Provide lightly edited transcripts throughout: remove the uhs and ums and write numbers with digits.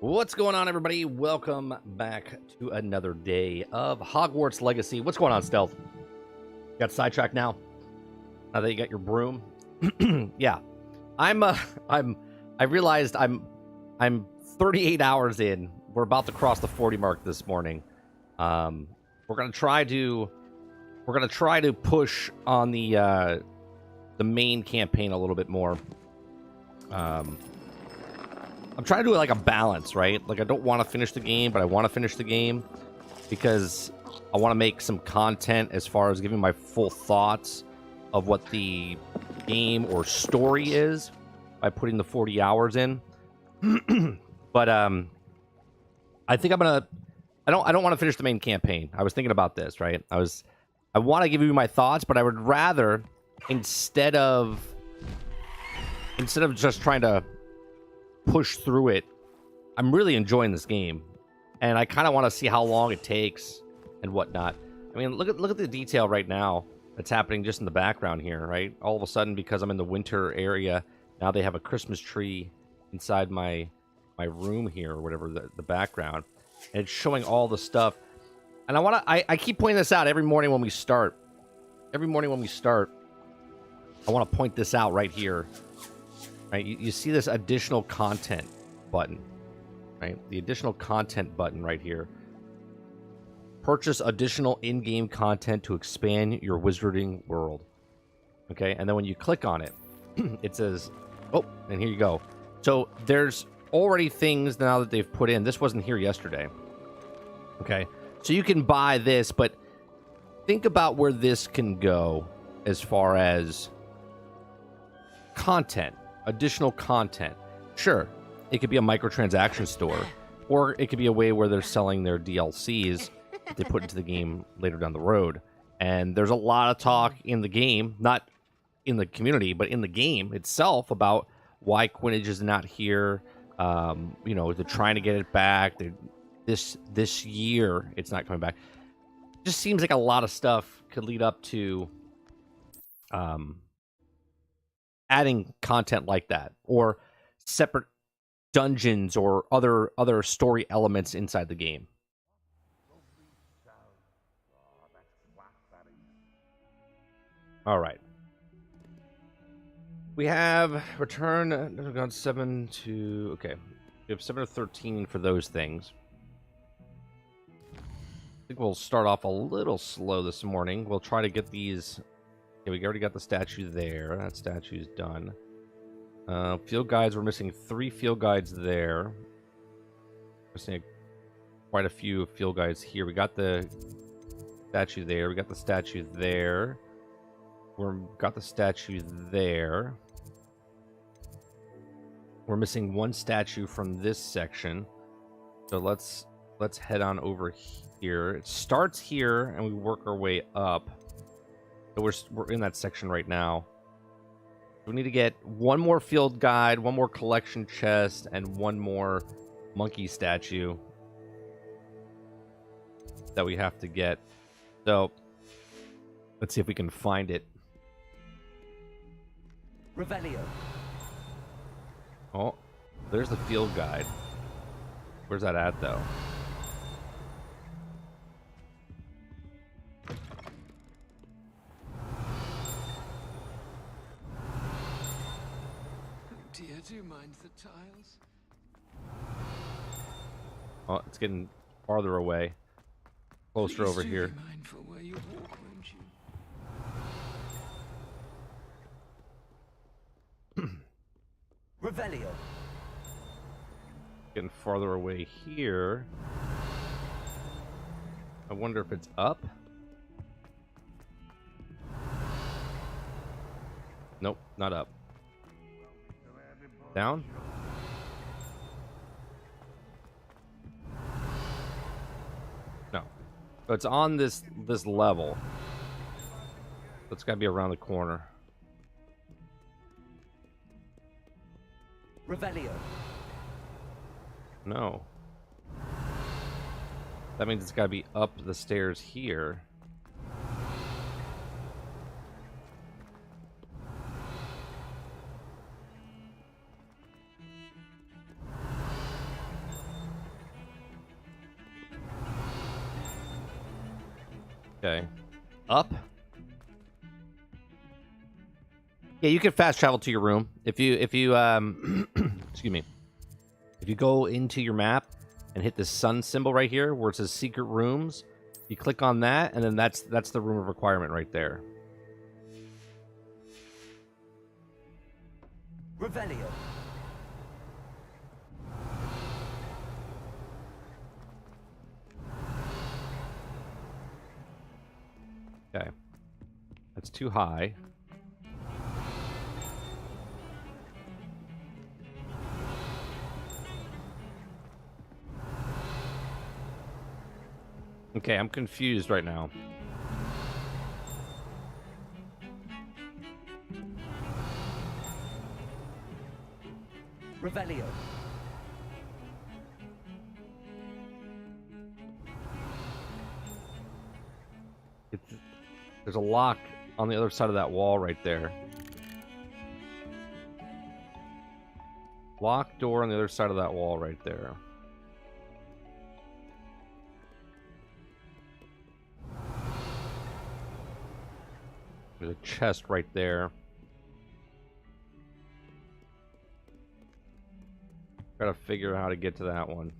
What's going on, everybody? Welcome back to another day of Hogwarts Legacy. What's going on, Stealth? Got sidetracked now that you got your broom? Yeah. I realized I'm 38 hours in. We're about to cross the 40 mark this morning. We're gonna try to push on the main campaign a little bit more. I'm trying to do like a balance, right? Like, I don't want to finish the game, but I want to finish the game because I want to make some content as far as giving my full thoughts of what the game or story is by putting the 40 hours in. But I think I don't want to finish the main campaign. I was thinking about this, right? I want to give you my thoughts, but I would rather instead of just trying to push through it, I'm really enjoying this game, and I kind of want to see how long it takes and whatnot. I mean, look at the detail right now that's happening just in the background here, right? All of a sudden, because I'm in the winter area, now they have a Christmas tree inside my room here, or whatever, the background, and it's showing all the stuff. And I keep pointing this out every morning when we start. Every morning when we start, I want to point this out right here. Right, you see this additional content button, right? The additional content button right here. Purchase additional in-game content to expand your wizarding world. Okay, and then when you click on it, it says, oh, and here you go. So there's already things now that they've put in. This wasn't here yesterday. Okay, so you can buy this, but think about where this can go as far as content. Additional content. Sure, it could be a microtransaction store, or it could be a way where they're selling their DLCs that they put into the game later down the road. And there's a lot of talk in the game, not in the community, but in the game itself, about why Quidditch is not here. You know, they're trying to get it back. This year, it's not coming back. Just seems like a lot of stuff could lead up to adding content like that, or separate dungeons or other story elements inside the game. All right. We have return. We've gone 7 to. Okay, we have 7 to 13 for those things. I think we'll start off a little slow this morning. We'll try to get these. Okay, we already got the statue there. That statue's done. Field guides, we're missing 3 field guides there. Missing quite a few field guides here. We got the statue there. We got the statue there. Got the statue there. We're missing 1 statue from this section. So let's head on over here. It starts here and we work our way up. So we're in that section right now. We need to get 1 more field guide, 1 more collection chest, and 1 more monkey statue that we have to get. So let's see if we can find it. Revelio. Oh, there's the field guide. Where's that at, though? Dear, do you mind the tiles? Oh, it's getting farther away. Closer Please over do here. Be mindful where you walk, won't you? Revelio. Getting farther away here. I wonder if it's up. Nope, not up. Down? No. So it's on this level. So it's gotta be around the corner. Revelio. No. That means it's gotta be up the stairs here. Okay. Up. Yeah, you can fast travel to your room. If you excuse me. If you go into your map and hit the sun symbol right here where it says secret rooms, you click on that, and then that's the room of requirement right there. Revelio. Okay. That's too high. Okay, I'm confused right now. Revelio. There's a lock on the other side of that wall right there. Locked door on the other side of that wall right there. There's a chest right there. Gotta figure out how to get to that one.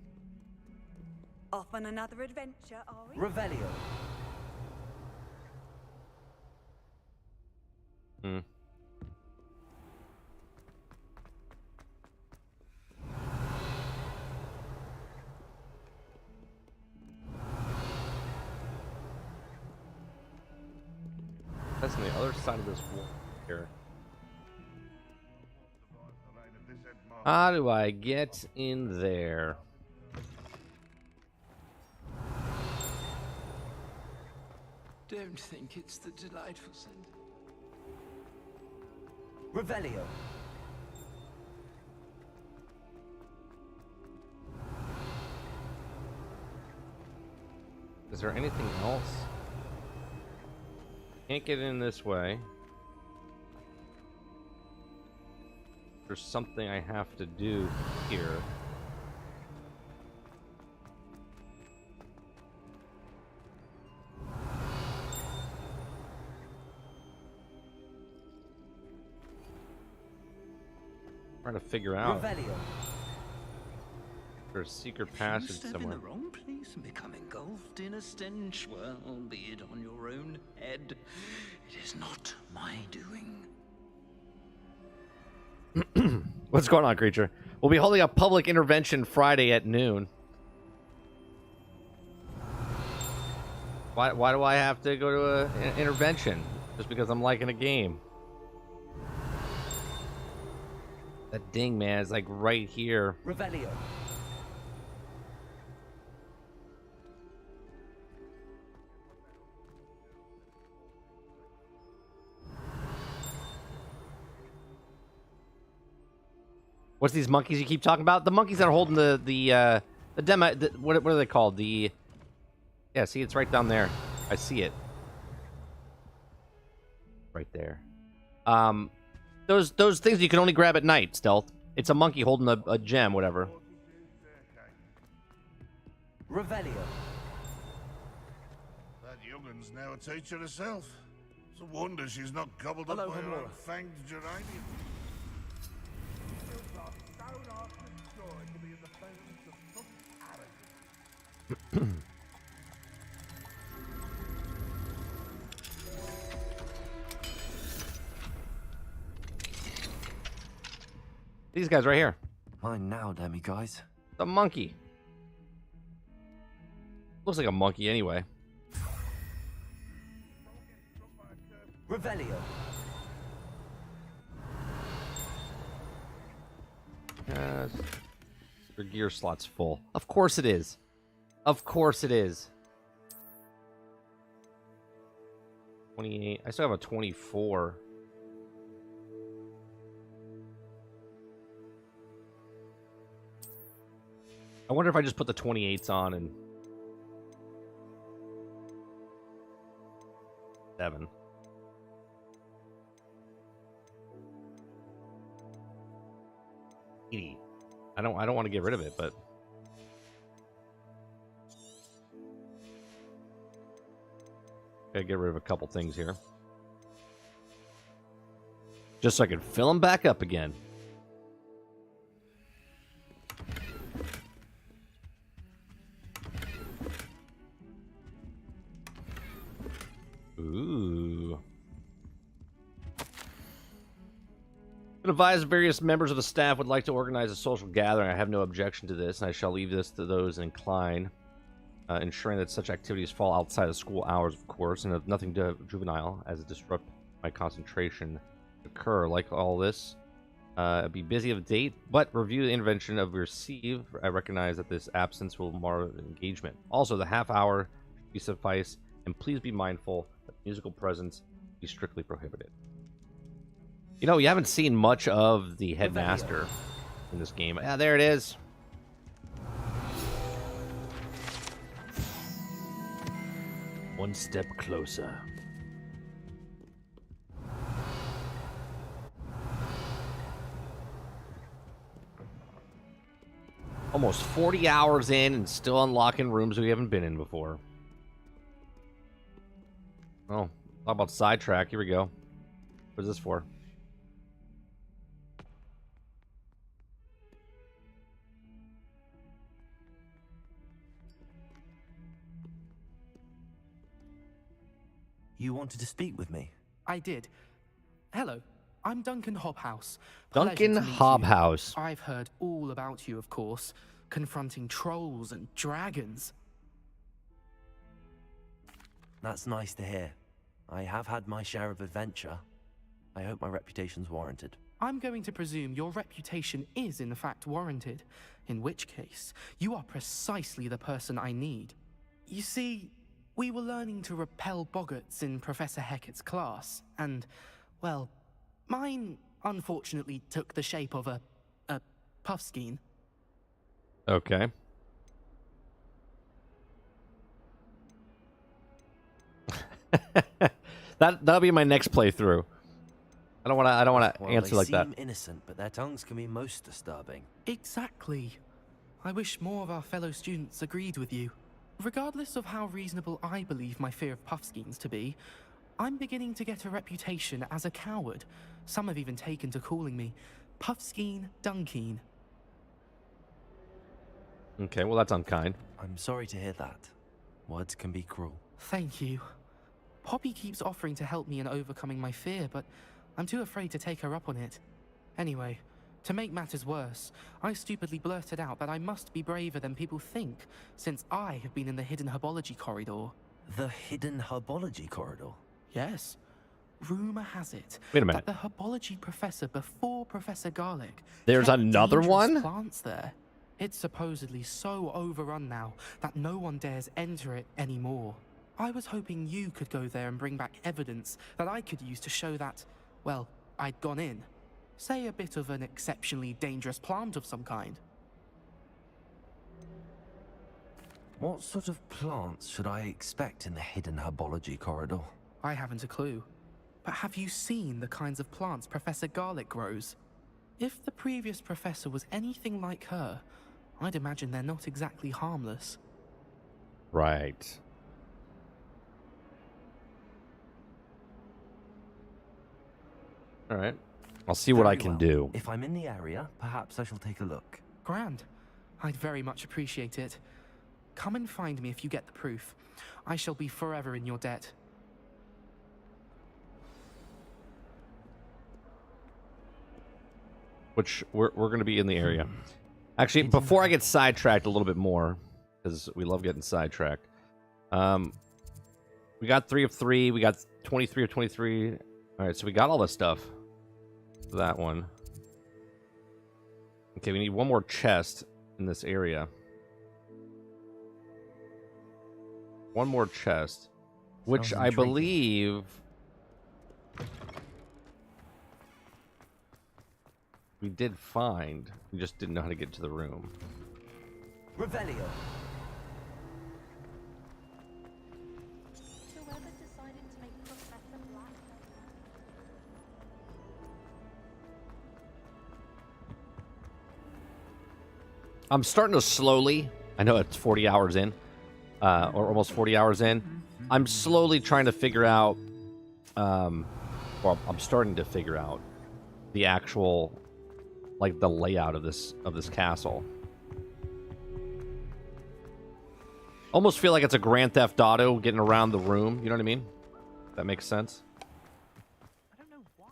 Off on another adventure, are we? Revelio. Hmm. That's on the other side of this wall here. How do I get in there? Don't think it's the delightful scent. Revelio. Is there anything else? Can't get in this way. There's something I have to do here. Trying to figure out. Revelio. There's a secret passage step somewhere. in the wrong place and become engulfed in a stench, well, be it on your own head. It is not my doing. What's going on, creature? We'll be holding a public intervention Friday at noon. Why do I have to go to an intervention? Just because I'm liking a game. That ding, man, is like right here. Revelio. What's these monkeys you keep talking about? The monkeys that are holding the demo. What are they called? Yeah, see, it's right down there. I see it. Right there. Those things you can only grab at night. Stealth. It's a monkey holding a gem, whatever. Revelio. That youngun's now a teacher herself. It's a wonder she's not gobbled Hello, up by her Honora. own fanged geranium. These guys right here. Mine now, Demi guys. The monkey. Looks like a monkey anyway. Revelio. Your gear slot's full. Of course it is. Of course it is. 28. I still have a 24. I wonder if I just put the 28s on and 7. I don't want to get rid of it, but Gotta get rid of a couple things here. Just so I can fill them back up again. Ooh. I advise various members of the staff would like to organize a social gathering. I have no objection to this, and I shall leave this to those inclined, ensuring that such activities fall outside of school hours, of course, and have nothing to juvenile as it disrupt my concentration occur. Like all this, be busy of date, but review the intervention of receive. I recognize that this absence will mar engagement. Also, the half hour should be suffice, and please be mindful that musical presence be strictly prohibited. You know, you haven't seen much of the headmaster in this game. Ah, there it is. One step closer. Almost 40 hours in and still unlocking rooms we haven't been in before. Oh, talk about sidetrack. Here we go. What is this for? You wanted to speak with me? I did. Hello, I'm Duncan Hobhouse. Duncan Pleasure to meet you. Hobhouse. I've heard all about you, of course, confronting trolls and dragons. That's nice to hear. I have had my share of adventure. I hope my reputation's warranted. I'm going to presume your reputation is in fact warranted, in which case, you are precisely the person I need. You see, we were learning to repel boggarts in Professor Hecat's class, and, well, mine unfortunately took the shape of a puffskein. Okay. That'll be my next playthrough. I don't want to answer like that. They seem innocent, but their tongues can be most disturbing. Exactly. I wish more of our fellow students agreed with you. Regardless of how reasonable I believe my fear of puffskeins to be, I'm beginning to get a reputation as a coward. Some have even taken to calling me Puffskeen Dunkeen. Okay, well that's unkind. I'm sorry to hear that. Words can be cruel. Thank you. Poppy keeps offering to help me in overcoming my fear, but I'm too afraid to take her up on it. Anyway, to make matters worse, I stupidly blurted out that I must be braver than people think, since I have been in the hidden herbology corridor. The hidden herbology corridor? Yes. Rumor has it Wait a minute. that the herbology professor before Professor Garlic There's kept another dangerous one? plants there. It's supposedly so overrun now that no one dares enter it anymore. I was hoping you could go there and bring back evidence that I could use to show that, well, I'd gone in. Say a bit of an exceptionally dangerous plant of some kind. What sort of plants should I expect in the hidden herbology corridor? I haven't a clue. But have you seen the kinds of plants Professor Garlic grows? If the previous professor was anything like her, I'd imagine they're not exactly harmless. Right. All right. I'll see what I Very can well. do. If I'm in the area, perhaps I shall take a look. Grand. I'd very much appreciate it. Come and find me if you get the proof. I shall be forever in your debt. Which we're going to be in the area. Actually, before I get sidetracked a little bit more, because we love getting sidetracked. We got 3 of 3. We got 23 of 23. All right, so we got all this stuff. That one. Okay, we need one more chest in this area. One more chest, which Sounds I intriguing. believe we did find. We just didn't know how to get to the room. Revelio. Whoever decided to make Professor Black. I'm starting to slowly. I know it's 40 hours in, or almost 40 hours in. I'm slowly trying to figure out, well, I'm starting to figure out the actual, like, the layout of this castle. Almost feel like it's a Grand Theft Auto getting around the room. You know what I mean? That makes sense. I don't know why.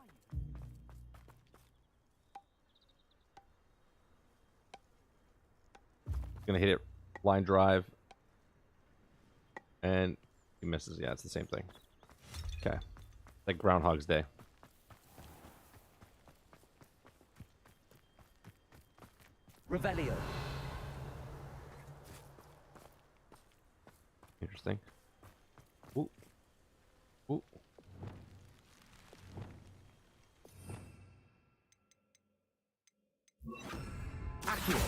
Gonna hit it line drive. And he misses. Yeah, it's the same thing. Okay. Like Groundhog's Day. Revelio. Interesting. Ooh. Ooh. Accio.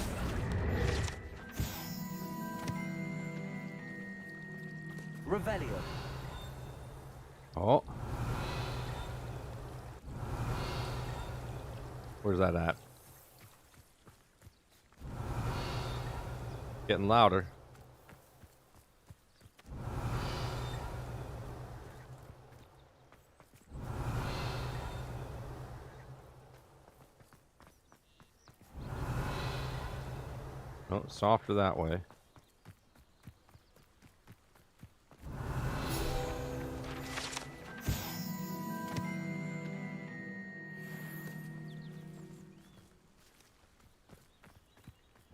Revelio. Oh. Where's that at? Getting louder. Oh, softer that way.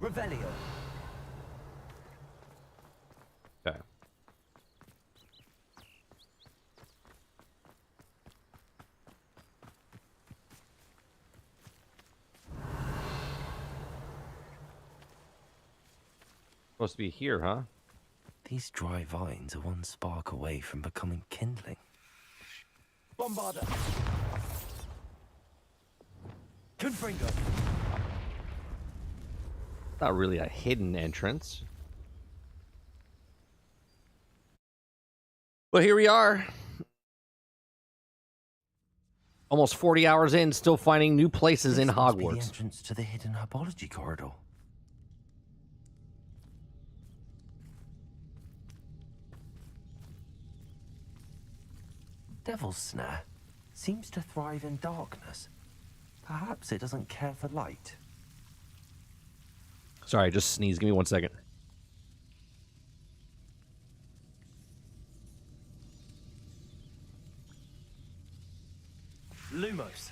Revelio. Okay. Supposed to be here, huh? These dry vines are one spark away from becoming kindling. Bombarda. Confringo. Not really a hidden entrance. But here we are. Almost 40 hours in, still finding new places in This must be the Hogwarts. entrance to the hidden herbology corridor. Devil's Snare seems to thrive in darkness. Perhaps it doesn't care for light. Sorry, I just sneezed. Give me 1 second. Lumos.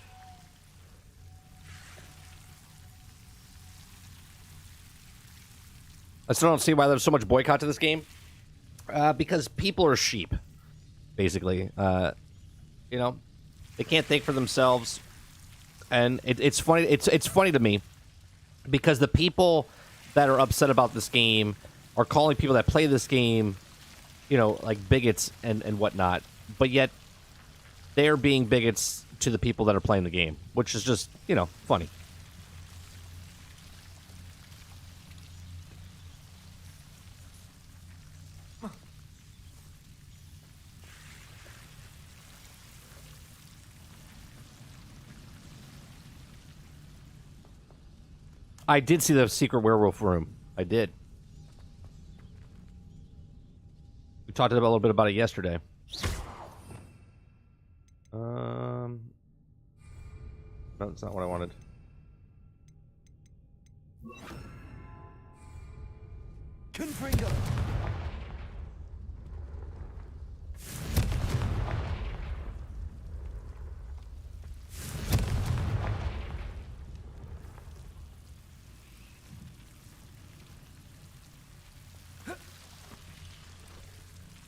I still don't see why there's so much boycott to this game. Because people are sheep, basically. You know, they can't think for themselves, and it's funny. It's funny to me because the people that are upset about this game are calling people that play this game, you know, like bigots and whatnot. But yet, they're being bigots to the people that are playing the game, which is just, you know, funny. I did see the secret werewolf room. I did. We talked a little bit about it yesterday. No, that's not what I wanted. Confringo.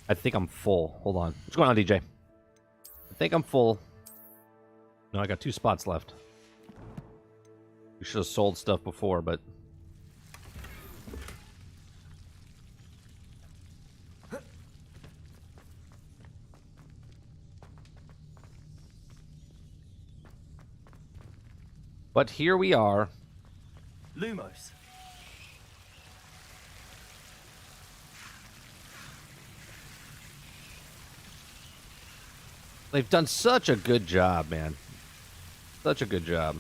I think I'm full. Hold on. What's going on, DJ? I think I'm full. No, I got 2 spots left. We should have sold stuff before, but... But here we are. Lumos. They've done such a good job, man. Such a good job.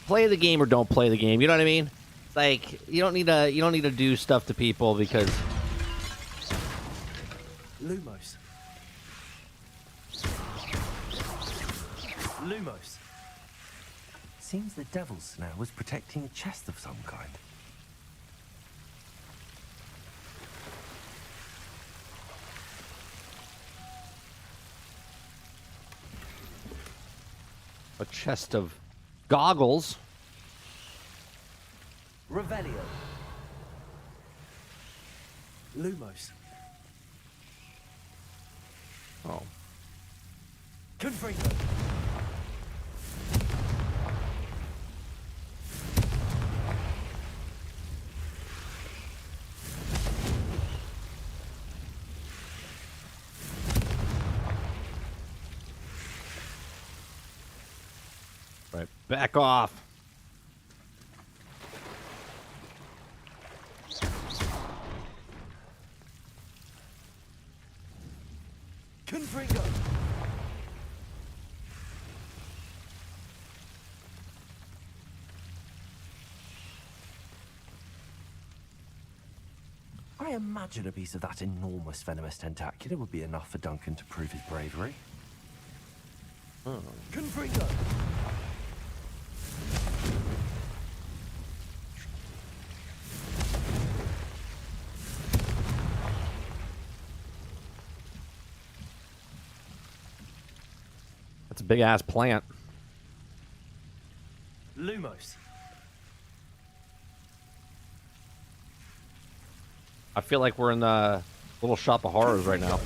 play the game or don't play the game. You know what I mean? Like you don't need to do stuff to people because Lumos. Lumos. Seems the devil's snare was protecting a chest of some kind. a chest of goggles. Revelio. Lumos. Oh. Confringo. Right. Back off. Confringo. I imagine a piece of that enormous venomous tentacular would be enough for Duncan to prove his bravery. Oh. Confringo. That's a big ass plant. Lumos. I feel like we're in the Little Shop of Horrors right now.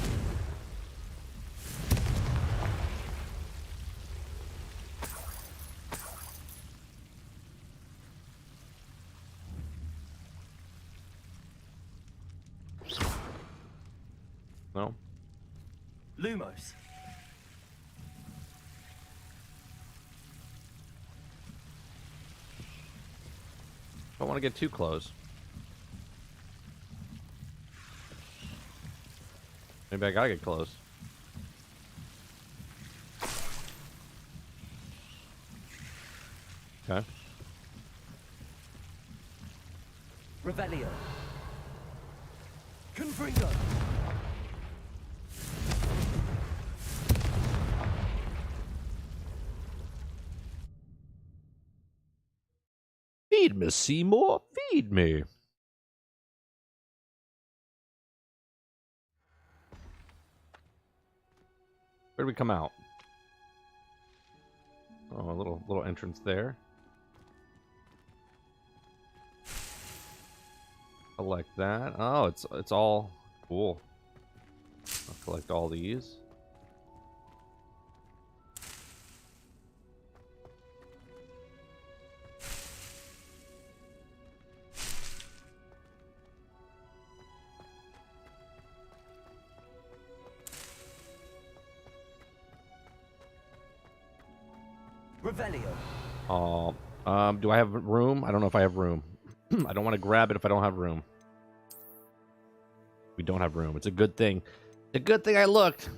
No? Lumos. Don't want to get too close. Maybe I gotta get close. Okay. Revelio. Confringo. Feed me, Seymour. Feed me. Where do we come out? Oh, a little entrance there. Collect that. Oh, it's all cool. I'll collect all these. Revelio. Oh, do I have room? I don't know if I have room. I don't want to grab it if I don't have room. We don't have room. It's a good thing. It's a good thing I looked.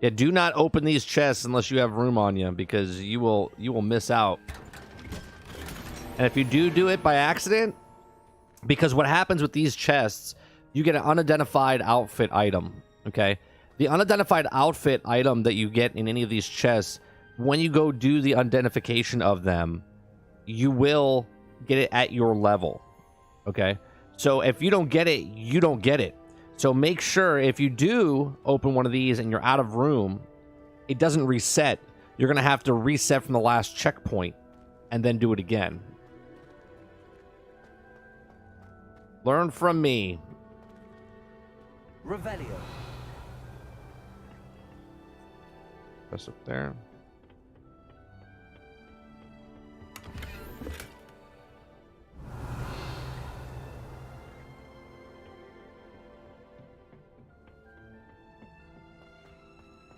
Yeah, do not open these chests unless you have room on you, because you will miss out. And if you do it by accident, because what happens with these chests, you get an unidentified outfit item, okay? The unidentified outfit item that you get in any of these chests, when you go do the identification of them, you will get it at your level, okay? So if you don't get it, you don't get it. So make sure if you do open one of these and you're out of room, it doesn't reset. You're going to have to reset from the last checkpoint and then do it again. Learn from me. Revelio. Press up there.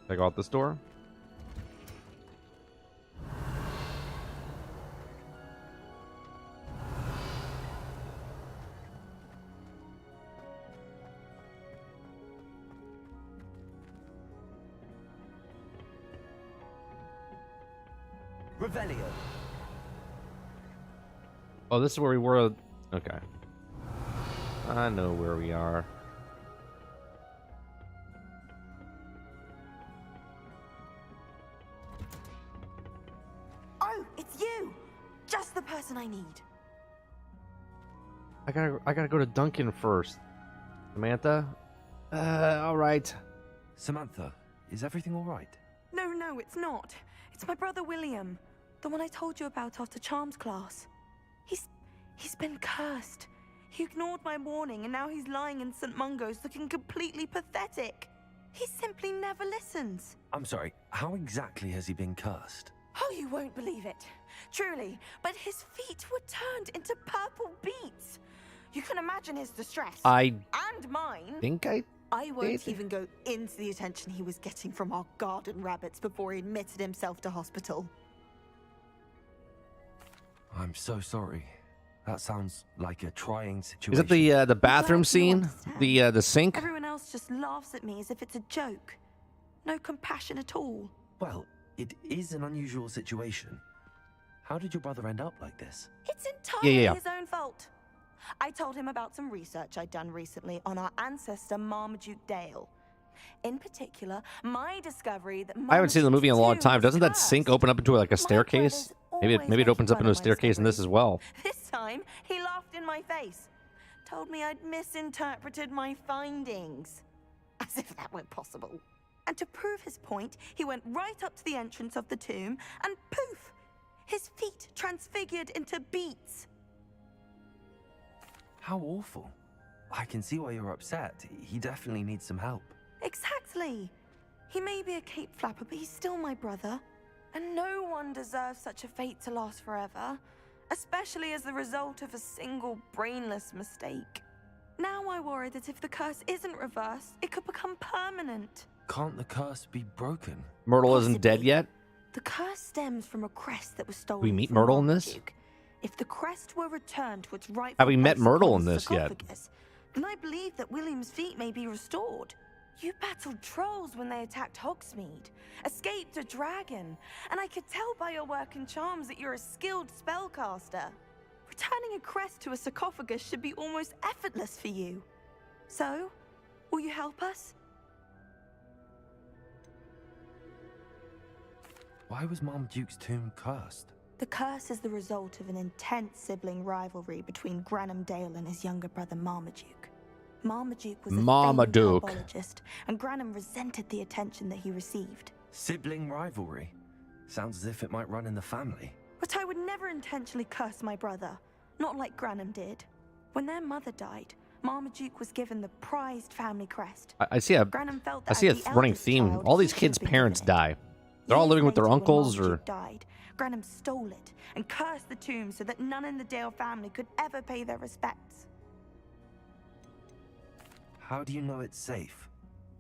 Take out this door. Revelio. Oh, this is where we were. Okay. I know where we are. Oh, it's you! Just the person I need. I gotta go to Duncan first. Samantha? All right. Samantha, is everything all right? No, it's not. It's my brother William. The one I told you about after Charms class. He's been cursed. He ignored my warning and now he's lying in St. Mungo's looking completely pathetic. He simply never listens. I'm sorry, how exactly has he been cursed? Oh, you won't believe it. Truly, but his feet were turned into purple beets. You can imagine his distress. I and mine. think I won't did. even go into the attention he was getting from our garden rabbits before he admitted himself to hospital. I'm so sorry. That sounds like a trying situation. Is it the bathroom glad you scene? understand. The sink? Everyone else just laughs at me as if it's a joke. No compassion at all. Well, it is an unusual situation. How did your brother end up like this? It's entirely Yeah. his own fault. I told him about some research I'd done recently on our ancestor Marmaduke Dale. In particular, my discovery that I haven't seen the movie in a long Marmaduke's time. tomb Doesn't was that sink cursed. open up into like a My staircase? brothers Maybe always it make opens up fun into a of my staircase in this as well. This time, he laughed in my face. Told me I'd misinterpreted my findings. As if that were possible. And to prove his point, he went right up to the entrance of the tomb and poof! His feet transfigured into beets. How awful. I can see why you're upset. He definitely needs some help. Exactly. He may be a cape flapper, but he's still my brother. And no one deserves such a fate to last forever, especially as the result of a single brainless mistake. Now I worry that if the curse isn't reversed, it could become permanent. Can't the curse be broken? Myrtle isn't dead Possibly. yet? The curse stems from a crest that was stolen. We meet from Myrtle in this? Marmaduke. If the crest were returned to its rightful Have we met place Myrtle upon in the this yet? sarcophagus, then I believe that William's feet may be restored. You battled trolls when they attacked Hogsmeade, escaped a dragon, and I could tell by your work and charms that you're a skilled spellcaster. Returning a crest to a sarcophagus should be almost effortless for you. So, will you help us? Why was Marmaduke's tomb cursed? The curse is the result of an intense sibling rivalry between Granham Dale and his younger brother Marmaduke. Marmaduke was a Marmaduke. famed herbologist, and Granham resented the attention that he received. Sibling rivalry? Sounds as if it might run in the family. But I would never intentionally curse my brother, not like Granham did. When their mother died, Marmaduke was given the prized family crest. I see a Granham felt I that see a as the running eldest theme. child, All he these should kids' have been parents given it. die. They're all Years living with their later, when uncles Marmaduke or died, Granham stole it and cursed the tomb so that none in the Dale family could ever pay their respects. How do you know it's safe?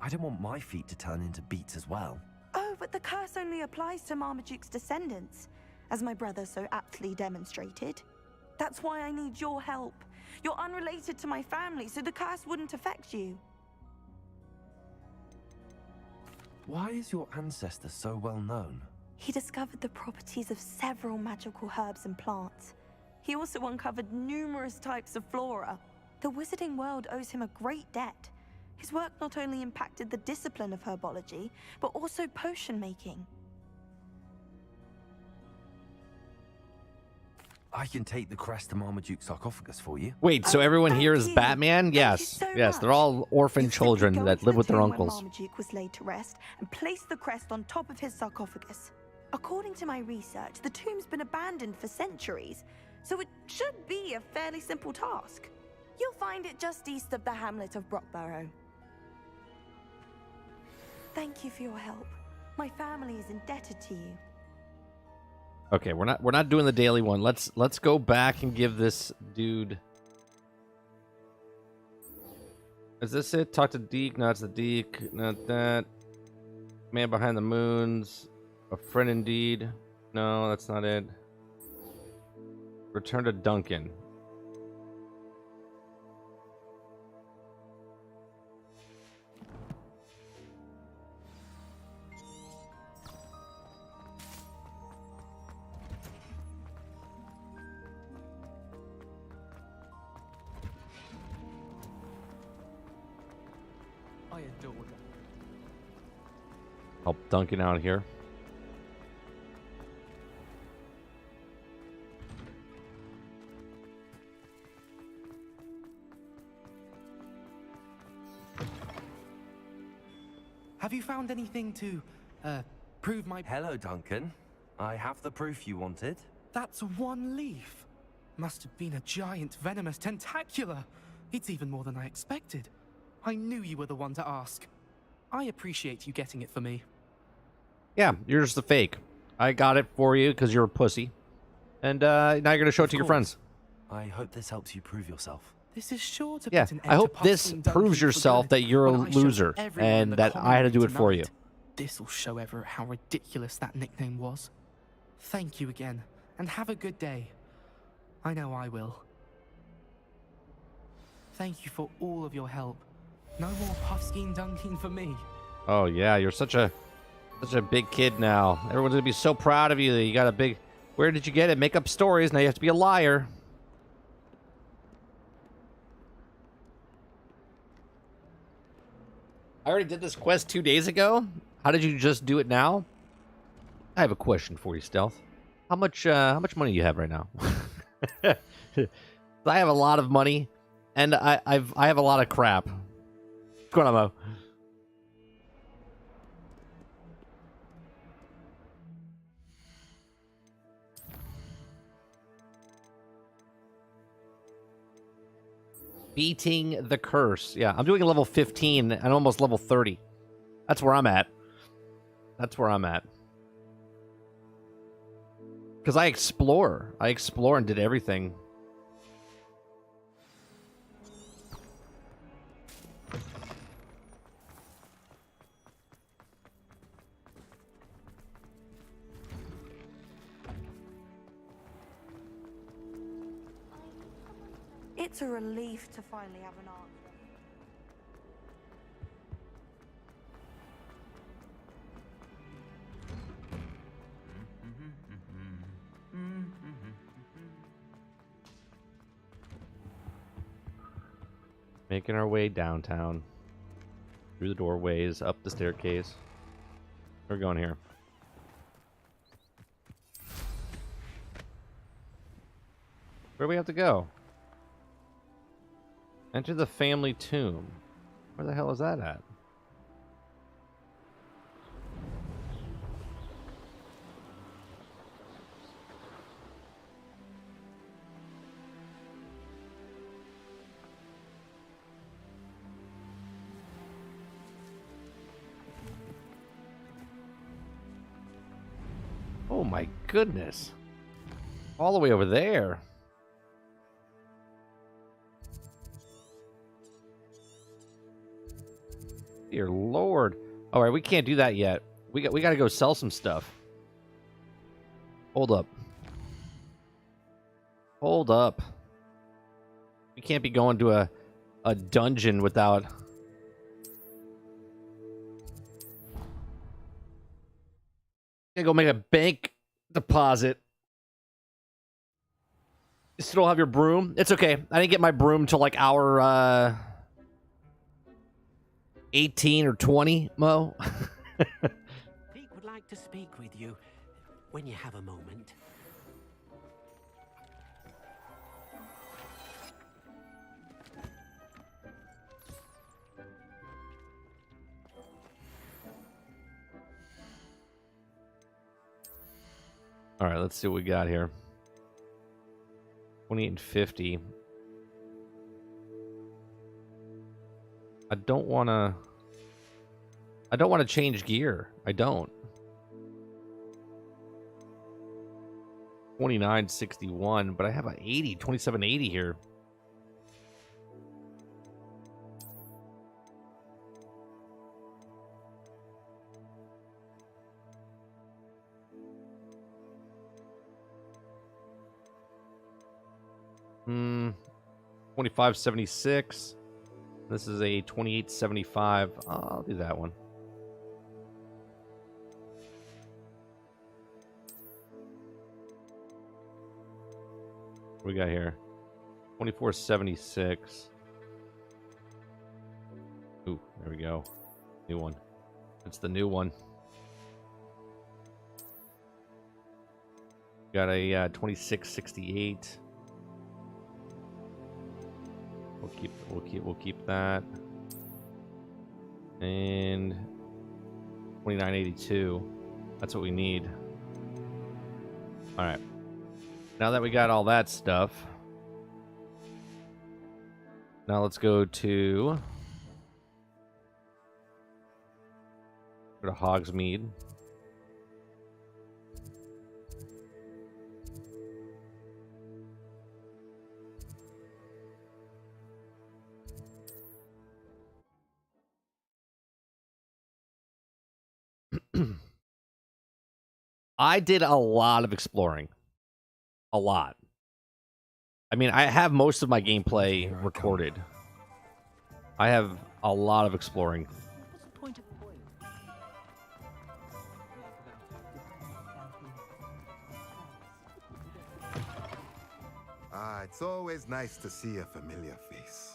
I don't want my feet to turn into beets as well. Oh, but the curse only applies to Marmaduke's descendants, as my brother so aptly demonstrated. That's why I need your help. You're unrelated to my family, so the curse wouldn't affect you. Why is your ancestor so well known? He discovered the properties of several magical herbs and plants. He also uncovered numerous types of flora. The wizarding world owes him a great debt. His work not only impacted the discipline of herbology, but also potion making. I can take the crest to Marmaduke's sarcophagus for you. wait, so Oh, everyone thank here is you. Batman? Thank you Yes. so Yes, they're much. all orphan You simply children go that into live the with their tomb where uncles. Marmaduke was laid to rest and place the crest on top of his sarcophagus. According to my research, the tomb's been abandoned for centuries, so it should be a fairly simple task. You'll find it just east of the hamlet of Brockborough. Thank you for your help. My family is indebted to you. Okay, we're not doing the daily one. Let's go back and give this dude. Is this it? Talk to Deke. No, it's the Deke. Not that. Man behind the moons. A friend indeed. No, that's not it. Return to Duncan. I adore them. Help Duncan out here. Have you found anything to, prove my... Hello, Duncan. I have the proof you wanted. That's one leaf. Must have been a giant venomous tentacula. It's even more than I expected. I knew you were the one to ask. I appreciate you getting it for me. Yeah, you're just a fake. I got it for you because you're a pussy. And now you're going to show it to your friends. I hope this helps you prove yourself. This is sure to Yeah, put an end I to hope this Puffskein proves Dunking for yourself good that you're a when I show loser everyone and the that common I had to do way it for you. tonight. This'll show Everett how ridiculous that nickname was. Thank you again, and have a good day. I know I will. Thank you for all of your help. No more Puffskein Dunking for me. Oh yeah, you're such a big kid now. Everyone's gonna be so proud of you that you got a big. Where did you get it? Make up stories. Now you have to be a liar. I already did this quest 2 days ago. How did you just do it now? I have a question for you, Stealth. How much money do you have right now? I have a lot of money, and I have a lot of crap. What's going on, Mo? Beating the curse. Yeah, I'm doing a level 15 and almost level 30. That's where I'm at. That's where I'm at. Because I explore. I explore and did everything. It's a relief to finally have an answer. Making our way downtown. Through the doorways, up the staircase. We're going here. Where do we have to go? Enter the family tomb. Where the hell is that at? Oh my goodness. All the way over there. Dear Lord. All right, we can't do that yet. We got to go sell some stuff. Hold up. Hold up. We can't be going to a dungeon without... Gotta go make a bank deposit. You still don't have your broom? It's okay. I didn't get my broom till like hour 18 or 20, Mo. Pete would like to speak with you when you have a moment. All right, let's see what we got here. 28 and 50. I don't want to change gear. I don't. 29.61, but I have an 80, 27.80 here. Hmm. 25.76. This is a 28.75. I'll do that one. What we got here? 24.76. Ooh, there we go. New one. It's the new one. Got a 2668. We'll keep that. And 2982. That's what we need. All right. Now that we got all that stuff, now let's go to Hogsmeade. I did a lot of exploring. A lot. I mean, I have most of my gameplay recorded. I have a lot of exploring. It's always nice to see a familiar face.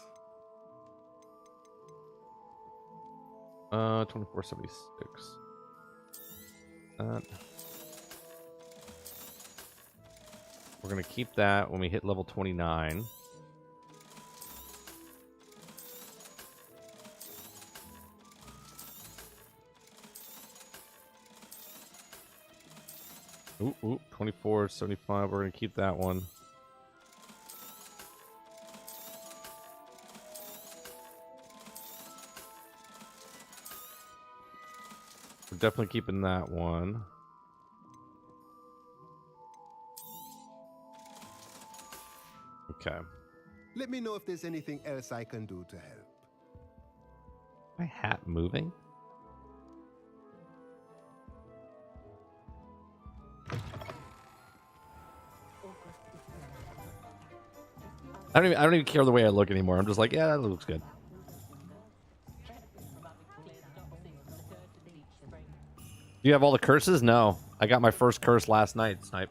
2476. We're gonna keep that when we hit level 29. Ooh, 2475. We're gonna keep that one. We're definitely keeping that one. Okay. Let me know if there's anything else I can do to help. My hat moving? I don't even care the way I look anymore. I'm just like, yeah, that looks good. Do you have all the curses? No. I got my first curse last night, Snipe.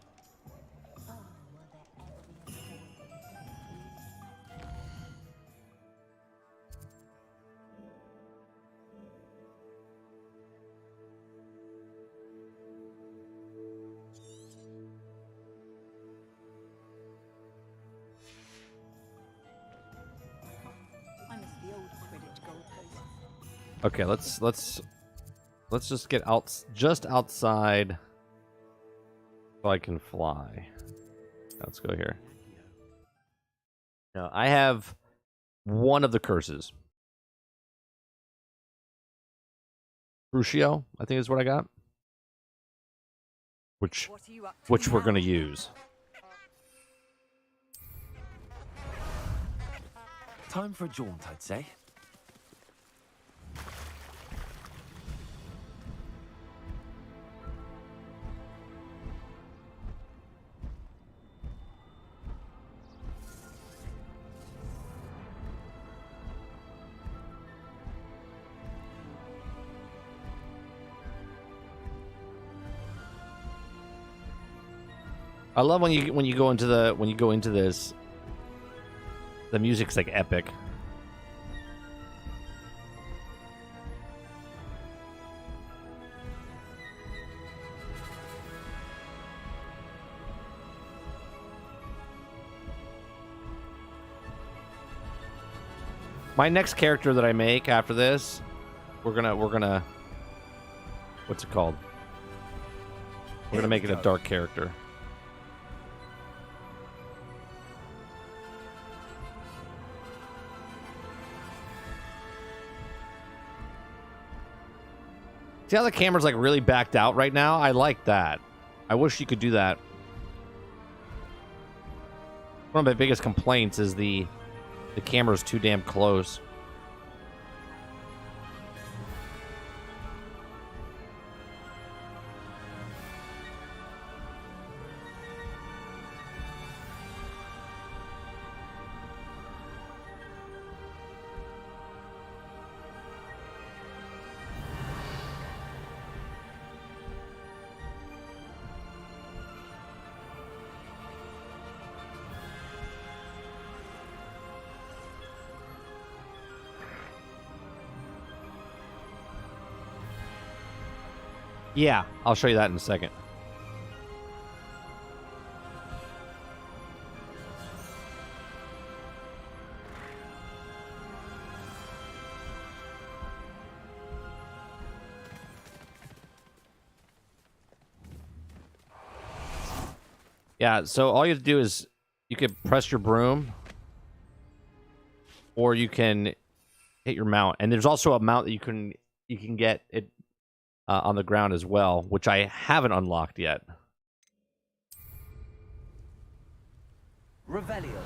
Okay, let's just get out just outside so I can fly. Let's go here. Now, I have one of the curses. Crucio, I think is what I got. Which we're gonna use. Time for a jaunt, I'd say. I love when you go into this. The music's like epic. My next character that I make after this, we're gonna what's it called? We're gonna make it a dark character. See how the camera's like really backed out right now? I like that. I wish you could do that. One of my biggest complaints is the camera's too damn close. Yeah, I'll show you that in a second. Yeah, so all you have to do is you can press your broom, or you can hit your mount, and there's also a mount that you can get it on the ground as well, which I haven't unlocked yet. Revelio.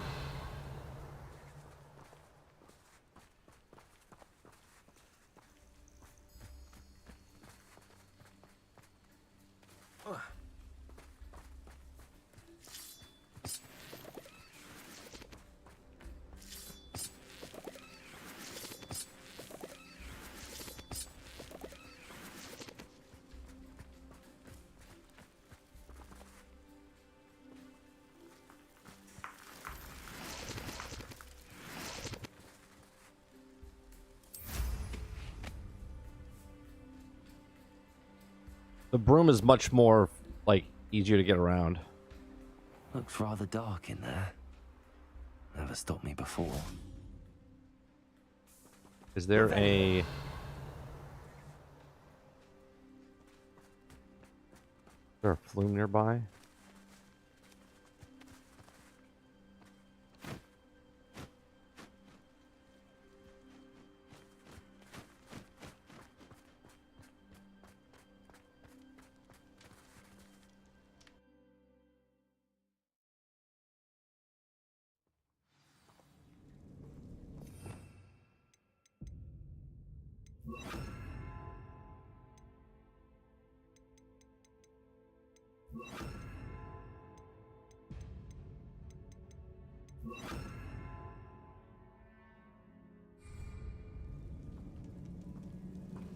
The broom is much more, like, easier to get around. Looks rather dark in there. Never stopped me before. Is there a... Is there a flume nearby?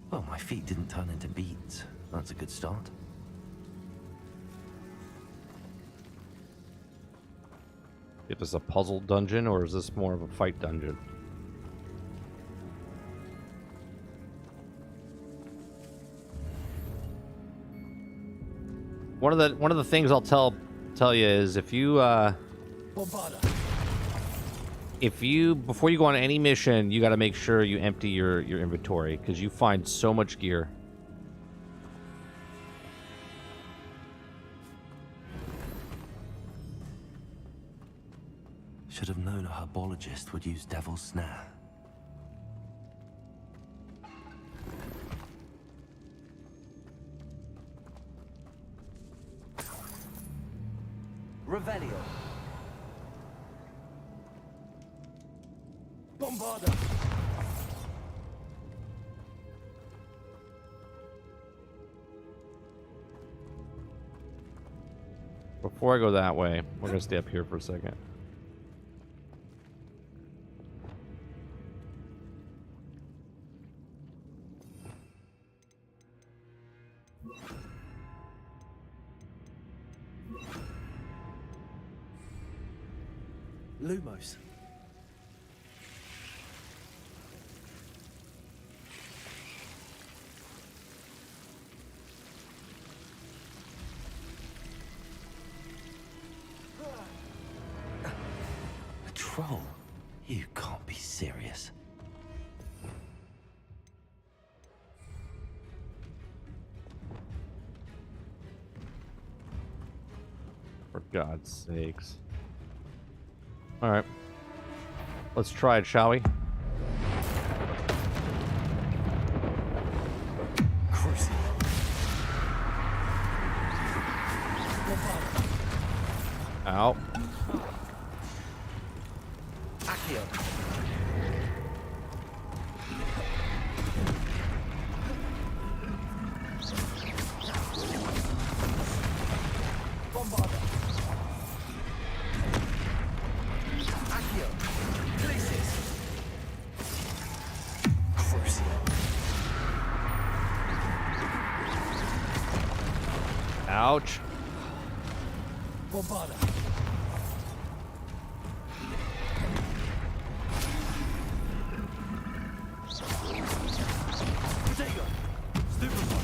Well, my feet didn't turn into beads. That's a good start. If it's a puzzle dungeon, or is this more of a fight dungeon? One of the things I'll tell you is if you before you go on any mission, you got to make sure you empty your inventory, because you find so much gear. Should have known a herbologist would use Devil's Snare. Revelio. Bombarda. Before I go that way, we're gonna stay up here for a second. Lumos. A troll? You can't be serious. For God's sakes. All right. Let's try it, shall we? Crucible. Ow. Accio. Bombarda. Accio. Glacis. Crucible. Ouch. Bombarda. Protego. Stupefy.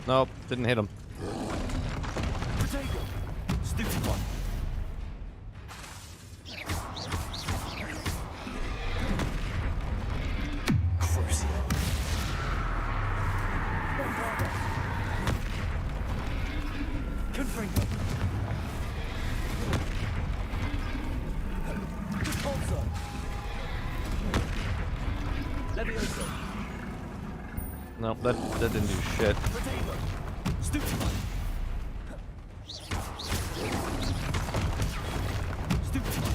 Nope, didn't hit him. Stupid one. Nope, that didn't do shit. Stupid one. Stupid one.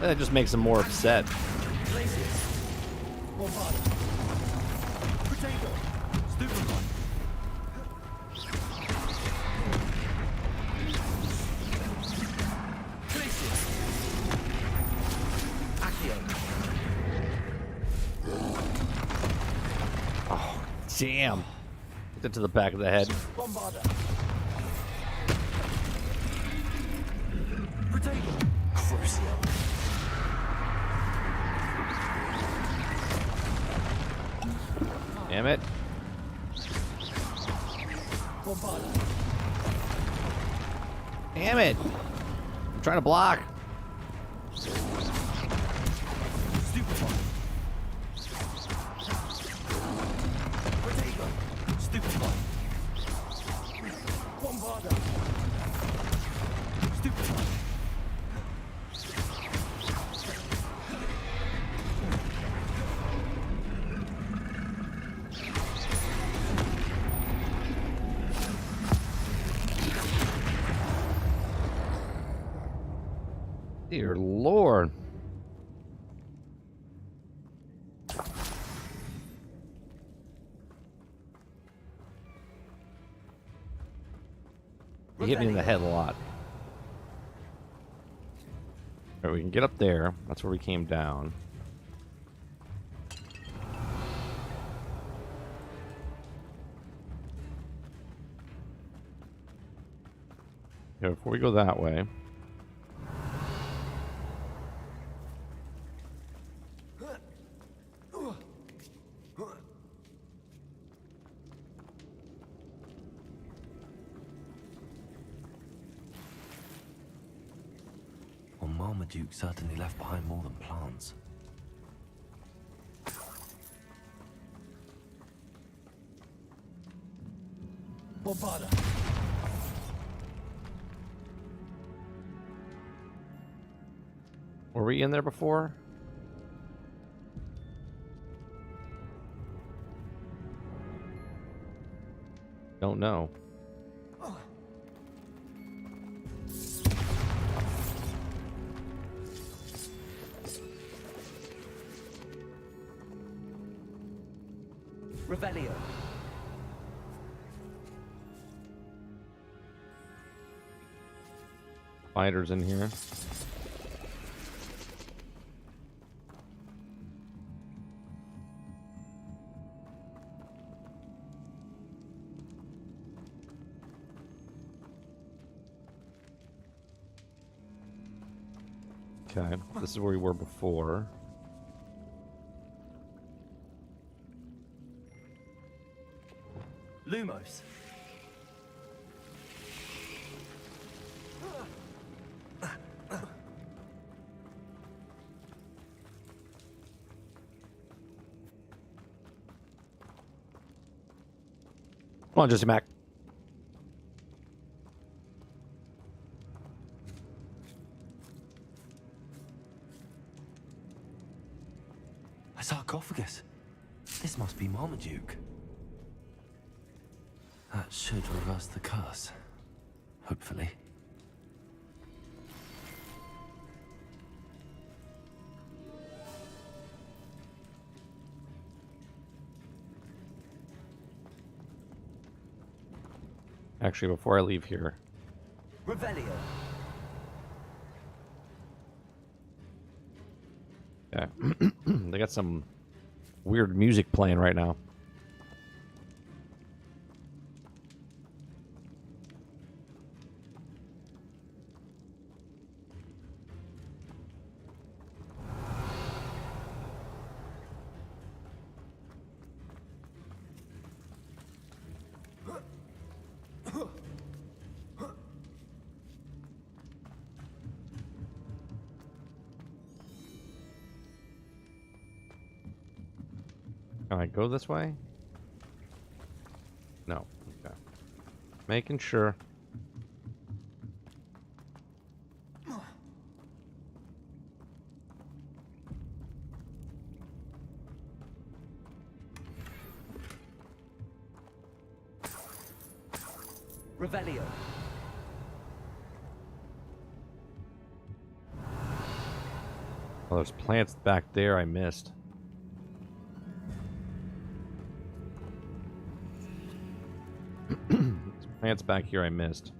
That just makes him more upset. Oh, damn. Hit it to the back of the head. Damn it. Damn it. I'm trying to block. Dear Lord. He hit me in the head a lot. Alright, we can get up there. That's where we came down. Okay, before we go that way. Well, Marmaduke certainly left behind more than plants. Bombarda. Were we in there before? Don't know. Revelio. Fighters in here. Okay, this is where we were before. Lumos. Come on, Jesse Mac. A sarcophagus. This must be Marmaduke. That should reverse the curse. Hopefully. Actually, before I leave here, Revelio. Okay. They got some weird music playing right now. Can I go this way? No. Okay. Making sure. Revelio. Oh, there's plants back there I missed. There's plants back here I missed.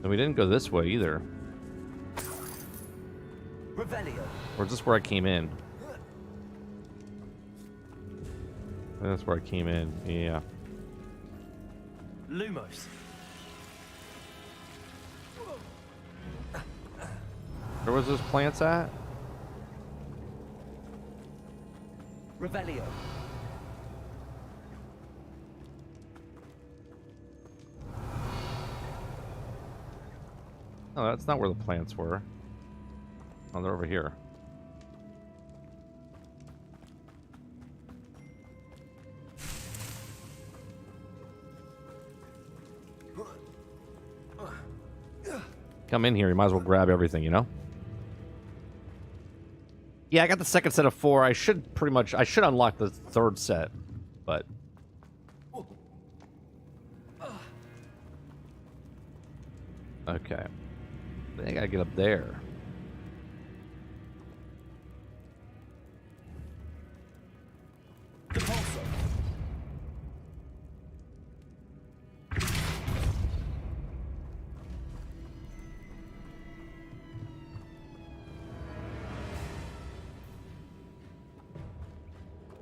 And we didn't go this way either. Revelio. Or is this where I came in? That's where I came in, yeah. Lumos. Where was those plants at? Revelio. Oh, that's not where the plants were. Oh, they're over here. Come in here, you might as well grab everything, you know? Yeah, I got the second set of 4. I should unlock the third set, but... Okay. I think I gotta get up there.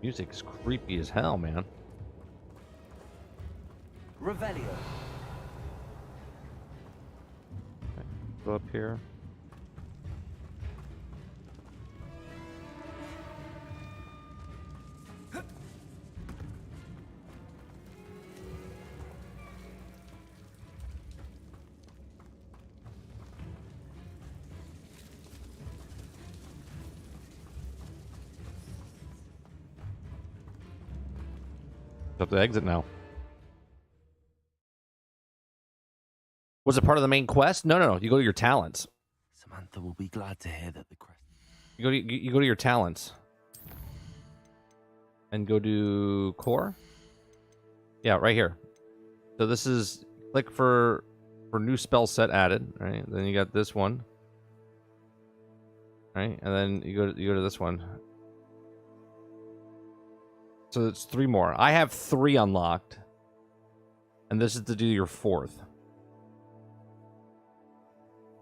Music's creepy as hell, man. Revelio. Okay, go up here. Up the exit now. Was it part of the main quest? No, no, no. You go to your talents. Samantha will be glad to hear that the crest. You go to your talents. And go to core. Yeah, right here. So this is click for new spell set added, right? Then you got this one. Right? And then you go to this one. So it's 3 more. I have 3 unlocked. And this is to do your 4th.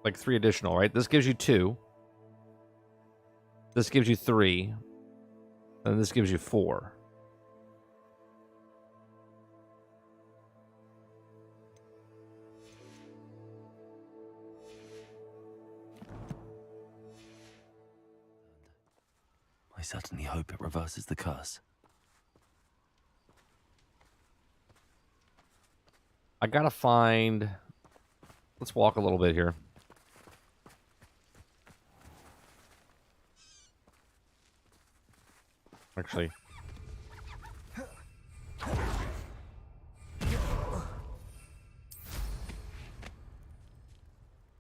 Like 3 additional, right? This gives you 2. This gives you 3. And this gives you 4. I certainly hope it reverses the curse. I gotta find... Let's walk a little bit here. Actually.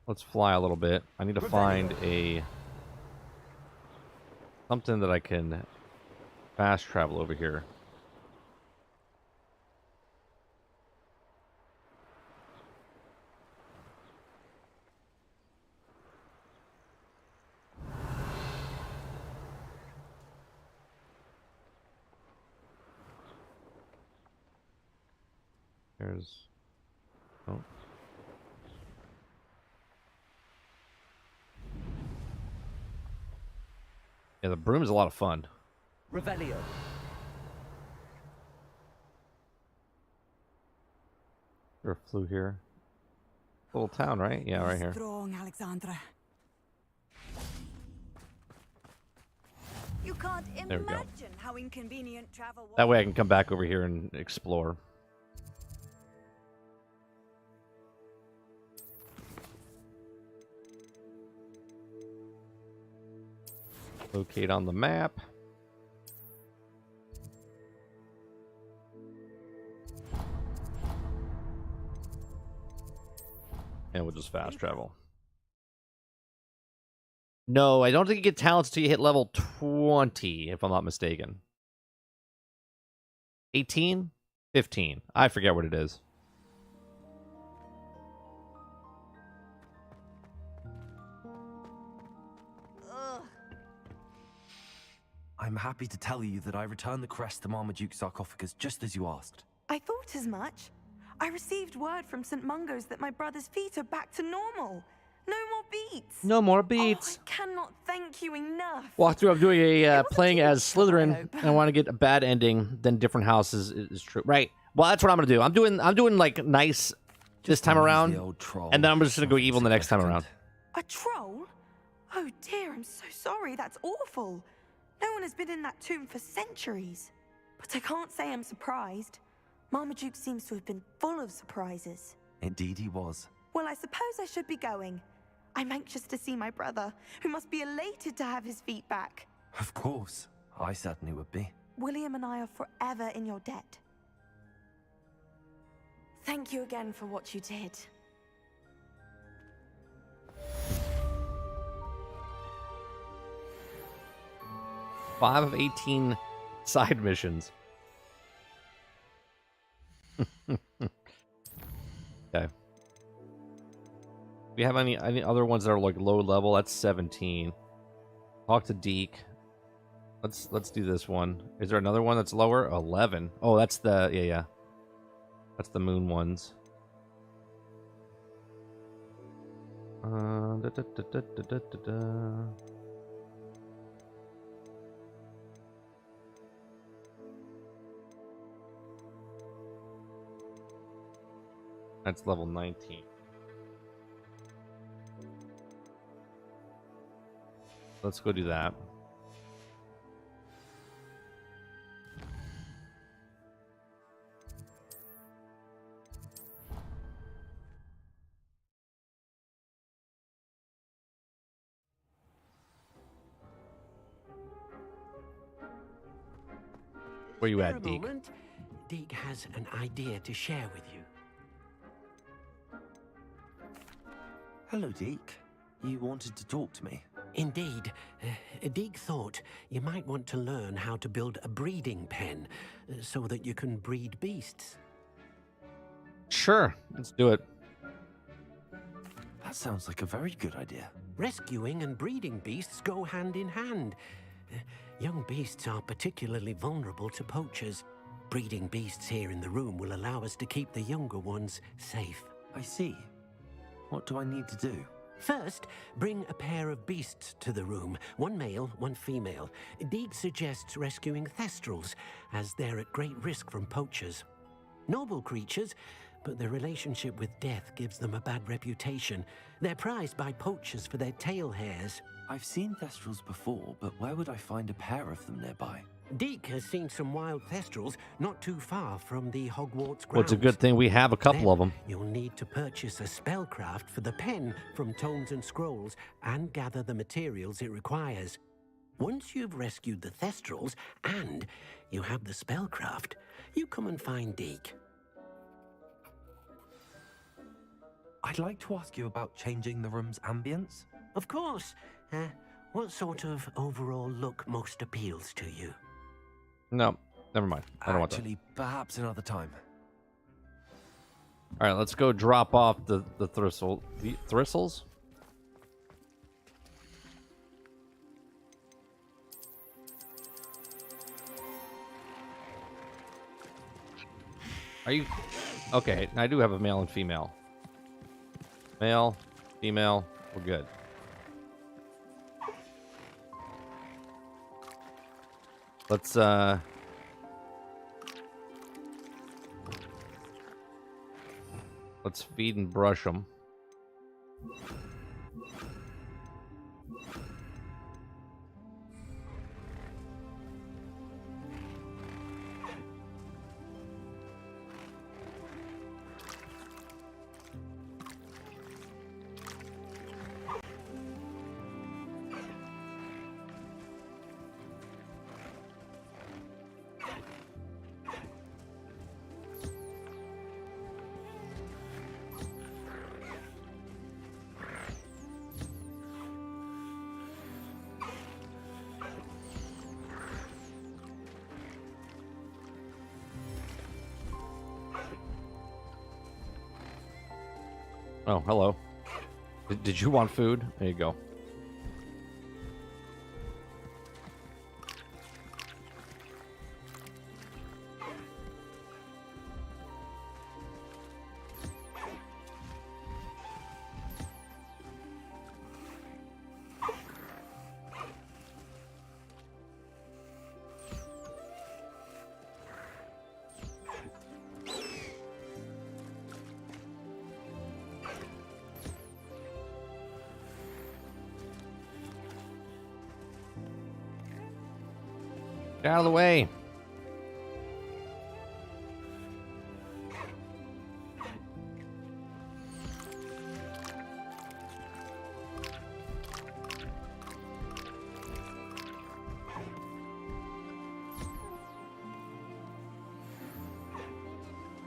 Let's fly a little bit. I need to find a... something that I can fast travel over here. There's... Oh. Yeah, the broom is a lot of fun. Revelio. Or flew here. Little town, right? Yeah, right here. Strong, Alexandra. You can't There we go. imagine how inconvenient travel was. That way I can come back over here and explore. Locate on the map. And we'll just fast travel. No, I don't think you get talents until you hit level 20, if I'm not mistaken. 18? 15. I forget what it is. Ugh. I'm happy to tell you that I returned the crest to Marmaduke's sarcophagus just as you asked. I thought as much. I received word from St. Mungo's that my brother's feet are back to normal. No more beats. No more Oh, beats. I cannot thank you enough. Walkthrough of doing a It was playing a as team show, I Slytherin, hope. and I want to get a bad ending than different houses is true. Right. Well, that's what I'm gonna do. I'm doing like nice this time around, The old troll. and then I'm just gonna go Nothing evil the next time around. significant. A troll? Oh dear, I'm so sorry. That's awful. No one has been in that tomb for centuries. But I can't say I'm surprised. Marmaduke seems to have been full of surprises. Indeed he was. Well, I suppose I should be going. I'm anxious to see my brother, who must be elated to have his feet back. Of course. I certainly would be. William and I are forever in your debt. Thank you again for what you did. Five of 18 side missions. Okay. Do you have any other ones that are like low level? That's 17. Talk to Deke. Let's do this one. Is there another one that's lower? 11. Oh, that's the yeah. That's the moon ones. Da, da, da, da, da, da, da, da. That's level 19. Let's go do that. Where you Spare at, a Deke? moment. Deke has an idea to share with you. Hello, Deke. You wanted to talk to me? Indeed. Deke thought you might want to learn how to build a breeding pen so that you can breed beasts. Sure, let's do it. That sounds like a very good idea. Rescuing and breeding beasts go hand in hand. Young beasts are particularly vulnerable to poachers. Breeding beasts here in the room will allow us to keep the younger ones safe. I see. What do I need to do? First, bring a pair of beasts to the room. One male, one female. Deke suggests rescuing thestrals, as they're at great risk from poachers. Noble creatures, but their relationship with death gives them a bad reputation. They're prized by poachers for their tail hairs. I've seen thestrals before, but where would I find a pair of them nearby? Deke has seen some wild thestrals not too far from the Hogwarts grounds. Well, it's a good thing we have a couple of them. You'll need to purchase a spellcraft for the pen from Tomes and Scrolls and gather the materials it requires. Once you've rescued the thestrals and you have the spellcraft, you come and find Deke. I'd like to ask you about changing the room's ambience. Of course. What sort of overall look most appeals to you? No, never mind. I don't want that. Actually, perhaps another time. All right, let's go drop off the thistles. Are you Okay, I do have a male and female. Male, female, we're good. Let's feed and brush them. Oh, hello. Did you want food? There you go. Get out of the way.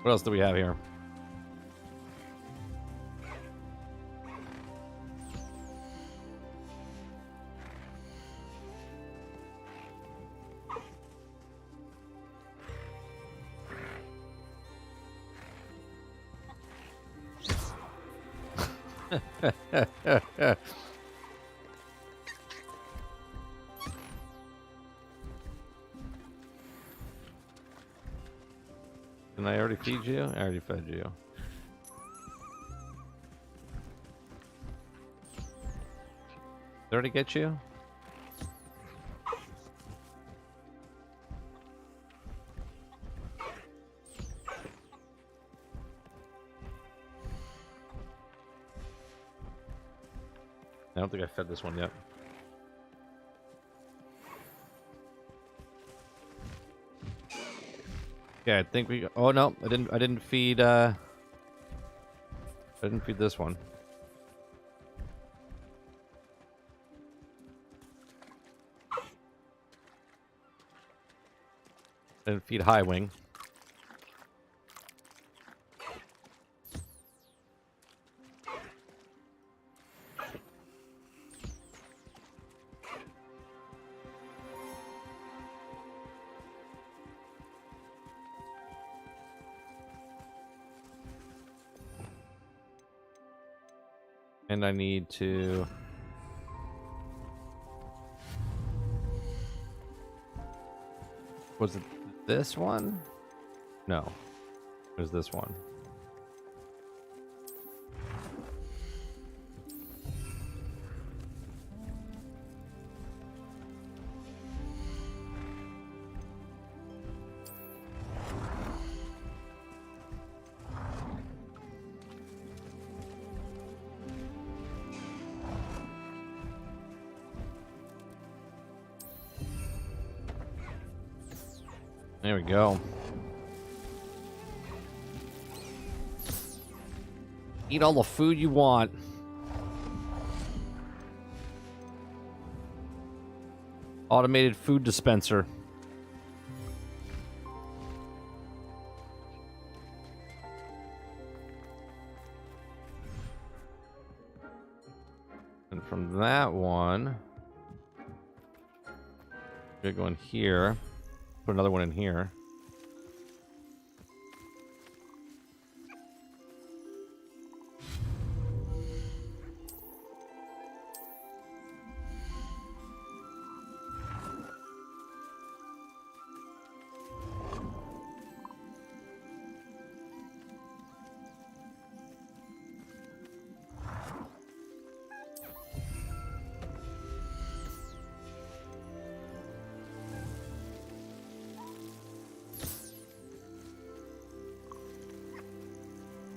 What else do we have here? Can I already feed you? I already fed you. Did I already get you? I don't think I fed this one yet. Okay, I think we. Oh no, I didn't feed. I didn't feed this one. I didn't feed High Wing. And I need to... Was it this one? No. It was this one. There we go. Eat all the food you want. Automated food dispenser. And from that one, we're going here. Put another one in here.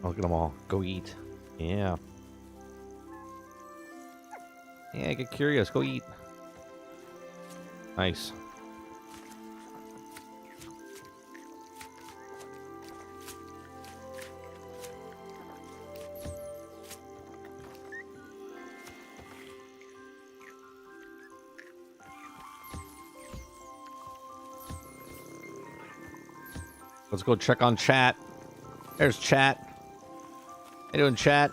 Look at them all. Go eat. Yeah. Yeah, get curious. Go eat. Nice. Let's go check on chat. There's chat. How you doing, chat?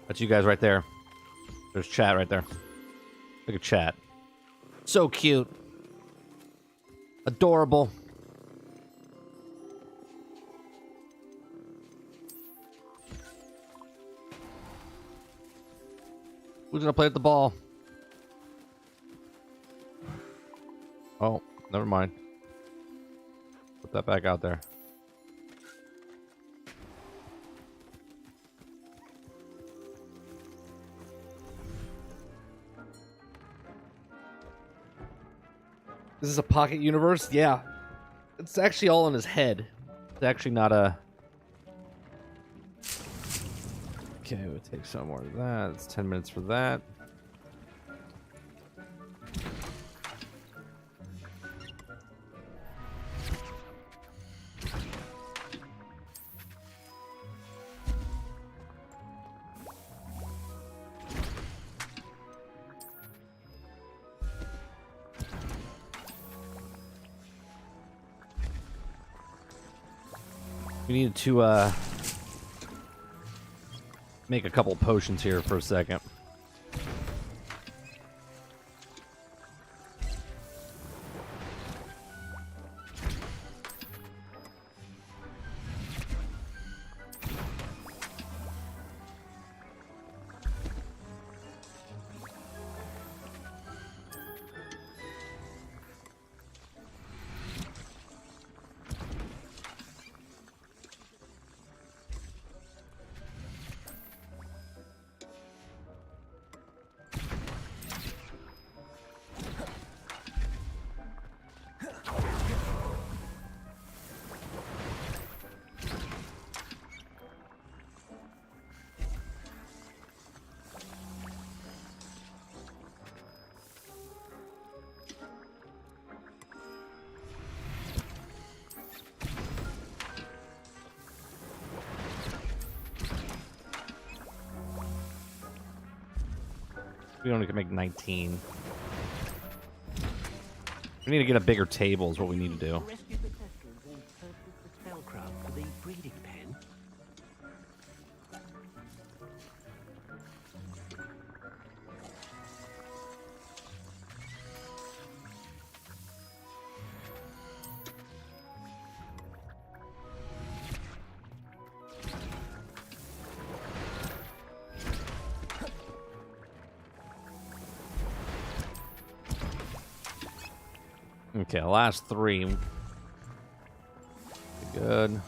That's you guys right there. There's chat right there. Look at chat. So cute. Adorable. Who's gonna play with the ball? Oh, never mind. Put that back out there. This is a pocket universe? Yeah. It's actually all in his head. It's actually not a... Okay, we'll take some more of that. It's 10 minutes for that. We need to make a couple potions here for a second. We only can make 19. We need to get a bigger table is what we need to do. Rescue the Thestrals and purchase the spellcraft for the breeding pen. Okay, last three. Good.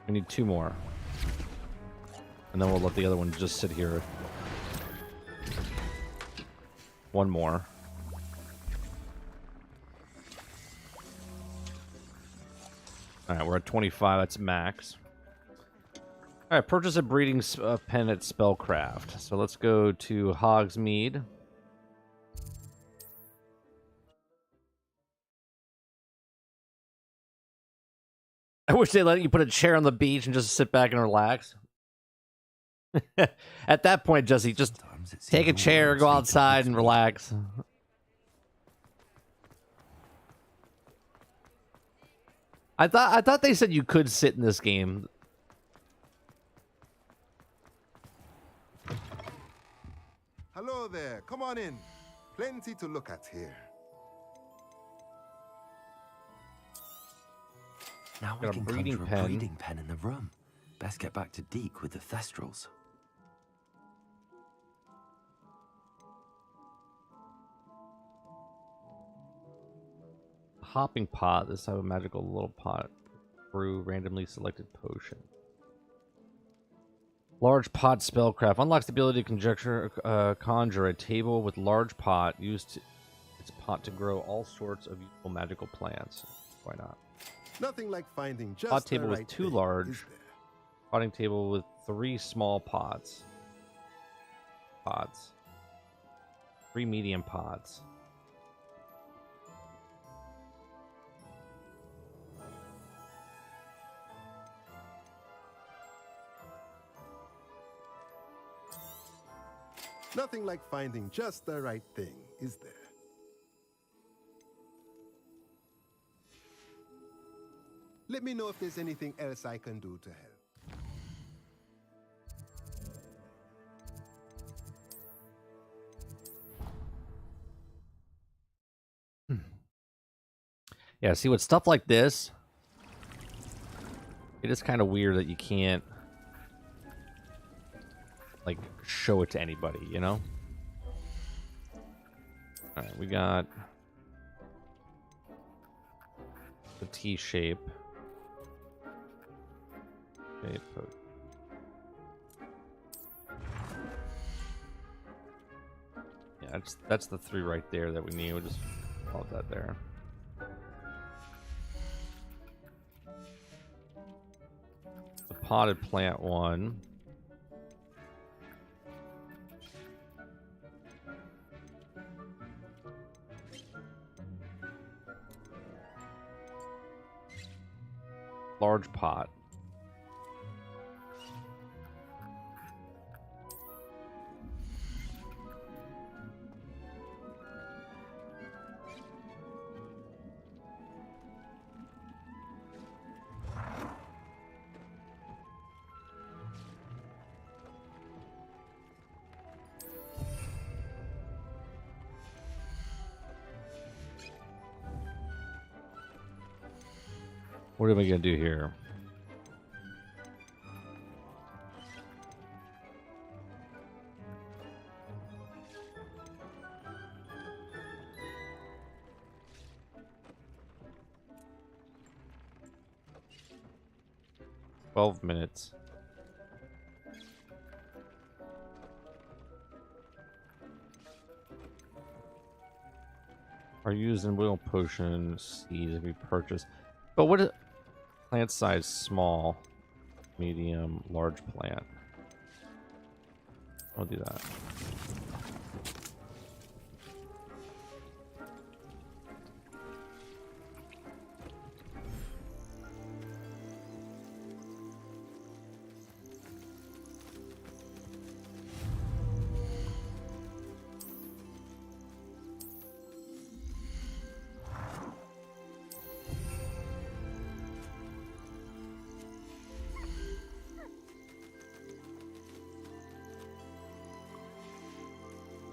We need 2 more. And then we'll let the other one just sit here. 1 more. Alright, we're at 25. That's max. Alright, purchase a breeding pen at Spellcraft. So let's go to Hogsmeade. I wish they let you put a chair on the beach and just sit back and relax. At that point, Jesse, just take a chair, go outside, and relax. I thought they said you could sit in this game. to look at here. Now we Got a can breeding conjure pen. a breeding pen in the room. Best get back to Deke with the Thestrals. Hopping pot. This type of magical little pot. Brew randomly selected potion. Large pot spellcraft unlocks the ability to conjure a table with large pot. Used its pot to grow all sorts of useful magical plants. Why not? Nothing like finding just Pot the table right with 2 thing, large. is there? Potting table with 3 small pots. 3 medium pots. Nothing like finding just the right thing, is there? Let me know if there's anything else I can do to help. Yeah, see, with stuff like this, it is kind of weird that you can't, like, show it to anybody, you know? Alright, we got the T shape. Yeah, that's the 3 right there that we need. We'll just call that there. The potted plant one. Large pot. What are we gonna do here? "12 minutes. Are used in wheel potion seeds if we purchase. But what is plant size? Small, medium, large plant. I'll do that.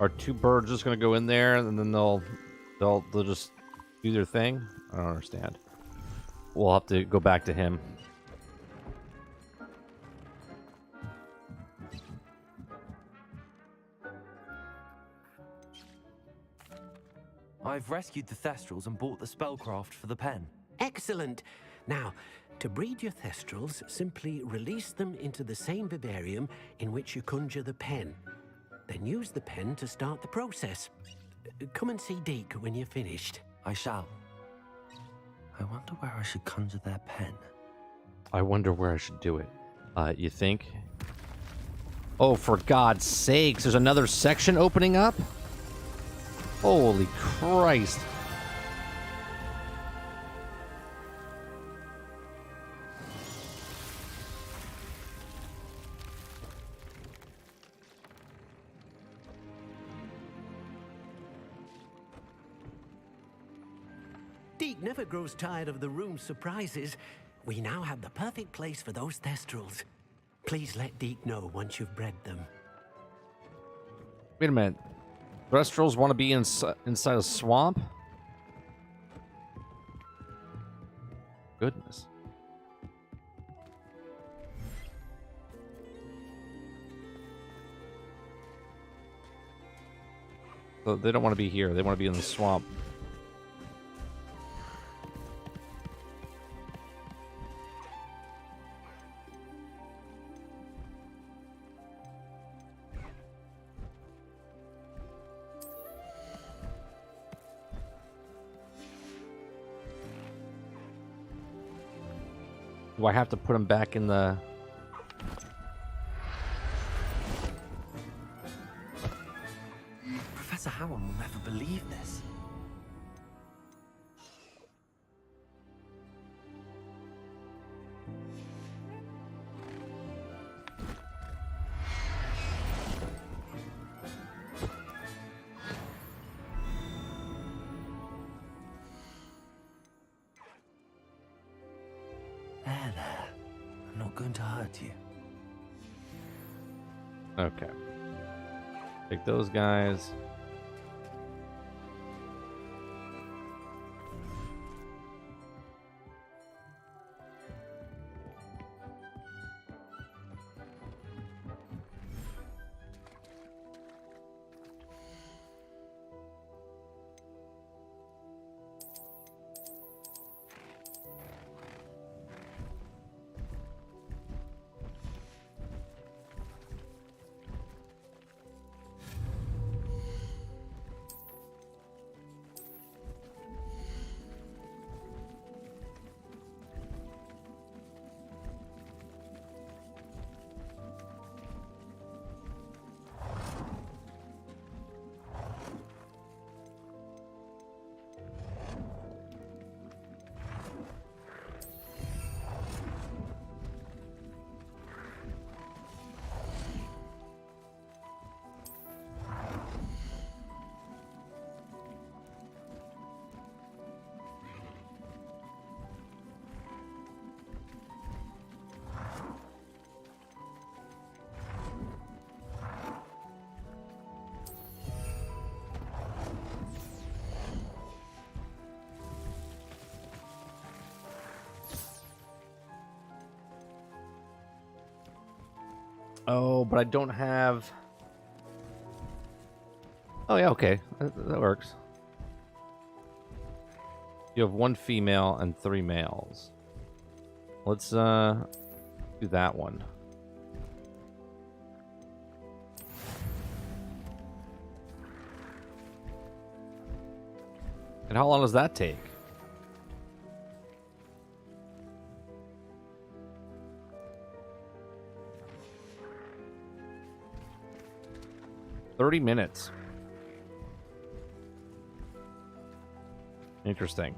Are 2 birds just gonna go in there and then they'll just do their thing? I don't understand. We'll have to go back to him. I've rescued the Thestrals and bought the spellcraft for the pen. Excellent. Now, to breed your Thestrals, simply release them into the same vivarium in which you conjure the pen. Then use the pen to start the process. Come and see Deke when you're finished. I shall. I wonder where I should conjure their pen. I wonder where I should do it. You think? Oh, for God's sakes, there's another section opening up? Holy Christ. Deke never grows tired of the room's surprises. We now have the perfect place for those Thestrals. Please let Deke know once you've bred them. Wait a minute. Threstrals want to be inside a swamp? Goodness. So they don't want to be here. They want to be in the swamp. Do I have to put him back in the... Professor Howard will never believe this. There. I'm not going to hurt you. Okay. Take those guys. Oh, but I don't have... Oh, yeah, okay. That works. You have 1 female and 3 males. Let's, do that one. And how long does that take? $30 minutes. Interesting.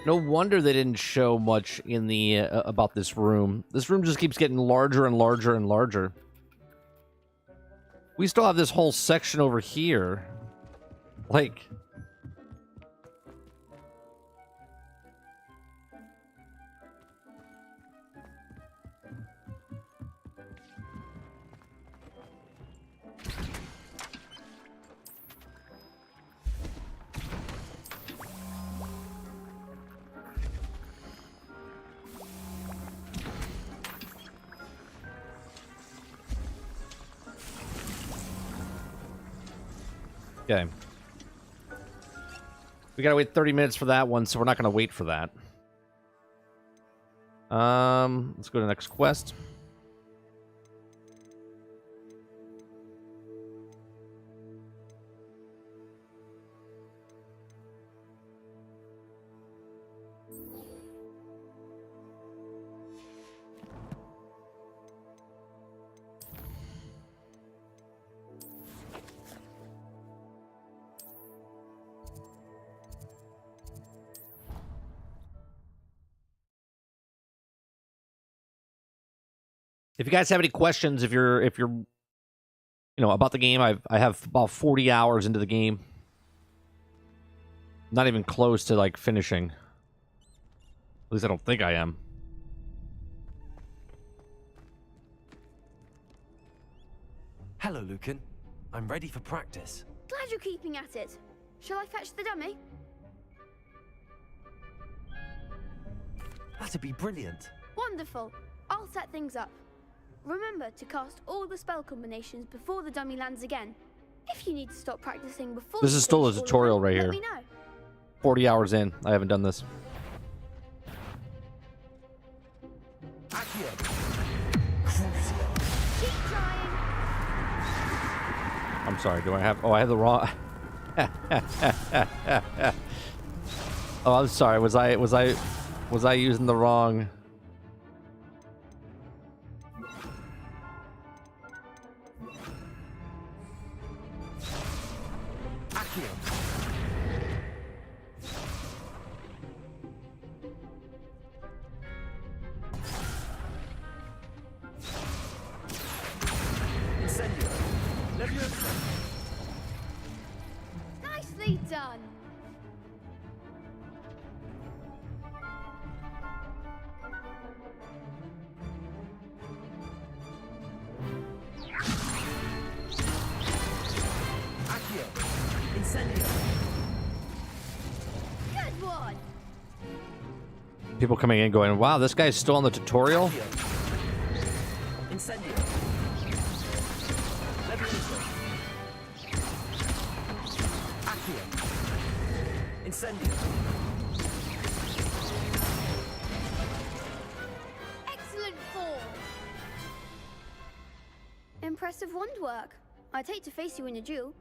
No wonder they didn't show much in the about this room. This room just keeps getting larger and larger and larger. We still have this whole section over here. Like... Okay. We gotta wait 30 minutes for that one, so we're not gonna wait for that. Let's go to the next quest. If you guys have any questions, if you're about the game. I have about 40 hours into the game. Not even close to like finishing. At least I don't think I am. Hello, Lucan. I'm ready for practice. Glad you're keeping at it. Shall I fetch the dummy? That'd be brilliant. Wonderful. I'll set things up. Remember to cast all the spell combinations before the dummy lands again. If you need to stop practicing before This is still a tutorial right here. let me know. 40 hours in. I haven't done this. Keep trying. I'm sorry. Do I have? Oh, I have the wrong. Oh, I'm sorry. Was I using the wrong? Nicely done. Good one. People coming in going, wow, this guy's still on the tutorial? Incendio. Incendio. Excellent form. Impressive wand work. I'd hate to face you in a duel.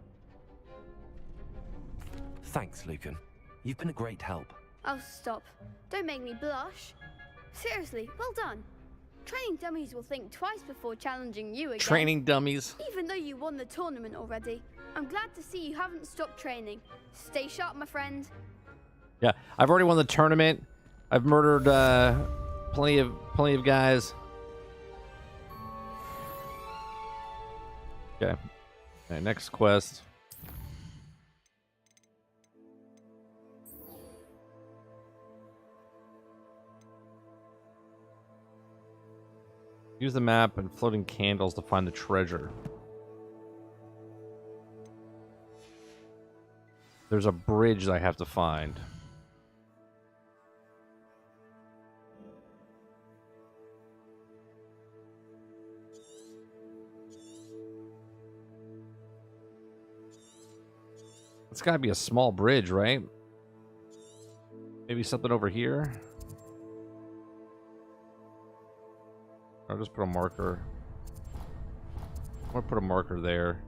Thanks, Lucan. You've been a great help. Oh, stop. Don't make me blush. Seriously, well done. Training dummies will think twice before challenging you again. Training dummies. Even though you won the tournament already, I'm glad to see you haven't stopped training. Stay sharp, my friend. Yeah, I've already won the tournament. I've murdered plenty of guys. Okay. Okay, next quest. Use the map and floating candles to find the treasure. There's a bridge that I have to find. It's gotta be a small bridge, right? Maybe something over here. I'll just put a marker. I'm gonna put a marker there.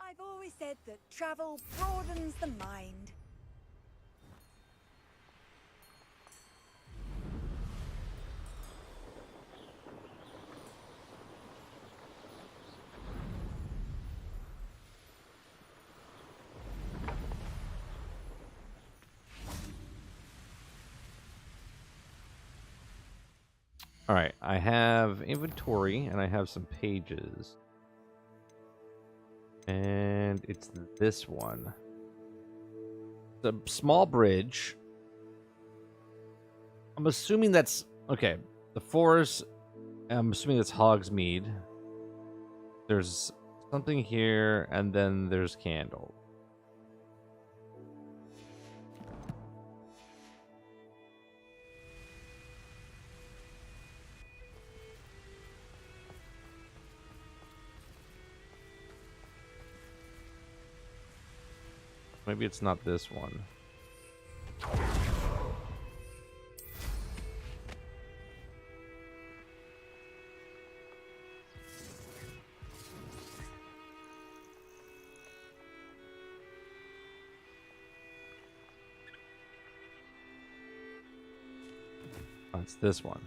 I've always said that travel broadens the mind. All right, I have inventory and I have some pages. And it's this one. The small bridge. I'm assuming that's okay. The forest. I'm assuming that's Hogsmeade. There's something here, and then there's candle. Maybe it's not this one. Oh, it's this one.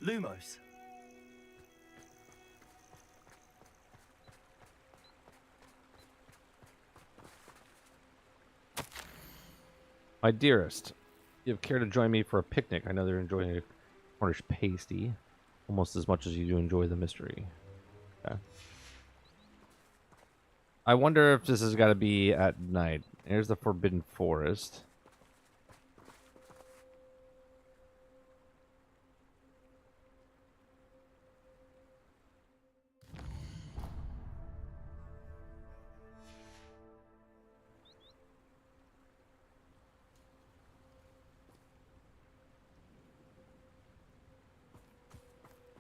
Lumos. My dearest, you have cared to join me for a picnic. I know they're enjoying a Cornish pasty almost as much as you do enjoy the mystery. Okay. I wonder if this has got to be at night. Here's the Forbidden Forest.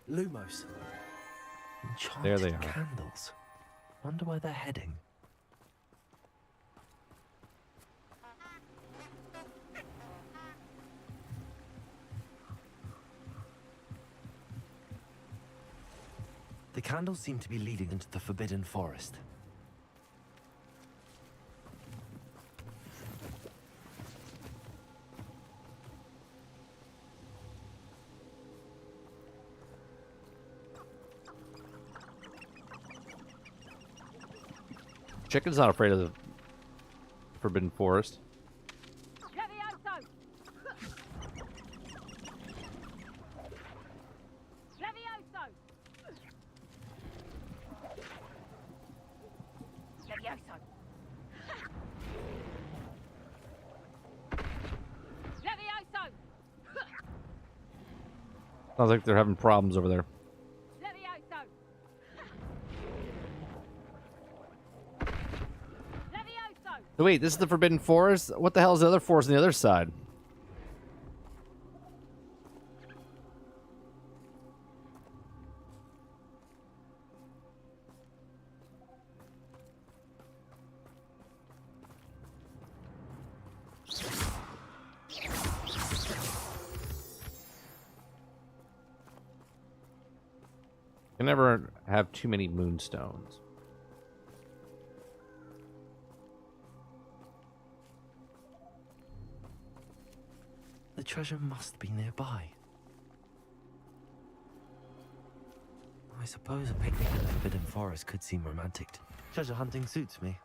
Lumos. Enchanted There they are. candles. Wonder where they're heading. The candles seem to be leading into the Forbidden Forest. Chicken's not afraid of the Forbidden Forest. Levioso! Levioso! Levioso! Levioso! Sounds like they're having problems over there. Levioso! Levioso! So wait, this is the Forbidden Forest? What the hell is the other forest on the other side? You can never have too many moonstones. The treasure must be nearby. I suppose a picnic in the Forbidden Forest could seem romantic. Treasure hunting suits me.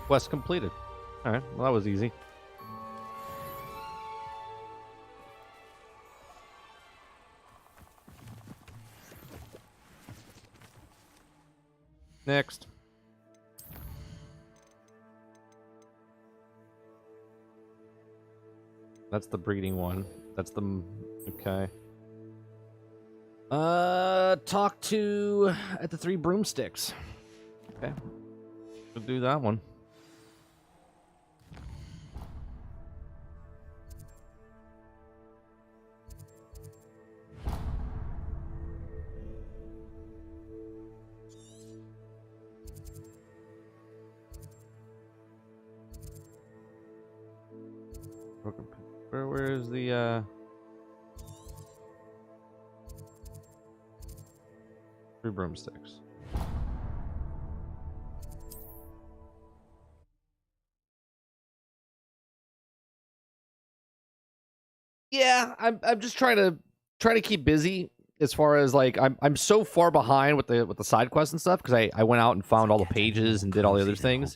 Quest completed. Alright, well that was easy. Next. That's the breeding one. That's the... Okay. Talk to... at the 3 broomsticks. Okay. We'll do that one. Where is the 3 broomsticks? Yeah, I'm just trying to keep busy as far as like I'm so far behind with the side quests and stuff because I went out and found all the pages and did all the other things.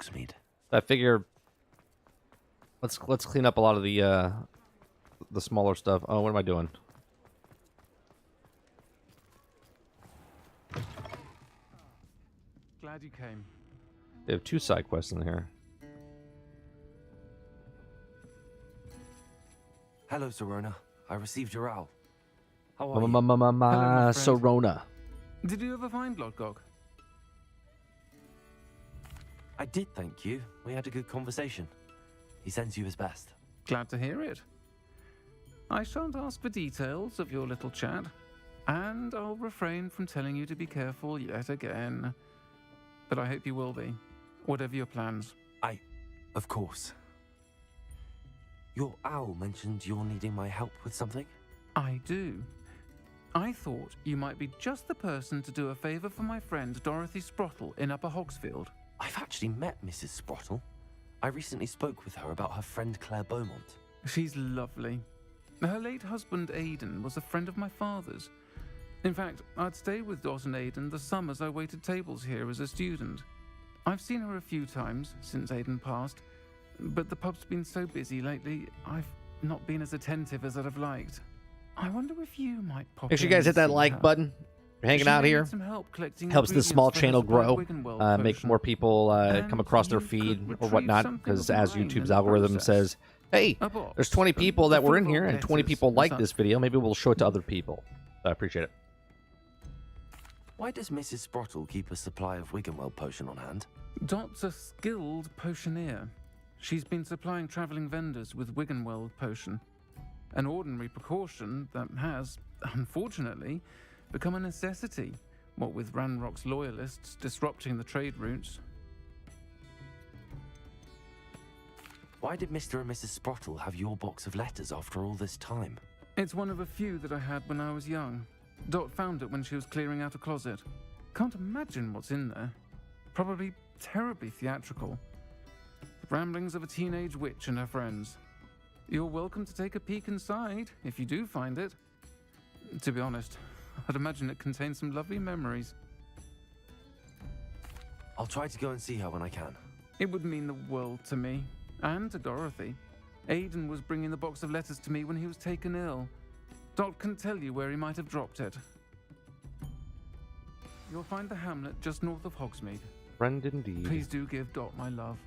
I figure let's clean up a lot of the smaller stuff. Oh, what am I doing? Glad you came. They have 2 side quests in here. Hello, Sorona. I received your owl. How are Hello, my friend. Sorona. Did you ever find Lodgog? I did, thank you. We had a good conversation. He sends you his best. Glad to hear it. I shan't ask for details of your little chat, and I'll refrain from telling you to be careful yet again. But I hope you will be, whatever your plans. Of course. Your owl mentioned you're needing my help with something? I do. I thought you might be just the person to do a favor for my friend Dorothy Sprottle in Upper Hogsfield. I've actually met Mrs. Sprottle. I recently spoke with her about her friend Claire Beaumont. She's lovely. Her late husband Aidan was a friend of my father's. In fact, I'd stayed with Dot and Aidan the summers I waited tables here as a student. I've seen her a few times since Aidan passed, But the pub's been so busy lately, I've not been as attentive as I'd have liked. I wonder if you might pop Make sure you in guys and hit that see like her. button. You're hanging She out may here. need some help collecting Helps the ingredients small for her channel supply grow. Wiggenweld Make potion. more people come And across their you feed could or retrieve whatnot. something Because of as mine YouTube's in the algorithm process. says, hey, A box, there's 20 people that were in here and 20 letters people and like such. this video. Maybe we'll show it to other people. So I appreciate it. Why does Mrs. Sprottle keep a supply of Wiggenweld potion on hand? Dot's a skilled potioneer. She's been supplying traveling vendors with Wiggenweld potion. An ordinary precaution that has, unfortunately, become a necessity, what with Ranrock's loyalists disrupting the trade routes. Why did Mr. and Mrs. Sprottle have your box of letters after all this time? It's one of a few that I had when I was young. Dot found it when she was clearing out a closet. Can't imagine what's in there. Probably terribly theatrical. The ramblings of a teenage witch and her friends. You're welcome to take a peek inside, if you do find it. To be honest, I'd imagine it contains some lovely memories. I'll try to go and see her when I can. It would mean the world to me, and to Dorothy. Aiden was bringing the box of letters to me when he was taken ill. Dot can tell you where he might have dropped it. You'll find the hamlet just north of Hogsmeade. Friend indeed. Please do give Dot my love.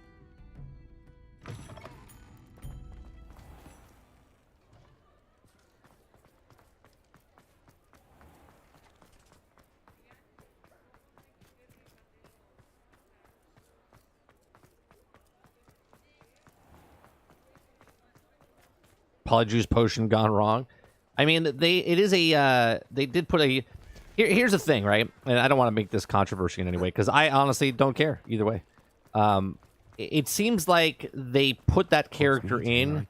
Polyjuice potion gone wrong. I mean, they did put a here's the thing, right? And I don't want to make this controversy in any way because I honestly don't care either way. It seems like they put that character in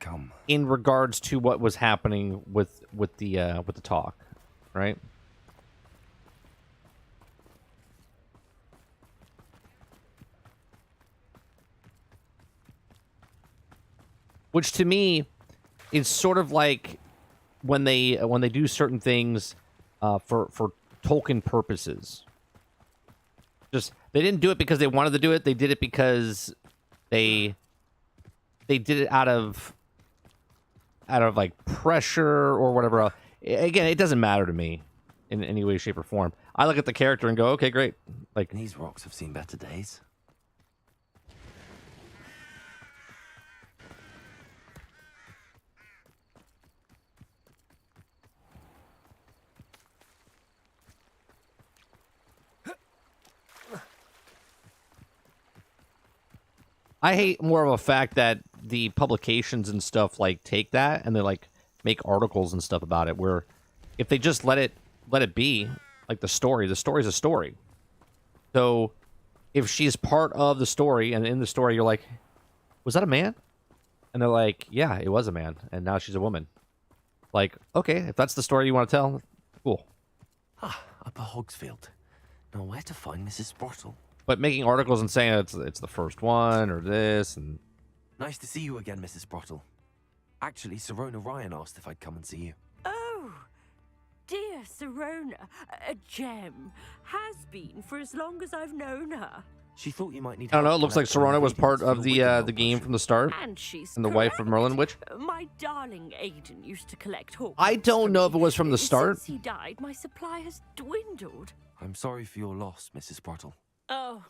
regards to what was happening with the talk, right? Which to me is sort of like when they do certain things for Tolkien purposes. Just they didn't do it because they wanted to do it. They did it because they did it out of like pressure or whatever else. Again, it doesn't matter to me in any way, shape, or form. I look at the character and go, okay, great. Like these rocks have seen better days. I hate more of a fact that the publications and stuff like take that and they like make articles and stuff about it. Where if they just let it be, like the story's a story. So if she's part of the story and in the story you're like, was that a man? And they're like, yeah, it was a man, and now she's a woman. Like, okay, if that's the story you want to tell, cool. Ah, Upper Hogsfield. Now where to find Mrs. Sprottle? But making articles and saying it's the first one or this and... Nice to see you again, Mrs. Sprottle. Actually, Serona Ryan asked if I'd come and see you. Oh, dear Serona, a gem. Has been for as long as I've known her. She thought you might need I don't know, help it looks like collecting Serona was part of ingredients the for game your from the start. And she's And the wife of Merlin Witch. My darling Aiden used to collect hawks. I don't know if it was from the start. Since he died, my supply has dwindled. I'm sorry for your loss, Mrs. Sprottle. Oh,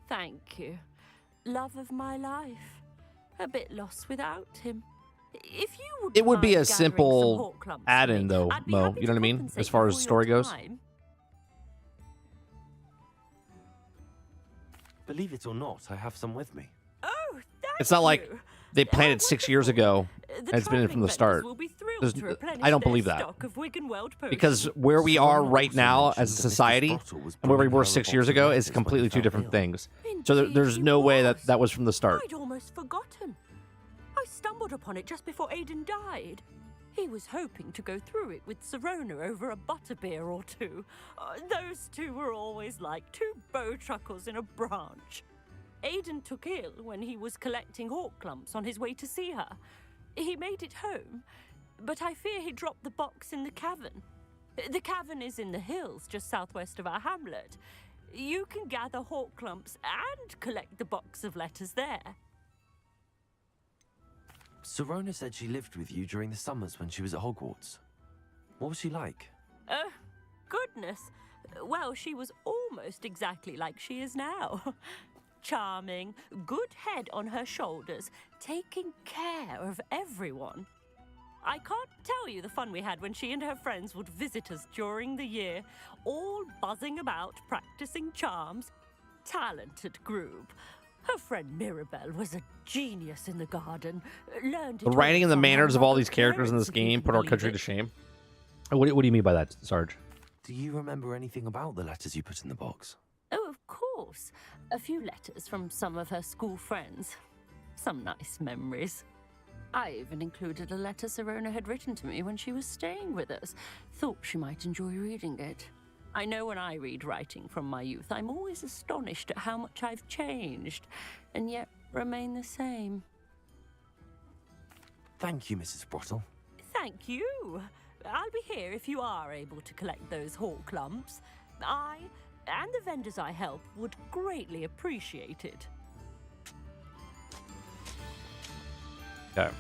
thank you. Love of my life. A bit lost without him. If you It would be mind a gathering some simple hawk clumps for add-in, me, though, I'd be Mo. happy You to know what I mean? compensate As far you as for the story your goes. time. Believe it or not, I have some with me. Oh, thank It's not like you. they planned it 6 years ago and it's been in from the start. There's, I don't believe that. Because where we are right now as a society and where we were 6 years ago is completely two different things. So there's no way that was from the start. I'd almost forgotten. I stumbled upon it just before Aiden died. He was hoping to go through it with Serona over a butterbeer or two. Those two were always like two bowtruckles in a branch. Aiden took ill when he was collecting hawk clumps on his way to see her. He made it home, but I fear he dropped the box in the cavern. The cavern is in the hills just southwest of our hamlet. You can gather hawk clumps and collect the box of letters there. Sirona said she lived with you during the summers when she was at Hogwarts. What was she like? Goodness. Well, she was almost exactly like she is now. Charming, good head on her shoulders, taking care of everyone. I can't tell you the fun we had when she and her friends would visit us during the year, all buzzing about, practicing charms. Talented group. Her friend Mirabelle was a genius in the garden. Learned The it writing all and the from her manners of all mother's these characters in parents, this if you game can put our believe country it. to shame. What do you mean by that, Sarge? Do you remember anything about the letters you put in the box? Oh, of course. A few letters from some of her school friends. Some nice memories. I even included a letter Sirona had written to me when she was staying with us. Thought she might enjoy reading it. I know when I read writing from my youth, I'm always astonished at how much I've changed, and yet remain the same. Thank you, Mrs. Brottle. Thank you. I'll be here if you are able to collect those hawk lumps. I, and the vendors I help, would greatly appreciate it. Okay.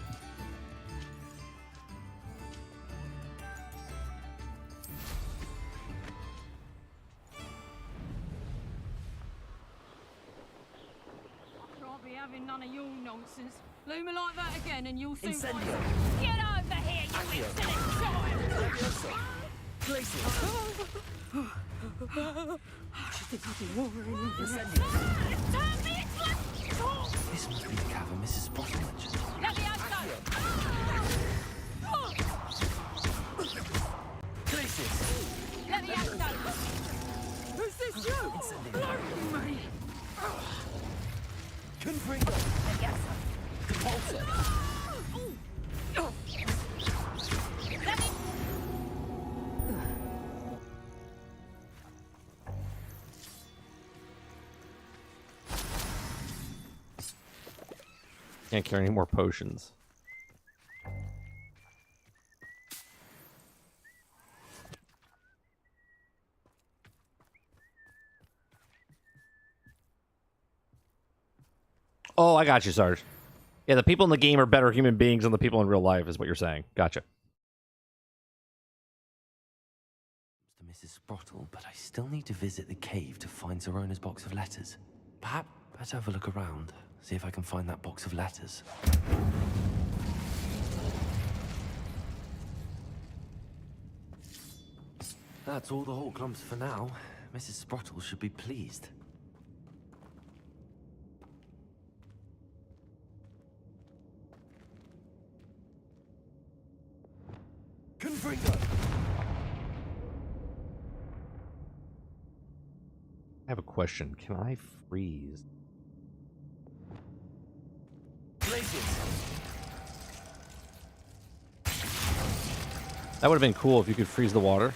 Can't be having none of your nonsense. Loom me like that again and you'll soon Incendio. find... Get over here, you insolent child! Places. I think I'll be worrying. Turn me its left! This must be the cavern Mrs. Brottle mentioned. Let me out, Places. Let me out, Who's this you? Incendio. me! Confringo. Compulsor. Let me... Can't carry any more potions. Oh, I got you, Sarge. Yeah, the people in the game are better human beings than the people in real life, is what you're saying. Gotcha. To Mrs. Brottle, but I still need to visit the cave to find Sirona's box of letters. Perhaps better have a look around, see if I can find that box of letters. That's all the hawk lumps for now. Mrs. Sprottle should be pleased. Confringo! I have a question. Can I freeze? That would have been cool if you could freeze the water.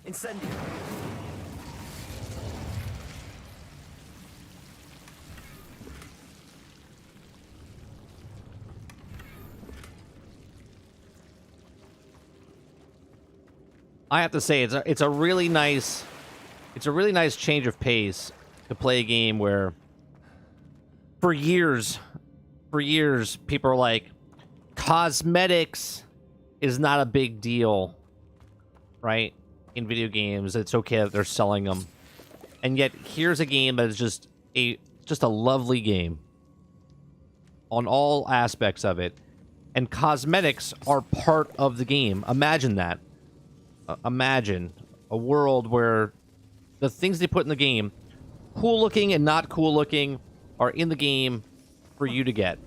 Incendio! I have to say it's a really nice change of pace to play a game where for years people are like, cosmetics is not a big deal, right? In video games, it's okay that they're selling them, and yet here's a game that is just a lovely game on all aspects of it, and cosmetics are part of the game. Imagine that. Imagine a world where the things they put in the game, cool looking and not cool looking, are in the game for you to get.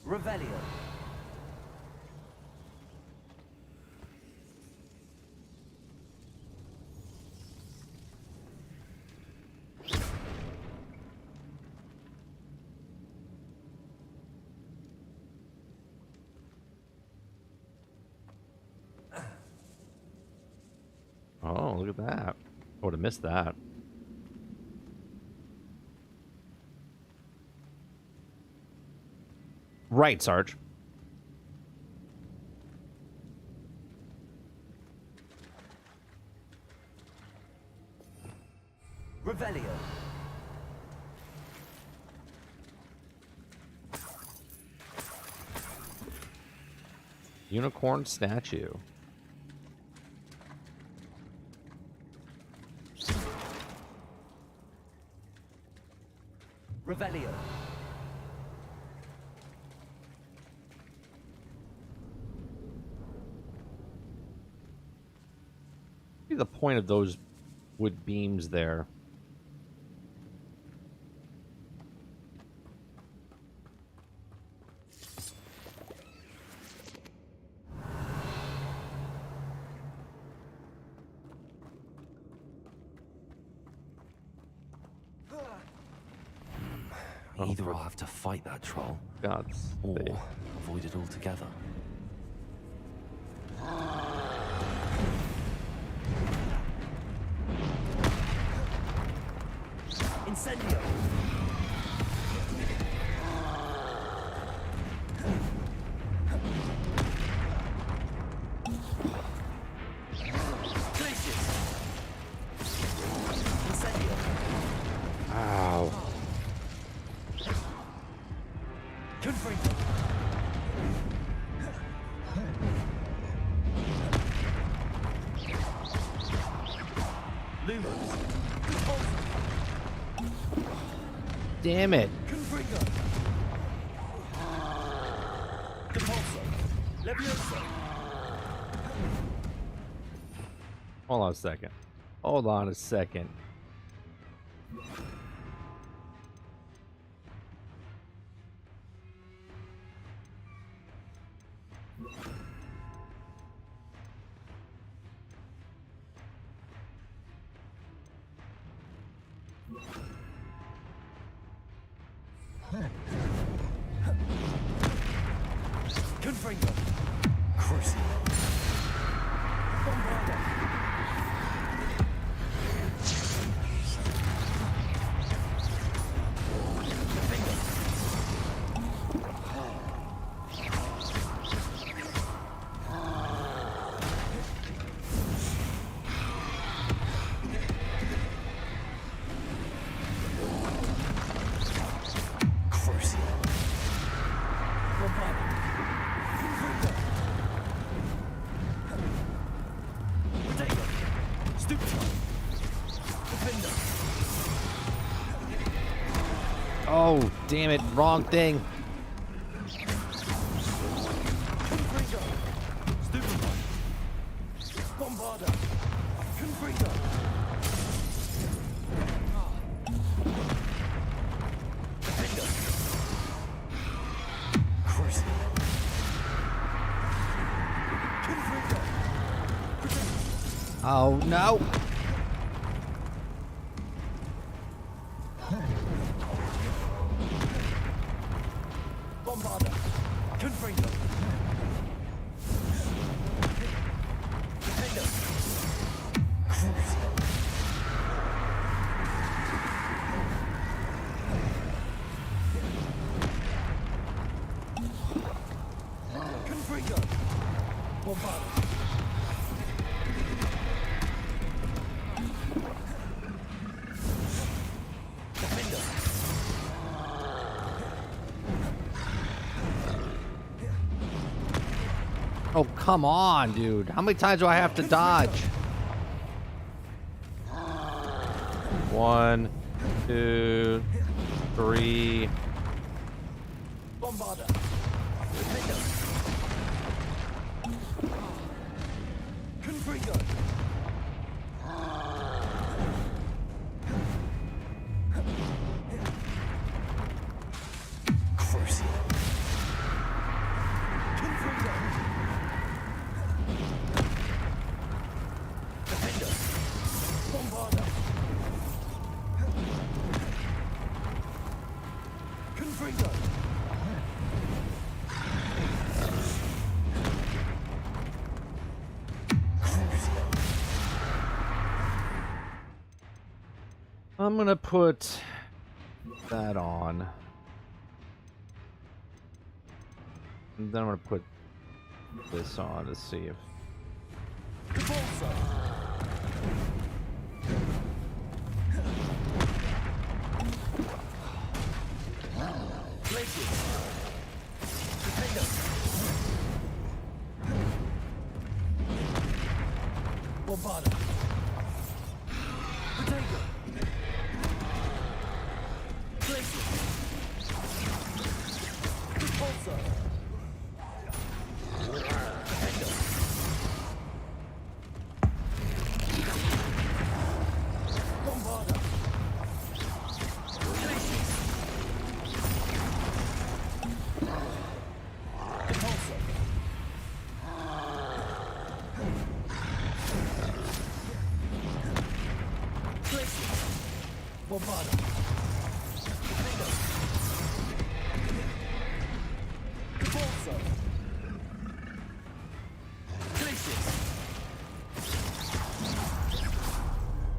Revelio. Oh, look at that. I would have missed that. Right, Sarge. Revelio. Unicorn statue. Revelio. What would be the point of those wood beams there? Either I'll have to fight that troll, God's or sake. avoid it altogether. Incendio! Ow. Damn it. Hold on a second. Hold on a second. Confringo. Crucible. Bombarda. Oh, damn it. Wrong thing. Bombarda. Confringo. Defender. Crucible. Confringo. Oh, no. Bombarda. Confringo. Defender. Crucible. Confringo. Bombarda. Defender. Oh, come on, dude. How many times do I have to dodge? 1, 2, 3. Bombarda. Defender. Confringo. Crucible. Confringo. Defender. Bombarda. Confringo. I'm gonna put that on. And then I'm gonna put this on to see if.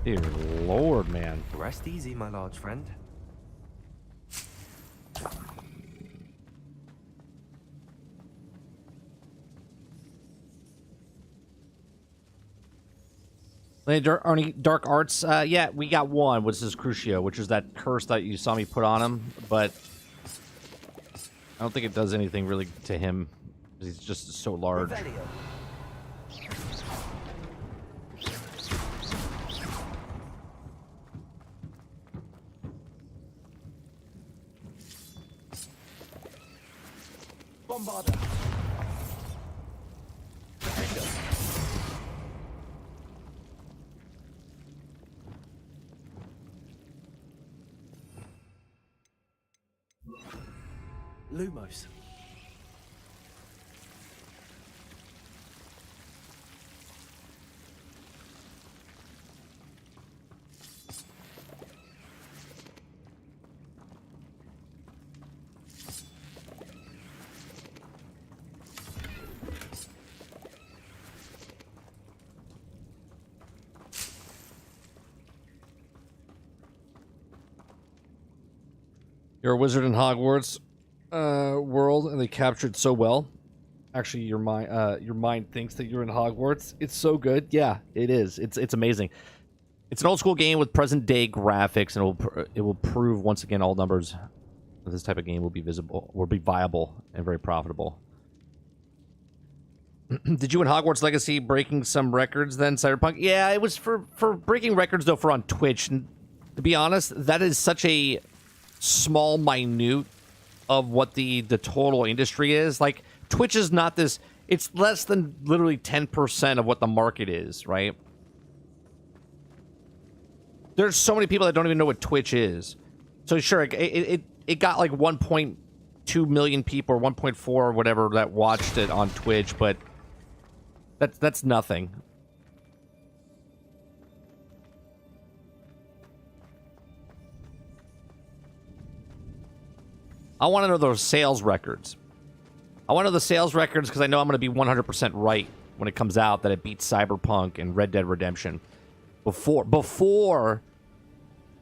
Dear Lord, man. Rest easy, my large friend. Arnie, Dark Arts, yeah, we got one, which is Crucio, which is that curse that you saw me put on him, but I don't think it does anything really to him, because he's just so large. Revelio. Bombarda. Lumos. You're a wizard in Hogwarts world, and they captured so well. Actually, your mind thinks that you're in Hogwarts. It's so good. Yeah, it is. It's amazing. It's an old school game with present day graphics, and it will prove once again all numbers of this type of game will be viable and very profitable. Did you in Hogwarts Legacy breaking some records then, Cyberpunk? Yeah, it was for breaking records though for on Twitch. And to be honest, that is such a small minute of what the total industry is. Like, Twitch is not this, it's less than literally 10% of what the market is, right? There's so many people that don't even know what Twitch is. So sure, it got like 1.2 million people or 1.4 or whatever that watched it on Twitch, but that's nothing. I want to know those sales records. I want to know the sales records because I know I'm going to be 100% right when it comes out that it beats Cyberpunk and Red Dead Redemption before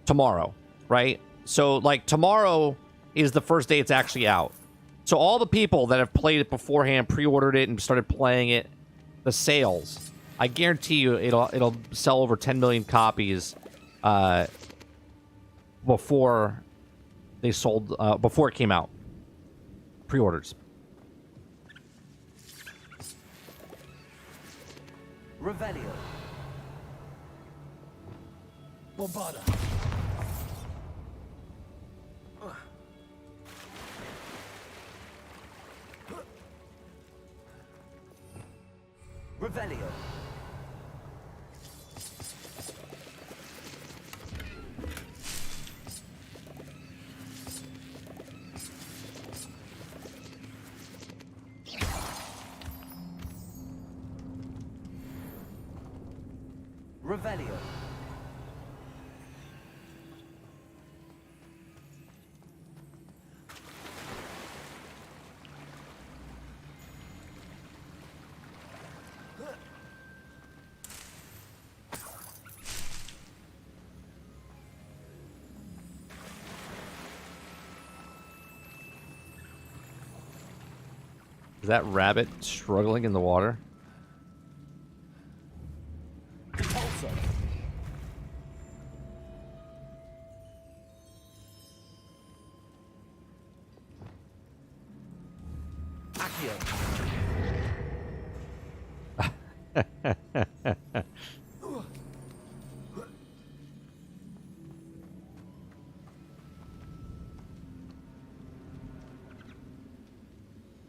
tomorrow, right? So, like, tomorrow is the first day it's actually out. So all the people that have played it beforehand, pre-ordered it, and started playing it, the sales, I guarantee you it'll sell over 10 million copies before they sold, before it came out. Pre-orders. Revelio. Bombarda. Revelio. Revelio. Is that rabbit struggling in the water?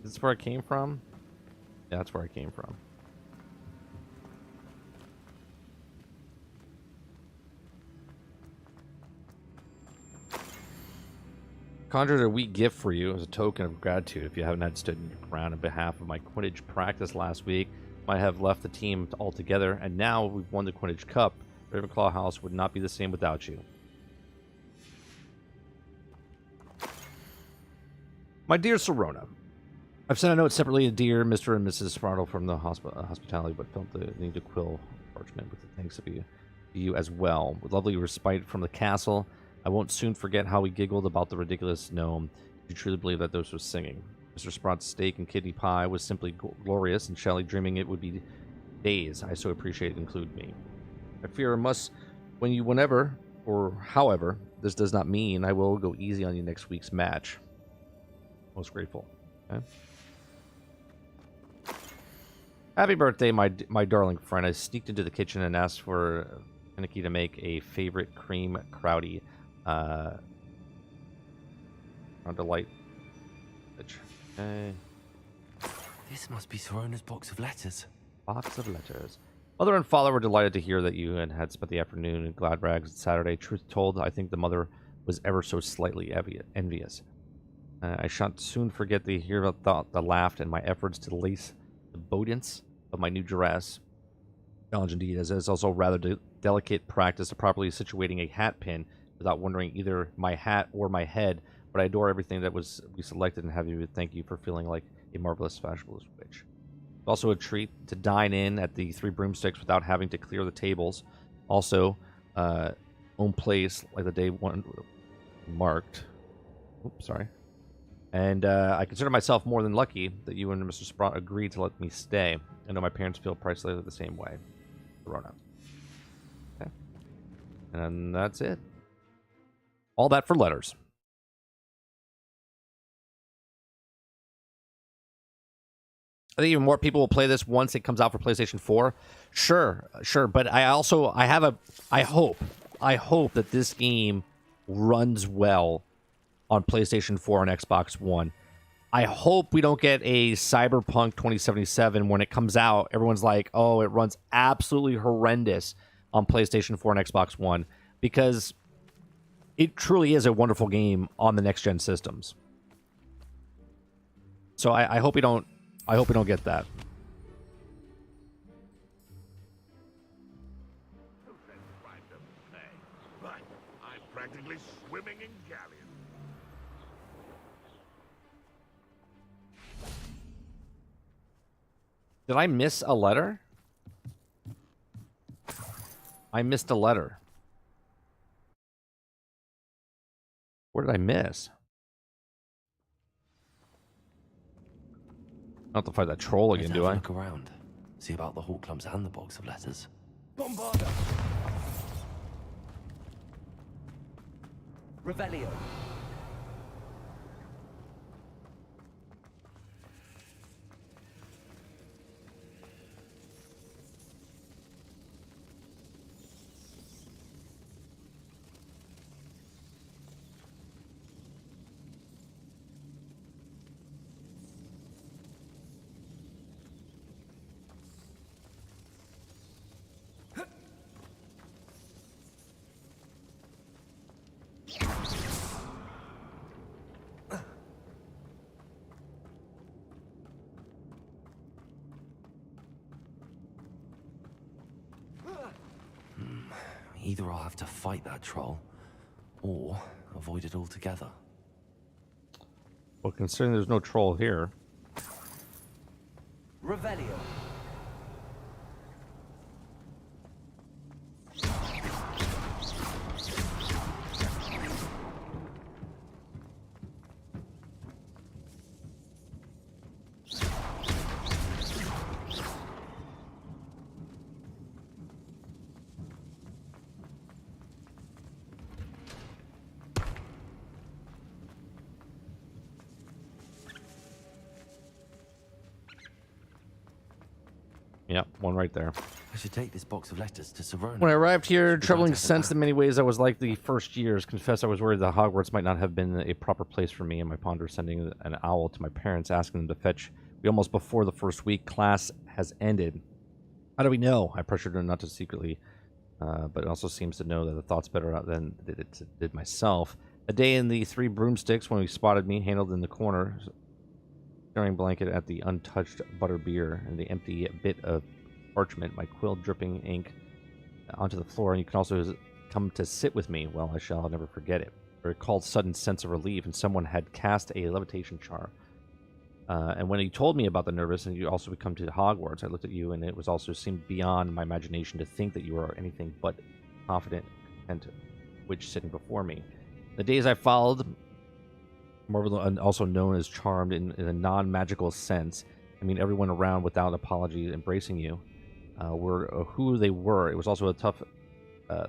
Is this where I came from? Yeah, that's where I came from. Conjured a wee gift for you as a token of gratitude. If you haven't had stood your ground on behalf of my Quidditch practice last week, might have left the team altogether, and now we've won the Quidditch Cup. Ravenclaw House would not be the same without you. My dear Serona, I've sent a note separately to dear Mr. and Mrs. Spartle from the hospitality, but felt the need to quill parchment with the thanks of you as well. With lovely respite from the castle, I won't soon forget how we giggled about the ridiculous gnome. You truly believe that those was singing. Mr. Sprout's steak and kidney pie was simply glorious, and Shelley dreaming it would be days. I so appreciate it include me. I fear I must, whenever or however, this does not mean I will go easy on you next week's match. Most grateful. Okay. Happy birthday, my darling friend. I sneaked into the kitchen and asked for Finicky to make a favorite cream crowdy. Delight. Okay. This must be Sorona's box of letters. Box of letters. Mother and father were delighted to hear that you had spent the afternoon in glad rags Saturday. Truth told, I think the mother was ever so slightly envious. I shan't soon forget to hear about the laugh and my efforts to lace the bodance of my new dress. Challenge indeed, as it is also rather delicate practice of properly situating a hat pin without wondering either my hat or my head. But I adore everything that we selected and have you thank you for feeling like a marvelous fashionable witch. Also a treat to dine in at the Three Broomsticks without having to clear the tables. Also, own place like the day one marked. Oops, sorry. And I consider myself more than lucky that you and Mr. Sprout agreed to let me stay. I know my parents feel precisely the same way. Corona. Okay. And that's it. All that for letters. I think even more people will play this once it comes out for PlayStation 4. Sure. But I hope that this game runs well on PlayStation 4 and Xbox One. I hope we don't get a Cyberpunk 2077 when it comes out. Everyone's like, oh, it runs absolutely horrendous on PlayStation 4 and Xbox One, because it truly is a wonderful game on the next-gen systems. So I hope we don't get that. Right, I'm practically swimming in galleons. Did I miss a letter? I missed a letter. What did I miss? I don't have to fight that troll again, do I? Look around. See about the Horcrux and the box of letters. Bombarda! Revelio! Either I'll have to fight that troll, or avoid it altogether. Well, considering there's no troll here. Revelio! Yep, one right there. I should take this box of letters to Serona. When I arrived here, Should be glad troubling to have it sense back. in many ways I was like the first years. Confess I was worried that Hogwarts might not have been a proper place for me, and my ponder sending an owl to my parents asking them to fetch me almost before the first week. Class has ended. How do we know? I pressured her not to secretly, but it also seems to know that the thought's better out than it did myself. A day in the Three Broomsticks when we spotted me, handled in the corner, staring blanket at the untouched butter beer and the empty bit of parchment, my quill dripping ink onto the floor, and you can also come to sit with me. Well, I shall never forget it. I recalled sudden sense of relief, and someone had cast a levitation charm. And when you told me about the nervous, and you also would come to Hogwarts, I looked at you, and it was also seemed beyond my imagination to think that you were anything but confident and which sitting before me. The days I followed, also known as charmed in a non-magical sense. I mean, everyone around without apology embracing you were who they were. It was also a tough,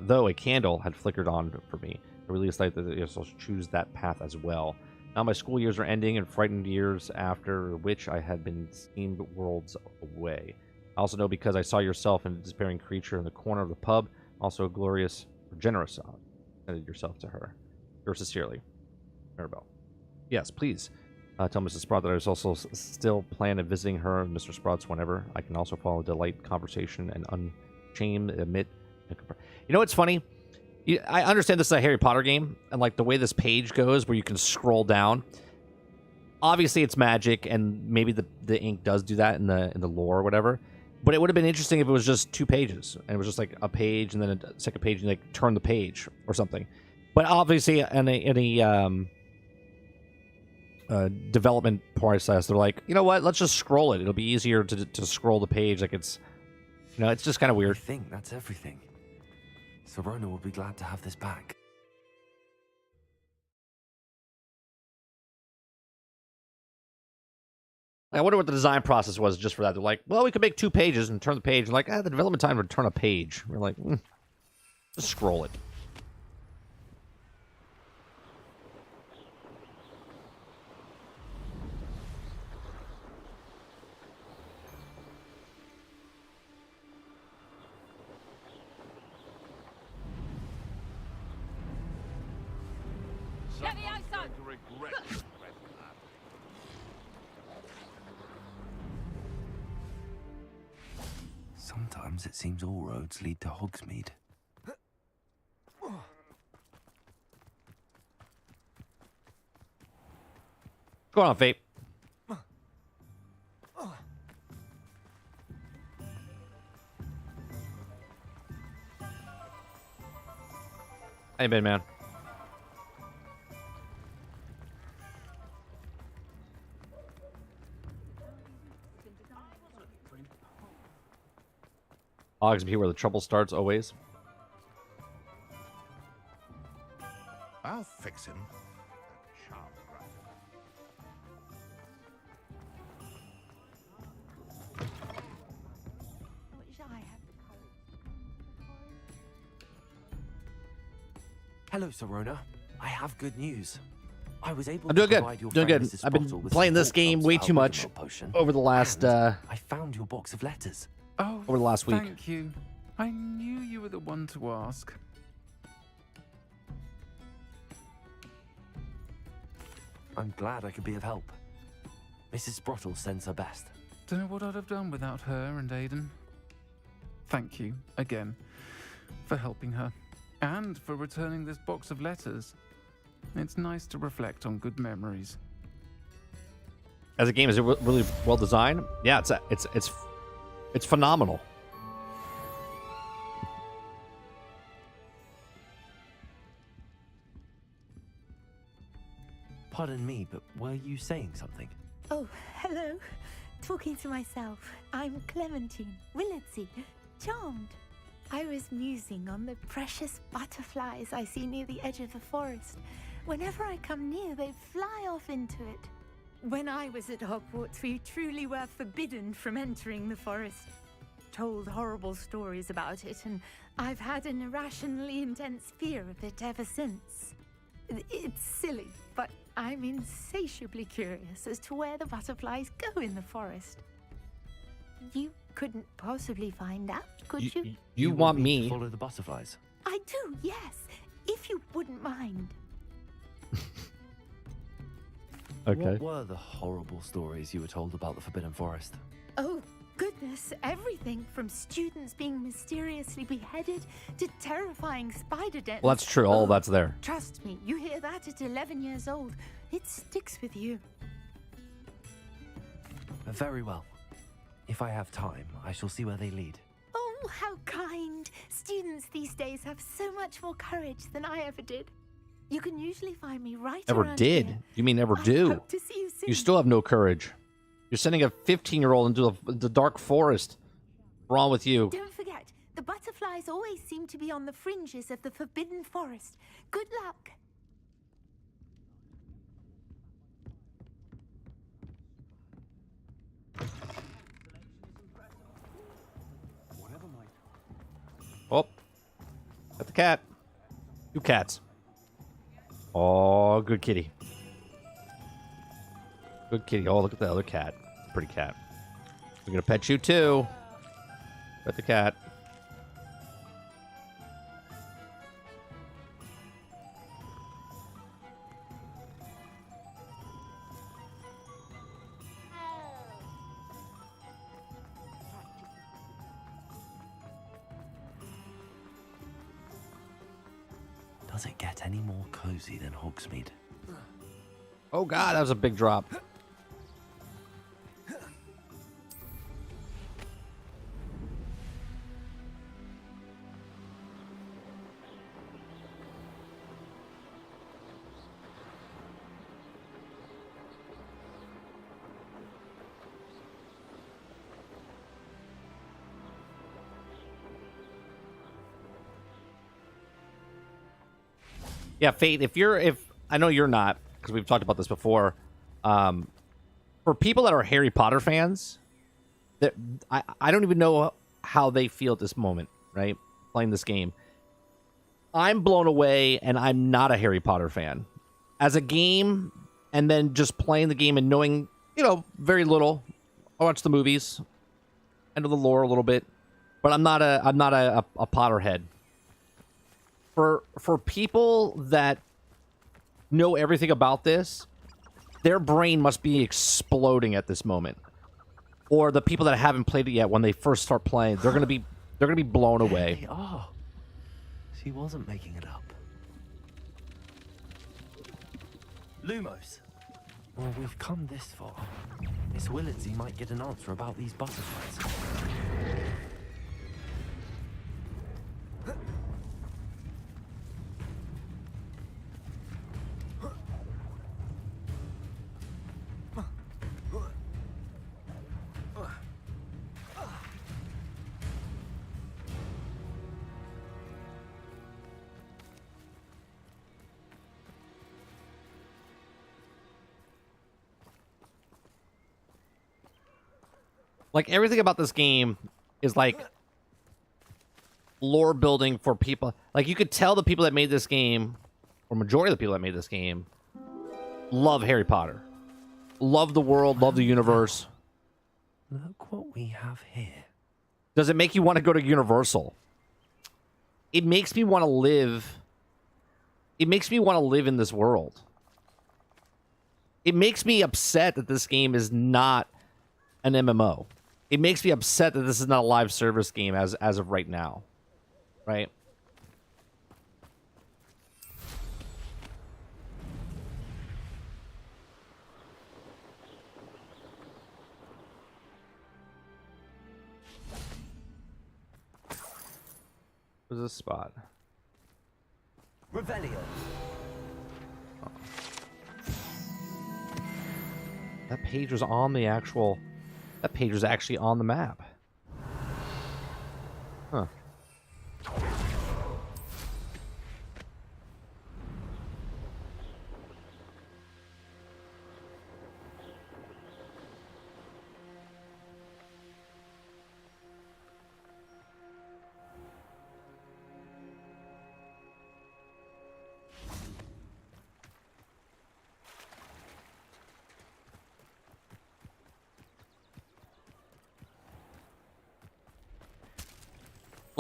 though a candle had flickered on for me. I really decided that I also choose that path as well. Now my school years are ending, and frightened years after which I had been seemed worlds away. I also know because I saw yourself and a despairing creature in the corner of the pub, also a glorious, generous song. Sended yourself to her. Yours sincerely, Maribel. Yes, please. Tell Mrs. Sprout that I was also still planning on visiting her and Mr. Sprouts whenever. I can also follow delight, conversation, and unshame, admit. You know what's funny? I understand this is a Harry Potter game, and like the way this page goes where you can scroll down. Obviously, it's magic, and maybe the ink does do that in the lore or whatever. But it would have been interesting if it was just 2 pages, and it was just like a page and then a second page, and like turn the page or something. But obviously, any development process, they're like, you know what? Let's just scroll it. It'll be easier to scroll the page. Like it's just kind of weird. I think that's everything. Serona will be glad to have this back. I wonder what the design process was just for that. They're like, well, we could make 2 pages and turn the page. And like, the development time would turn a page. We're like, just scroll it. Sometimes it seems all roads lead to Hogsmeade. Go on, Fate. How you been, man? Hogsmeade, where the trouble starts, always. I'll fix him. Hello, Serona. I have good news. I was able I'm to doing good. provide your Doing friend good. Mrs. I've been Sprottle with playing some this game pork way chops too for our much original potion, over the last and I found your box of letters. Oh, over the last week. Thank you. I knew you were the one to ask. I'm glad I could be of help. Mrs. Sprottle sends her best. Don't know what I'd have done without her and Aiden. Thank you, again, for helping her, and for returning this box of letters. It's nice to reflect on good memories. As a game, is it really well designed? Yeah, it's phenomenal. Pardon me, but were you saying something? Oh, hello. Talking to myself. I'm Clementine, Willardsey, charmed. I was musing on the precious butterflies I see near the edge of the forest. Whenever I come near, they fly off into it. When I was at Hogwarts, we truly were forbidden from entering the forest. Told horrible stories about it, and I've had an irrationally intense fear of it ever since. It's silly, but I'm insatiably curious as to where the butterflies go in the forest. You couldn't possibly find out, could you? You want me? To follow the butterflies? I do, yes. If you wouldn't mind. Okay. What were the horrible stories you were told about the Forbidden Forest? Oh, goodness, everything from students being mysteriously beheaded to terrifying spider dens. Well, that's true. All that's there. Trust me, you hear that at 11 years old. It sticks with you. Very well. If I have time, I shall see where they lead. Oh, how kind. Students these days have so much more courage than I ever did. You can usually find me right Never around did. here. You mean never I do? hope to see you soon. You still have no courage. You're sending a 15-year-old into the dark forest. What's wrong with you? Don't forget, the butterflies always seem to be on the fringes of the Forbidden Forest. Good luck. Oh, got the cat. Two cats. Oh, good kitty. Good kitty. Oh, look at the other cat. Pretty cat. We're gonna pet you too. Pet the cat. Does it get any more cozy than Hogsmeade? Oh god, that was a big drop. Yeah, Fate, if I know you're not, because we've talked about this before, for people that are Harry Potter fans, that I don't even know how they feel at this moment, right? Playing this game. I'm blown away, and I'm not a Harry Potter fan. As a game, and then just playing the game and knowing, very little. I watch the movies. I know the lore a little bit. But I'm not a Potterhead. For people that know everything about this, their brain must be exploding at this moment. Or the people that haven't played it yet, when they first start playing, they're gonna be blown away. They are. She wasn't making it up. Lumos. Well, we've come this far. Miss Willardsey might get an answer about these butterflies. Like, everything about this game is, like, lore building for people. Like, you could tell the people that made this game, or majority of the people that made this game, love Harry Potter. Love the world, love the universe. Look what we have here. Does it make you want to go to Universal? It makes me want to live. It makes me want to live in this world. It makes me upset that this game is not an MMO. It makes me upset that this is not a live service game as of right now. Right? Where's this spot? Revelio. Oh. That page was on the actual... That page was actually on the map. Huh.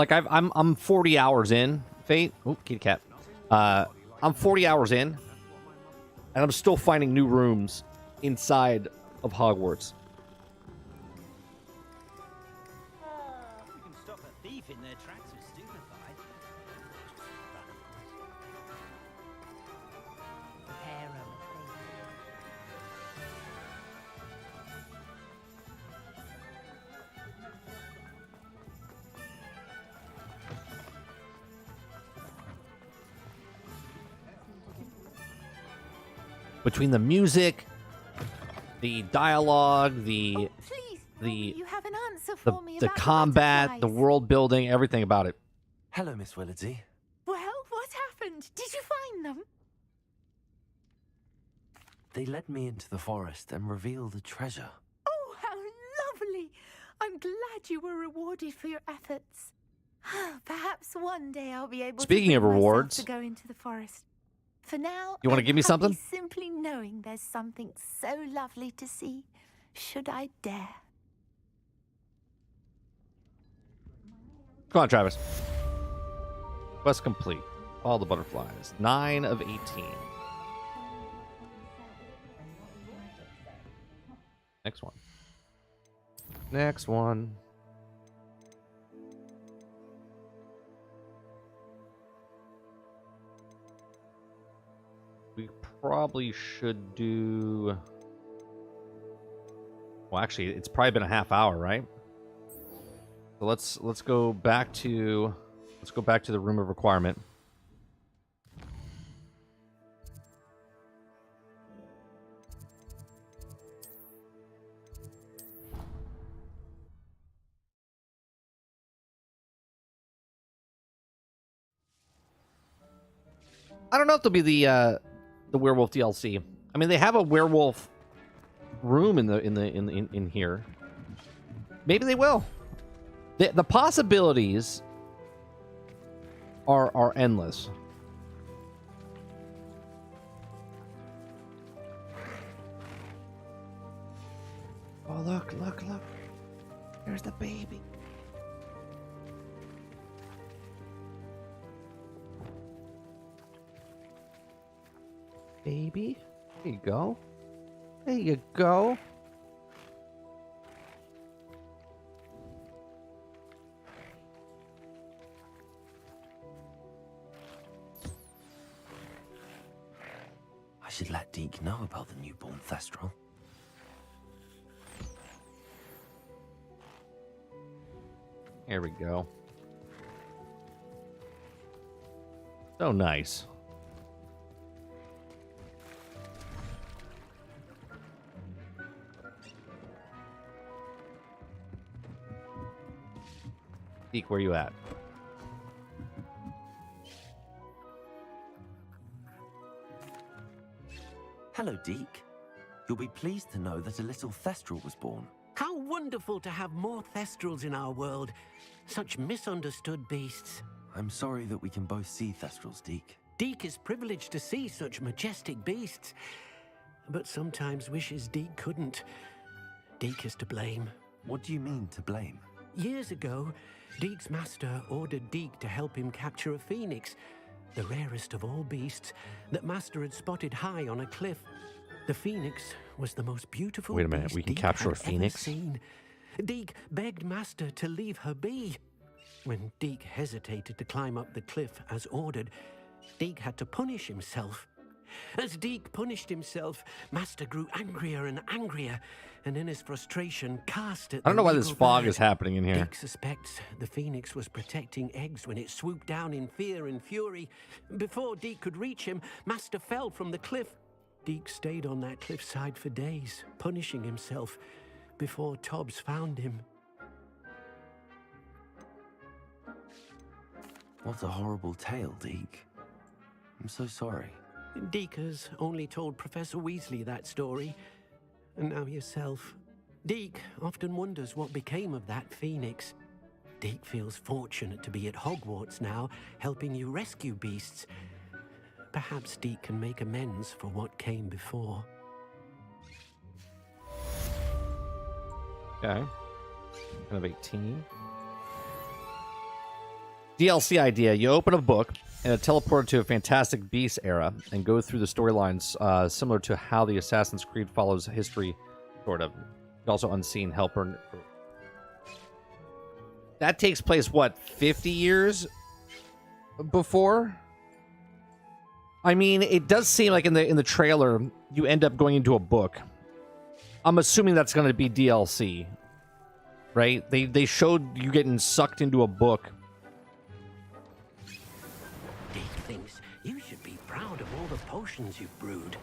Like I'm 40 hours in, Fate. Oh, kitty cat. I'm 40 hours in, and I'm still finding new rooms inside of Hogwarts. You can stop a thief in their tracks with stupefied. Between the music, the dialogue, the You have an answer for me the about combat, the butterflies. world building, everything about it. Hello, Miss Willardsey. Well, what happened? Did you find them? They led me into the forest and revealed a treasure. Oh, how lovely! I'm glad you were rewarded for your efforts. Perhaps one day I'll be able Speaking to of bring myself rewards, to go into the forest. For now, you want to I'm give me happy something? simply knowing there's something so lovely to see, should I dare. Come on, Travis. Quest complete. All the butterflies. 9 of 18. Next one. Next one. We probably should do... Well, actually, it's probably been a half hour, right? So let's go back to the room of requirement. I don't know if there'll be the werewolf DLC. I mean, they have a werewolf room in here. Maybe they will. The possibilities are endless. Oh, look. There's the baby. Baby, there you go. There you go. I should let Deke know about the newborn Thestral. Here we go. So nice. Deke, where you at? Hello, Deke. You'll be pleased to know that a little Thestral was born. How wonderful to have more Thestrals in our world. Such misunderstood beasts. I'm sorry that we can both see Thestrals, Deke. Deke is privileged to see such majestic beasts, but sometimes wishes Deke couldn't. Deke is to blame. What do you mean, to blame? Years ago, Deke's master ordered Deke to help him capture a phoenix, the rarest of all beasts that master had spotted high on a cliff. The phoenix was the most beautiful Wait a minute, beast we can Deke capture had a phoenix? ever seen. Deke begged master to leave her be. When Deke hesitated to climb up the cliff as ordered, Deke had to punish himself. As Deke punished himself, master grew angrier and angrier, and in his frustration cast at I don't know the why this regal fog bird. is happening in here. Deke suspects the phoenix was protecting eggs when it swooped down in fear and fury. Before Deke could reach him, master fell from the cliff. Deke stayed on that cliffside for days, punishing himself, before Tobbs found him. What a horrible tale, Deke. I'm so sorry. Deke has only told Professor Weasley that story, and now yourself. Deke often wonders what became of that phoenix. Deke feels fortunate to be at Hogwarts now, helping you rescue beasts. Perhaps Deke can make amends for what came before. Okay. Kind of 18. DLC idea. You open a book and it teleported to a Fantastic Beasts era and go through the storylines similar to how the Assassin's Creed follows history, sort of. Also Unseen Helper. That takes place, what, 50 years before? I mean, it does seem like in the trailer, you end up going into a book. I'm assuming that's going to be DLC, right? They showed you getting sucked into a book. Dick thinks you should be proud of all the potions you've brewed.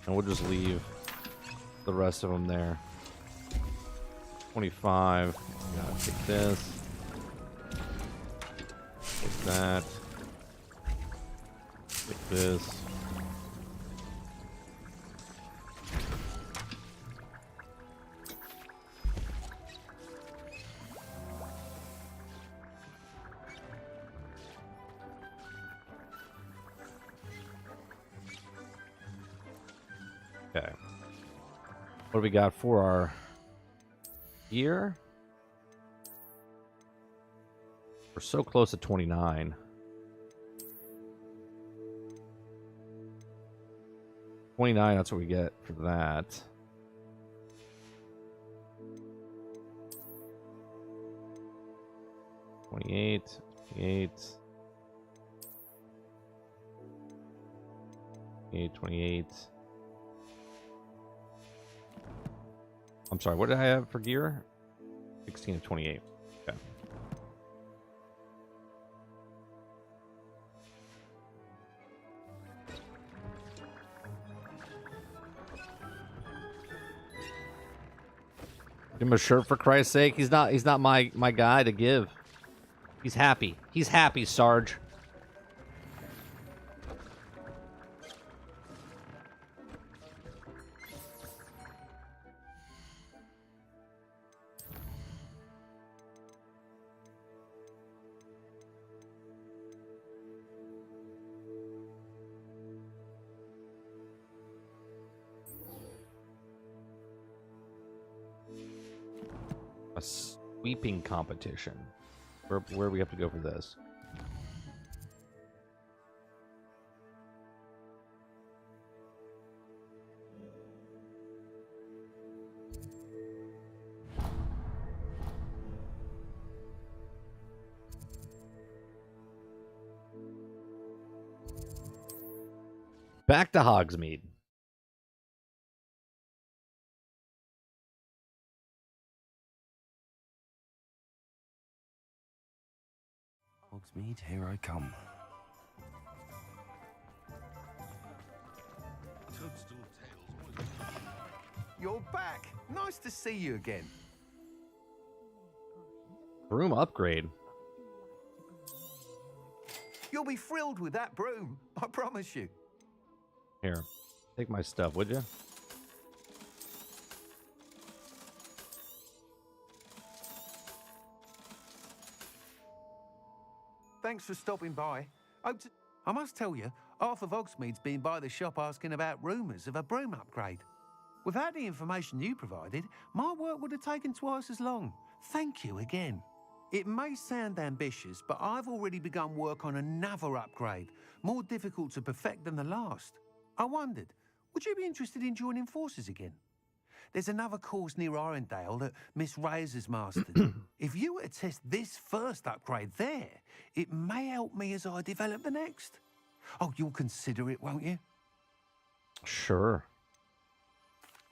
And we'll just leave the rest of them there. 25. Gotta take this. Take that. Take this. Okay. What do we got for our year? We're so close to 29. 29, that's what we get for that. $28, $28, $28. I'm sorry, what did I have for gear? 16 and 28. Okay. Give him a shirt for Christ's sake. He's not my guy to give. He's happy. He's happy, Sarge. A sweeping competition. Where do we have to go for this? Back to Hogsmeade. Hogsmeade, here I come. You're back. Nice to see you again. Broom upgrade. You'll be thrilled with that broom, I promise you. Here, take my stuff, would you? Thanks for stopping by. I must tell you, half of Hogsmeade's been by the shop asking about rumours of a broom upgrade. Without the information you provided, my work would have taken twice as long. Thank you again. It may sound ambitious, but I've already begun work on another upgrade, more difficult to perfect than the last. I wondered, would you be interested in joining forces again? there's another course near Arendelle that Miss Reyes has mastered. If you were to test this first upgrade there, it may help me as I develop the next. Oh, you'll consider it, won't you? Sure.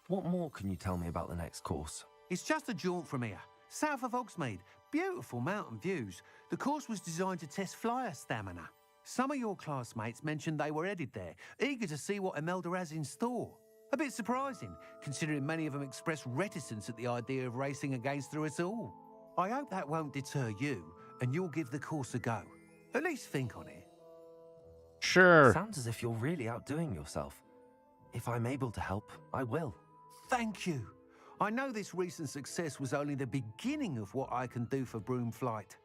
What more can you tell me about the next course? It's just a jaunt from here, south of Hogsmeade. Beautiful mountain views. The course was designed to test flyer stamina. Some of your classmates mentioned they were headed there, eager to see what Imelda has in store. A bit surprising, considering many of them expressed reticence at the idea of racing against us all. I hope that won't deter you, and you'll give the course a go. At least think on it. Sure. Sounds as if you're really outdoing yourself. If I'm able to help, I will. Thank you. I know this recent success was only the beginning of what I can do for Broomflight.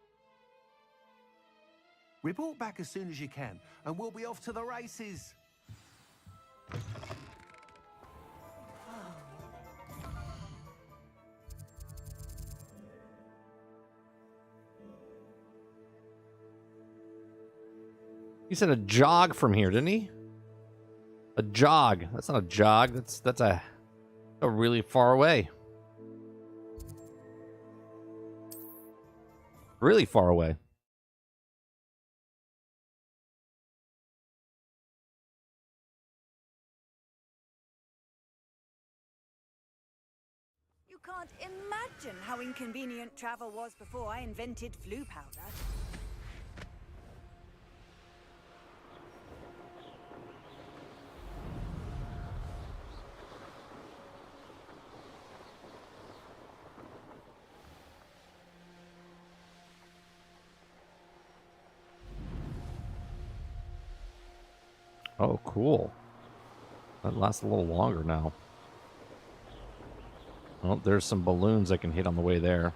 Report back as soon as you can, and we'll be off to the races. He said a jog from here, didn't he? A jog. That's not a jog. That's a really far away. Really far away. You can't imagine how inconvenient travel was before I invented flu powder. Oh, cool. That lasts a little longer now. Oh, there's some balloons I can hit on the way there.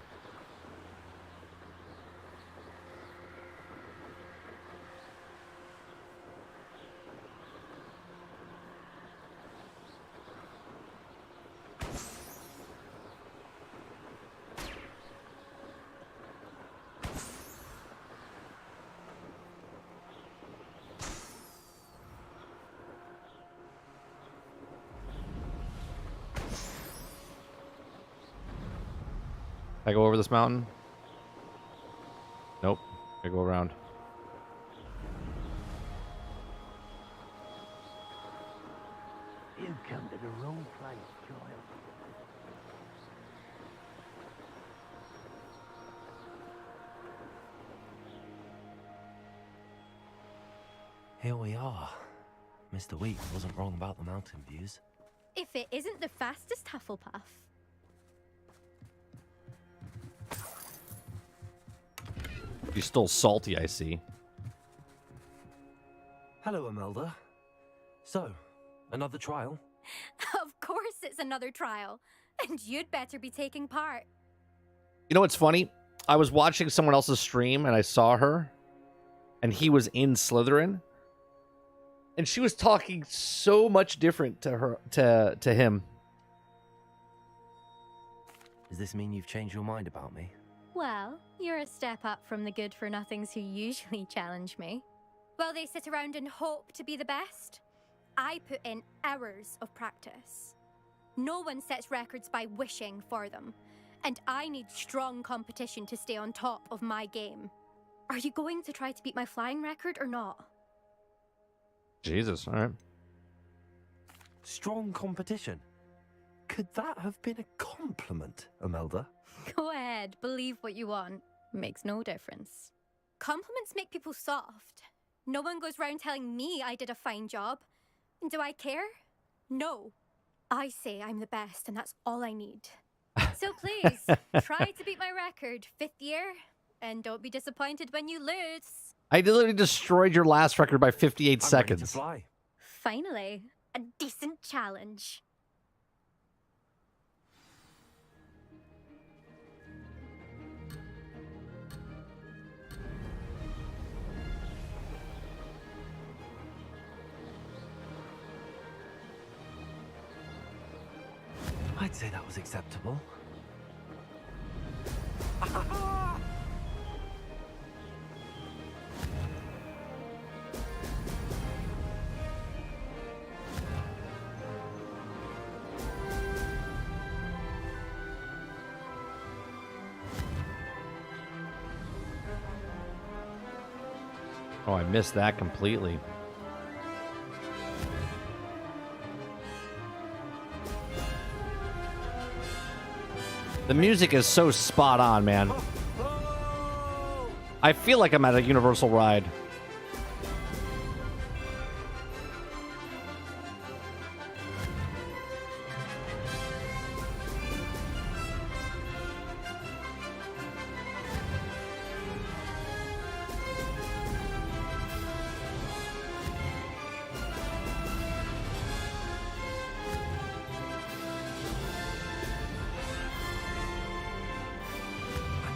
I go over this mountain? Nope. I go around. You come to the wrong place, child. Here we are. Mr. Week wasn't wrong about the mountain views. If it isn't the fastest Hufflepuff. She's still salty, I see. Hello, Imelda. So, another trial? Of course it's another trial. And you'd better be taking part. You know what's funny? I was watching someone else's stream and I saw her. And he was in Slytherin. And she was talking so much different to her to him. Does this mean you've changed your mind about me? Well, you're a step up from the good-for-nothings who usually challenge me. While they sit around and hope to be the best, I put in hours of practice. No one sets records by wishing for them, and I need strong competition to stay on top of my game. Are you going to try to beat my flying record or not? Jesus, all right. Strong competition? Could that have been a compliment, Imelda? Go ahead, believe what you want. Makes no difference. Compliments make people soft. No one goes round telling me I did a fine job. And do I care? No. I say I'm the best, and that's all I need. So please, try to beat my record, 5th year, and don't be disappointed when you lose. I literally destroyed your last record by 58 I'm seconds. ready to fly. Finally, a decent challenge. I'd say that was acceptable. Oh, I missed that completely. The music is so spot on, man. I feel like I'm at a Universal ride.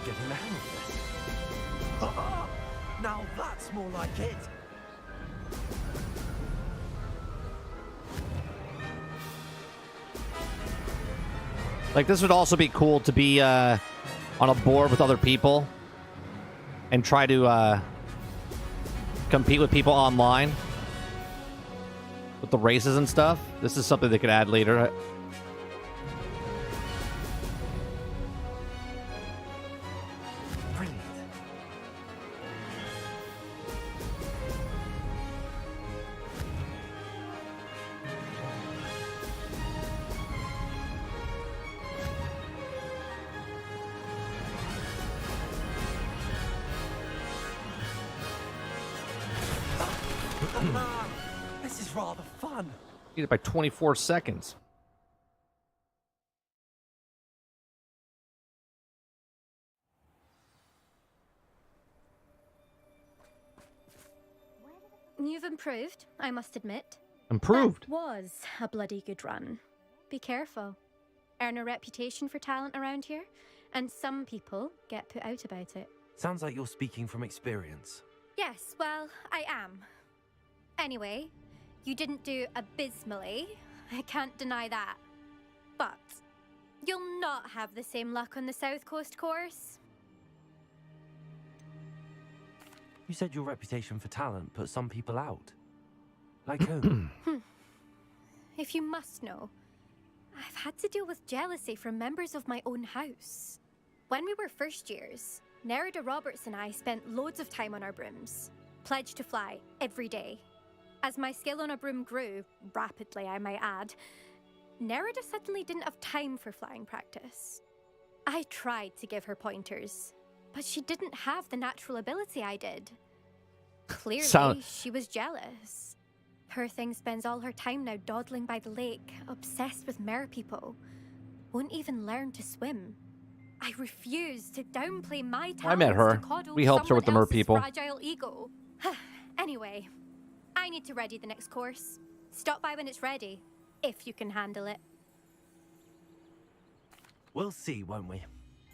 Getting the hang of this. Now that's more like it. Like, this would also be cool to be on a board with other people and try to compete with people online with the races and stuff. This is something they could add later. This is rather fun. Beat it by 24 seconds. You've improved, I must admit. Improved? That was a bloody good run. Be careful. Earn a reputation for talent around here, and some people get put out about it. Sounds like you're speaking from experience. Yes, well, I am. Anyway, you didn't do abysmally. I can't deny that. But you'll not have the same luck on the South Coast course. You said your reputation for talent put some people out. Like who? If you must know, I've had to deal with jealousy from members of my own house. When we were first years, Nerida Roberts and I spent loads of time on our brooms, pledged to fly every day. As my skill on a broom grew, rapidly I might add, Nerida suddenly didn't have time for flying practice. I tried to give her pointers, but she didn't have the natural ability I did. Clearly, she was jealous. Poor thing spends all her time now dawdling by the lake, obsessed with mer people. Won't even learn to swim. I refuse to downplay my talents I met her. to coddle We helped her with the mer someone else's people. fragile ego. Anyway, I need to ready the next course. Stop by when it's ready, if you can handle it. We'll see, won't we?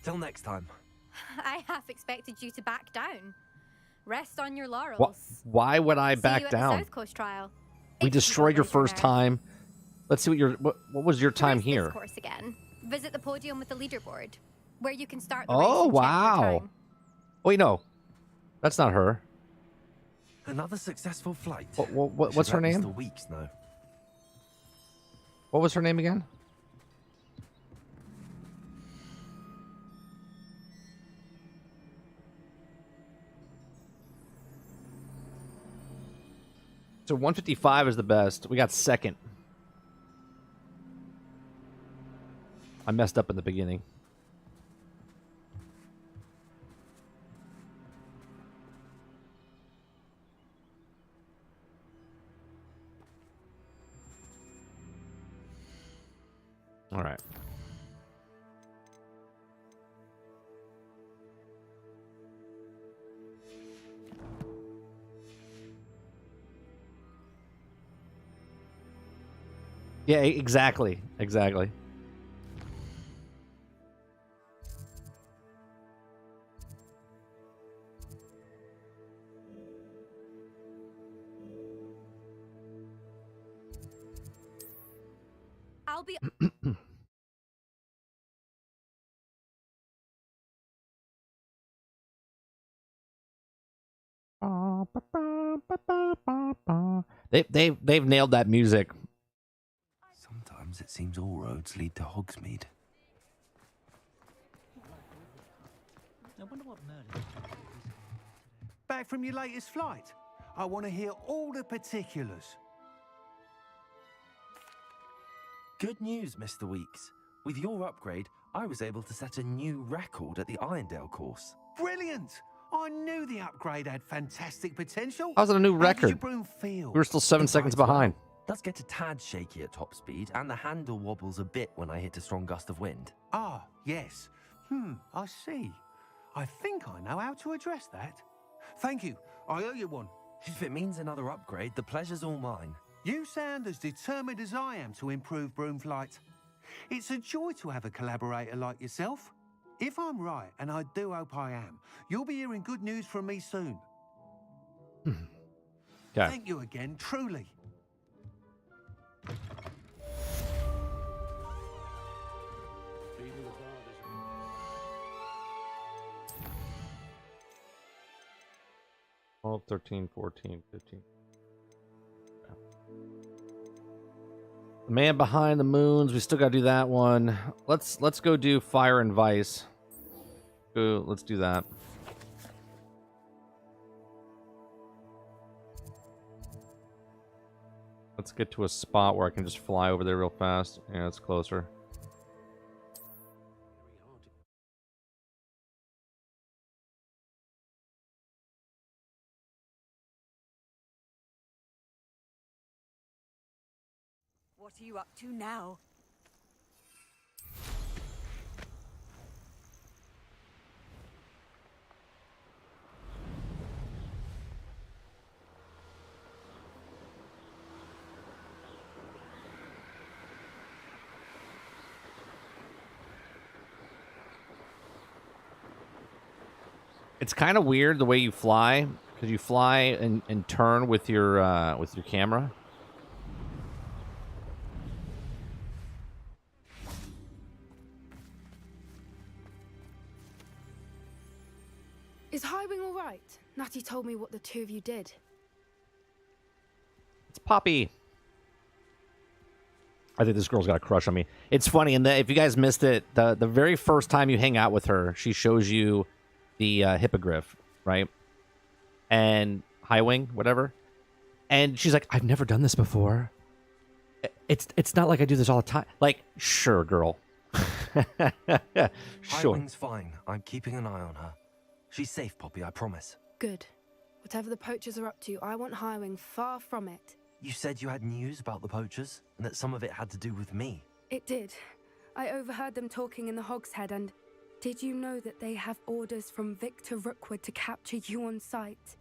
Till next time. I half expected you to back down. Rest on your laurels. Why would I See you back at down? The South Coast trial. We destroyed your first time. Let's see what was your time here? This course again. Visit the podium with the leaderboard, where you can start the Oh, race and check your wow. time. Wait, no. That's not her. Another successful flight. What's her name? Mr. Weeks know. What was her name again? So 155 is the best. We got second. I messed up in the beginning. All right. Yeah, exactly. Exactly. I'll be. They've nailed that music. Sometimes it seems all roads lead to Hogsmeade. Back from your latest flight? I want to hear all the particulars. Good news, Mr. Weeks. With your upgrade, I was able to set a new record at the Irondale course. Brilliant! I knew the upgrade had fantastic potential. How's it a new How did your record? broom feel? We were still 7 seconds behind. Does get a tad shaky at top speed, and the handle wobbles a bit when I hit a strong gust of wind. Ah, yes. I see. I think I know how to address that. Thank you. I owe you one. If it means another upgrade, the pleasure's all mine. You sound as determined as I am to improve broom flight. It's a joy to have a collaborator like yourself. If I'm right, and I do hope I am, you'll be hearing good news from me soon. Okay. Thank you again, truly. Oh, 13, 14, 15. The Man Behind the Moons. We still gotta do that one. Let's go do Fire and Vice. Let's do that. Let's get to a spot where I can just fly over there real fast. Yeah, it's closer. What are you up to now? It's kind of weird the way you fly, because you fly and turn with your camera. Is Highwing all right? Natty told me what the two of you did. It's Poppy. I think this girl's got a crush on me. It's funny, and if you guys missed it, the very first time you hang out with her, she shows you the hippogriff, right? And Highwing, whatever. And she's like, I've never done this before. It's not like I do this all the time. Like, sure, girl. Sure. Highwing's fine. I'm keeping an eye on her. She's safe, Poppy, I promise. Good. Whatever the poachers are up to, I want Highwing far from it. You said you had news about the poachers, and that some of it had to do with me. It did. I overheard them talking in the Hogshead, and did you know that they have orders from Victor Rookwood to capture you on sight?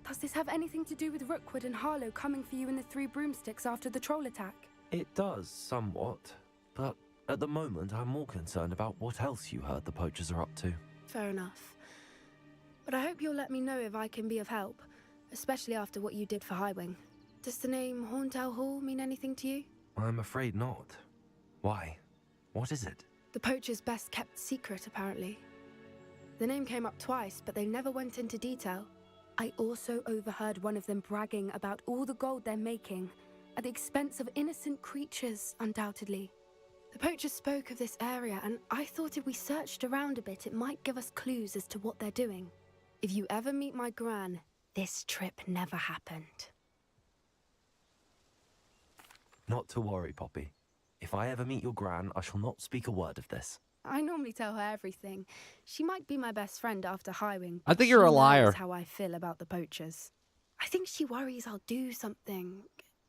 Does this have anything to do with Rookwood and Harlow coming for you in the Three Broomsticks after the troll attack? It does, somewhat. But at the moment, I'm more concerned about what else you heard the poachers are up to. Fair enough. But I hope you'll let me know if I can be of help, especially after what you did for Highwing. Does the name Horntail Hall mean anything to you? I'm afraid not. Why? What is it? The poacher's best kept secret, apparently. The name came up twice, but they never went into detail. I also overheard one of them bragging about all the gold they're making, at the expense of innocent creatures, undoubtedly. The poacher spoke of this area, and I thought if we searched around a bit, it might give us clues as to what they're doing. If you ever meet my gran, this trip never happened. Not to worry, Poppy. If I ever meet your gran, I shall not speak a word of this. I normally tell her everything. She might be my best friend after Highwing. I think you're a liar. She knows how I feel about the poachers. I think she worries I'll do something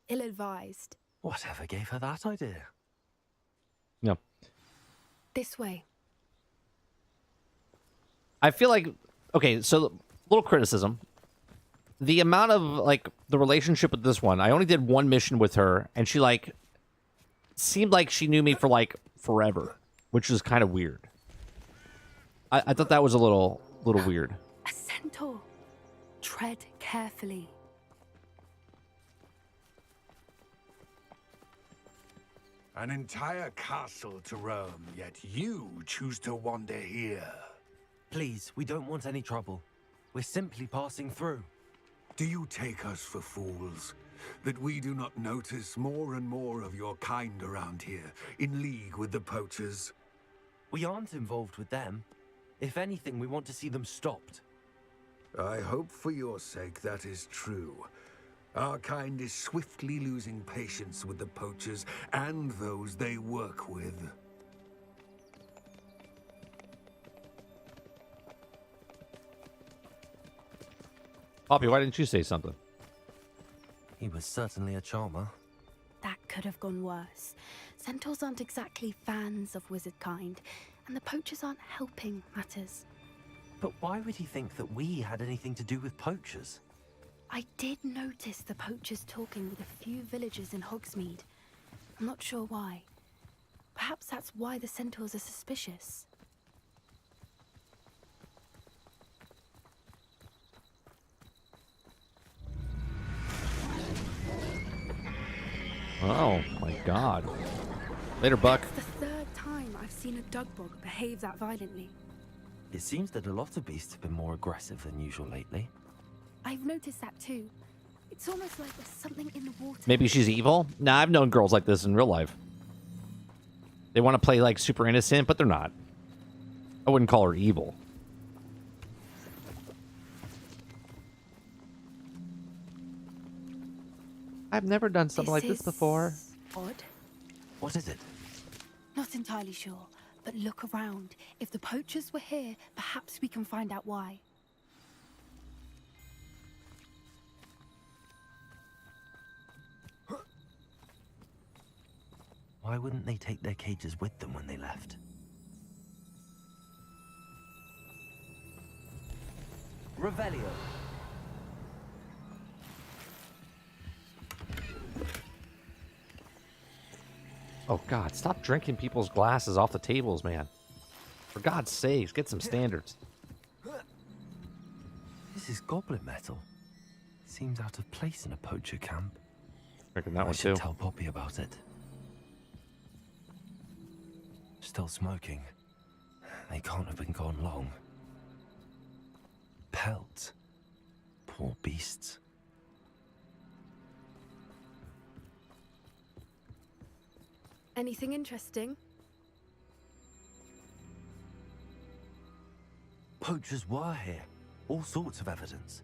ill-advised. Whatever gave her that idea? No. This way. I feel like, okay, so little criticism. The amount of, like, the relationship with this one, I only did one mission with her, and she, like, seemed like she knew me for, like, forever, which is kind of weird. I thought that was a little weird. A centaur. Tread carefully. An entire castle to roam, yet you choose to wander here. Please, we don't want any trouble. We're simply passing through. Do you take us for fools? That we do not notice more and more of your kind around here, in league with the poachers? We aren't involved with them. If anything, we want to see them stopped. I hope for your sake that is true. Our kind is swiftly losing patience with the poachers and those they work with. Poppy, why didn't you say something? He was certainly a charmer. That could have gone worse. Centaurs aren't exactly fans of wizard kind, and the poachers aren't helping matters. But why would he think that we had anything to do with poachers? I did notice the poachers talking with a few villagers in Hogsmeade. I'm not sure why. Perhaps that's why the centaurs are suspicious. Oh my god. Later, Buck. It's the third time I've seen a dugbog behave that violently. It seems that a lot of beasts have been more aggressive than usual lately. I've noticed that too. It's almost like there's something in the water. Maybe she's evil? Nah, I've known girls like this in real life. They want to play like super innocent, but they're not. I wouldn't call her evil. I've never done something like this before. Odd. What is it? Not entirely sure, but look around. If the poachers were here, perhaps we can find out why. Why wouldn't they take their cages with them when they left? Revelio. Oh god, stop drinking people's glasses off the tables, man. For God's sakes, get some standards. This is goblin metal. Seems out of place in a poacher camp. Drinking that I one should too. tell Poppy about it. Still smoking. They can't have been gone long. Pelts. Poor beasts. Anything interesting? Poachers were here. All sorts of evidence.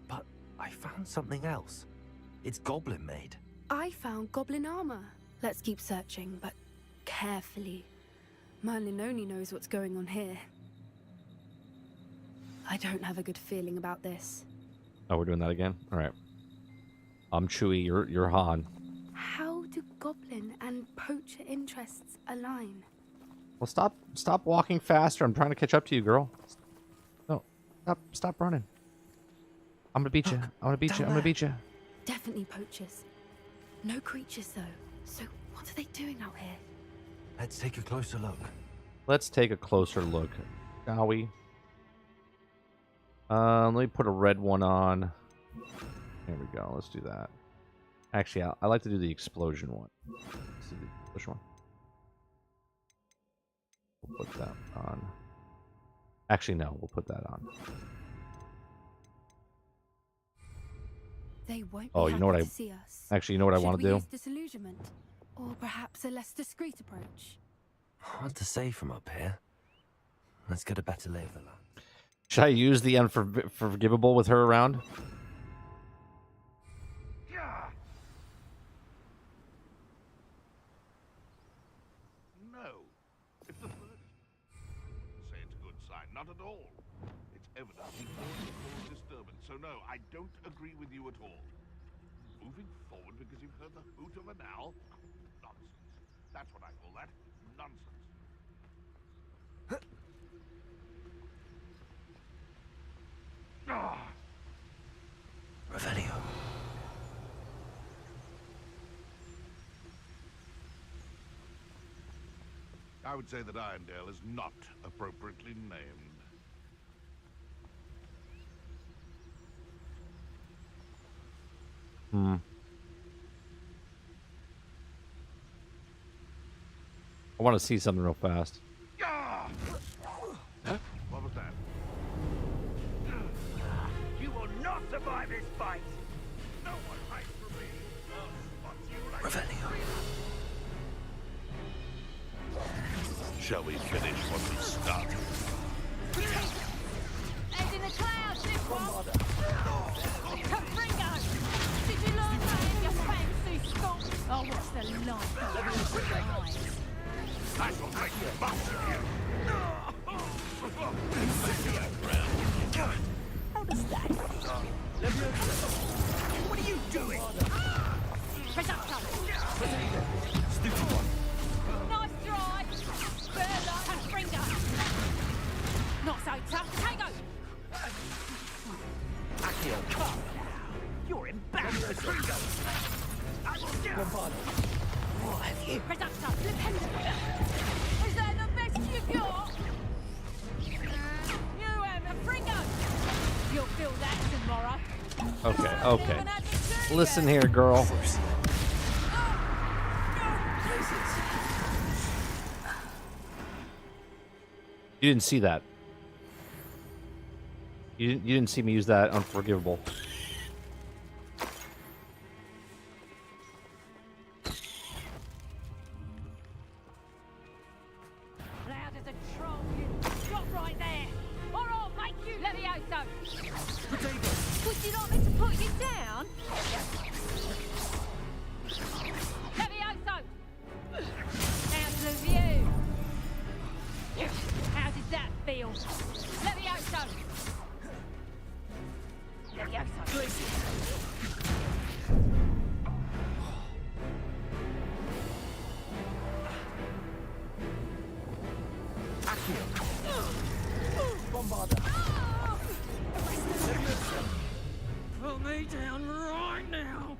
But I found something else. It's goblin made. I found goblin armor. Let's keep searching, but carefully. Merlin only knows what's going on here. I don't have a good feeling about this. Oh, we're doing that again? Alright. I'm Chewie, you're Han. How do goblin and poacher interests align? Well, stop walking faster. I'm trying to catch up to you, girl. No, stop running. I'm gonna beat you. I'm gonna beat you. I'm gonna beat you. Definitely poachers. No creatures though. So what are they doing out here? Let's take a closer look. Let's take a closer look, shall we? Let me put a red one on. There we go. Let's do that. Actually, I like to do the explosion one. Let's do the explosion one. We'll put that on. Actually, no. We'll put that on. They won't Oh, be you know what happy to see us. Actually, you know what I want to Should we do? use disillusionment, or perhaps a less discreet approach? Hard to say from up here. Let's get a better lay of the land. Should I use the unforgivable with her around? No. If the bird say it's a good sign, not at all. It's evident he caused disturbance, so no, I don't agree with you at all. Moving forward because you've heard the hoot of an owl? Nonsense. That's what I call that. Nonsense. Revelio. I would say that Irondale is not appropriately named. I want to see something real fast. Huh? What was that? You will not survive this fight. No one hides from me. Revelio. Shall we finish what we started? And in the clouds live one I shall make a bust of you. How does that feel? What are you doing? Stupid one. Nice try. Further and Springer. Not so tough. Tango. Accio, come now. You're embarrassing. I will get What have you? Reductor. Is that the best you got? You and a Fringo. You'll feel that tomorrow. Okay, okay. Listen here, girl. You didn't see that. You didn't see me use that unforgivable. Loud as a troll, you stop right there, or I'll make you Levioso. Would you like me to put you down? Levioso. Out of view. How does that feel? Levioso. Put me down right now.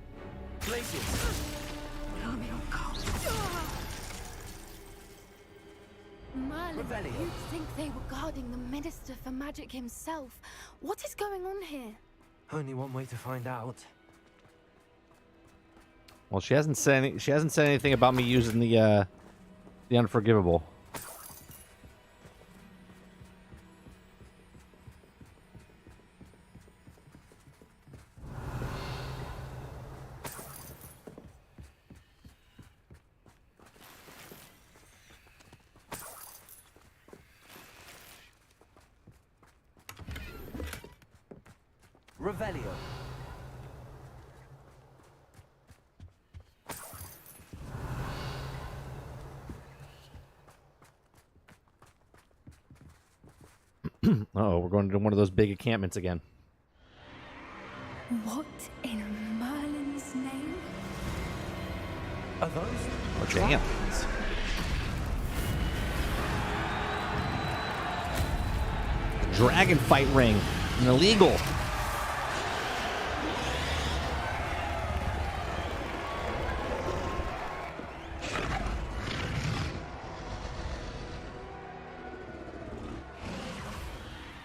Merlin, you'd think they were guarding the Minister for Magic himself. What is going on here? Only one way to find out. Well, she hasn't said anything about me using the unforgivable. Revelio. Oh, we're going to one of those big encampments again. What in Merlin's name? Are those? Oh, damn. Dragon fight ring. An illegal.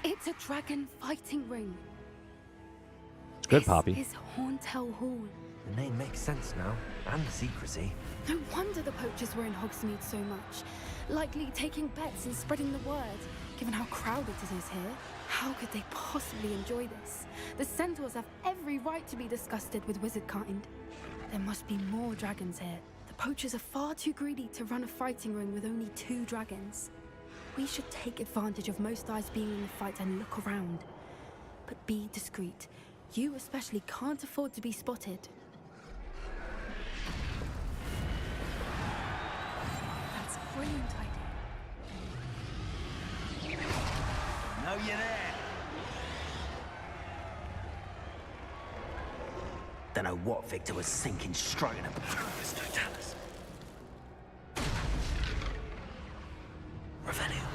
It's a dragon fighting ring. It's good, Poppy. This is Hauntel Hall. The name makes sense now, and the secrecy. No wonder the poachers were in Hogsmeade so much. Likely taking bets and spreading the word, given how crowded it is here. How could they possibly enjoy this? The centaurs have every right to be disgusted with wizard kind. There must be more dragons here. The poachers are far too greedy to run a fighting ring with only 2 dragons. We should take advantage of most eyes being in the fight and look around. But be discreet. You especially can't afford to be spotted. That's a brilliant idea. Know you there. Don't know what Victor was thinking, striking a purpose to tell us. Revelio.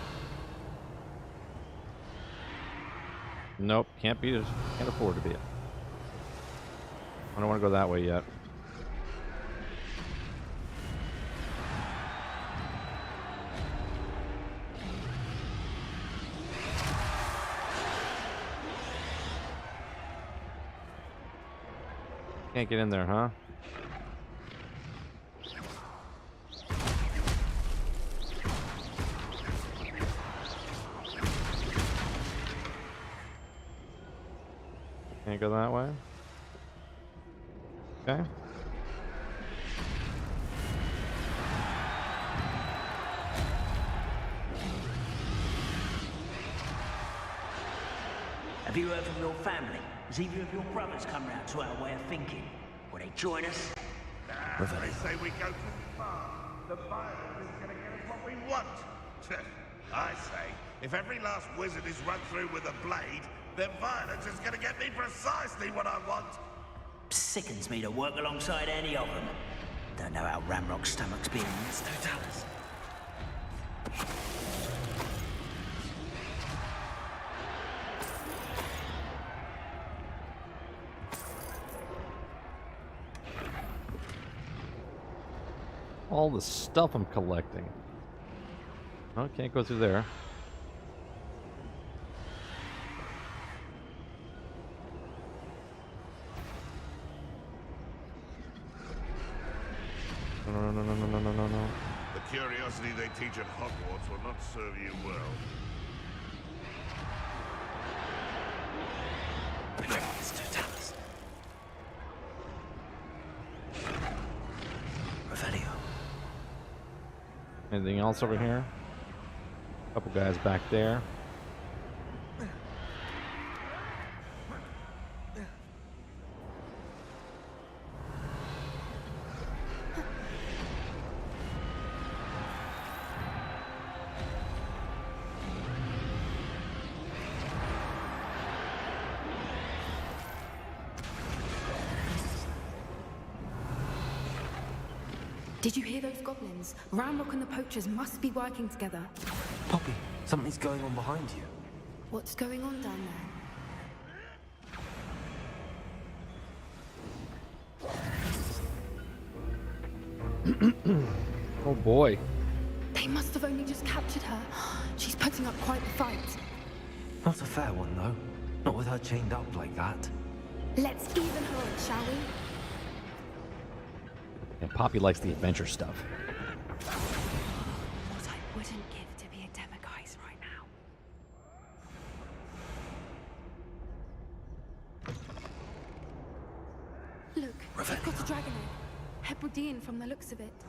Nope, can't be. Can't afford to be it. I don't want to go that way yet. Can't get in there, huh? Can't go that way. Okay. Have you heard from your family? Has either of your brothers come round to our way of thinking? Will they join us? They say we go too far. The violence is going to get us what we want. I say, if every last wizard is run through with a blade, then violence is going to get me precisely what I want. Sickens me to work alongside any of them. Don't know how Ramrock's stomach's been. It's no doubters. All the stuff I'm collecting. Oh, can't go through there. No. The curiosity they teach at Hogwarts will not serve you well. Anything else over here? Couple guys back there. Did you hear those goblins? Ramrock and the poachers must be working together. Poppy, something's going on behind you. What's going on down there? Oh boy. They must have only just captured her. She's putting up quite the fight. Not a fair one, though. Not with her chained up like that. Let's even her up, shall we? Yeah, Poppy likes the adventure stuff. What I wouldn't give to be a Demiguise right now. Look, they've got a dragon egg. Hebridean from the looks of it.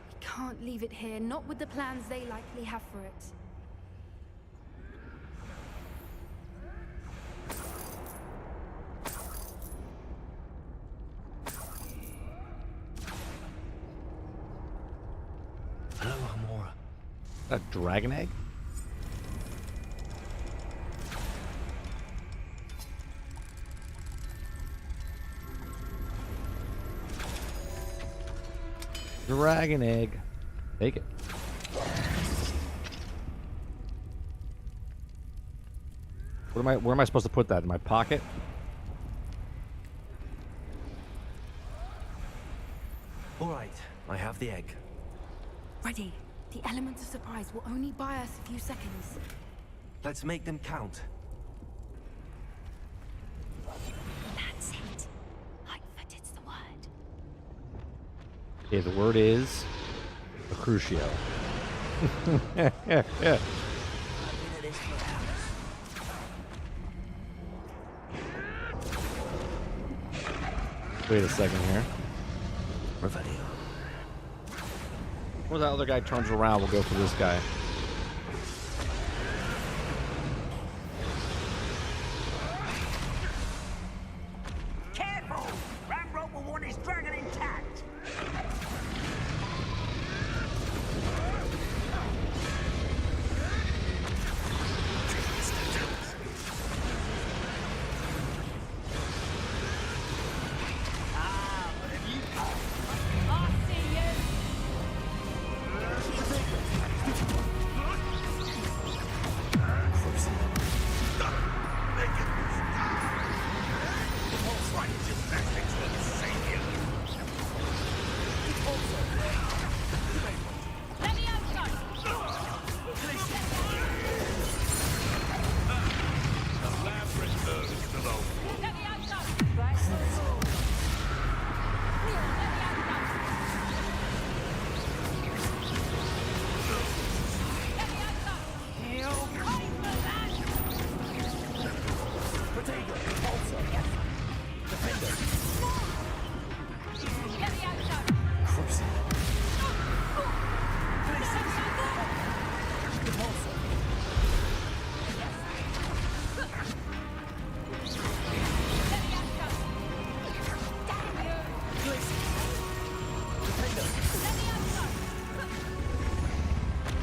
We can't leave it here, not with the plans they likely have for it. A dragon egg? Dragon egg. Take it. Where am I supposed to put that? In my pocket? All right, I have the egg. Ready. The element of surprise will only buy us a few seconds. Let's make them count. That's it. Lightfooted's the word. Okay, the word is Crucio. Wait a second here. Revelio. When that other guy turns around, we'll go for this guy. Careful! Ramrock will want his dragon intact.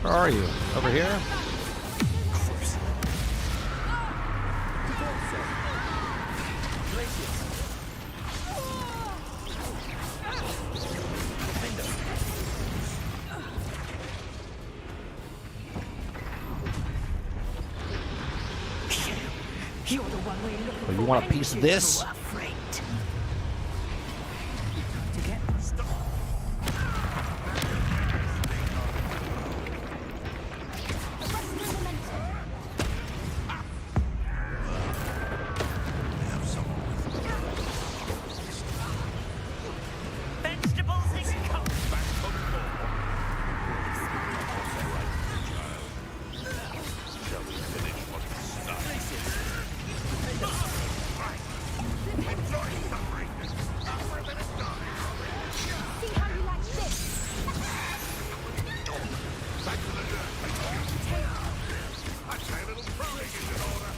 Where are you? Over here? You're the one we're looking Oh, you for. want a piece of this? To get vegetables and coke. Shall we finish what we started? Enjoy suffering. See how you like this? Back to the dirt. I'd say a little throwing is in order.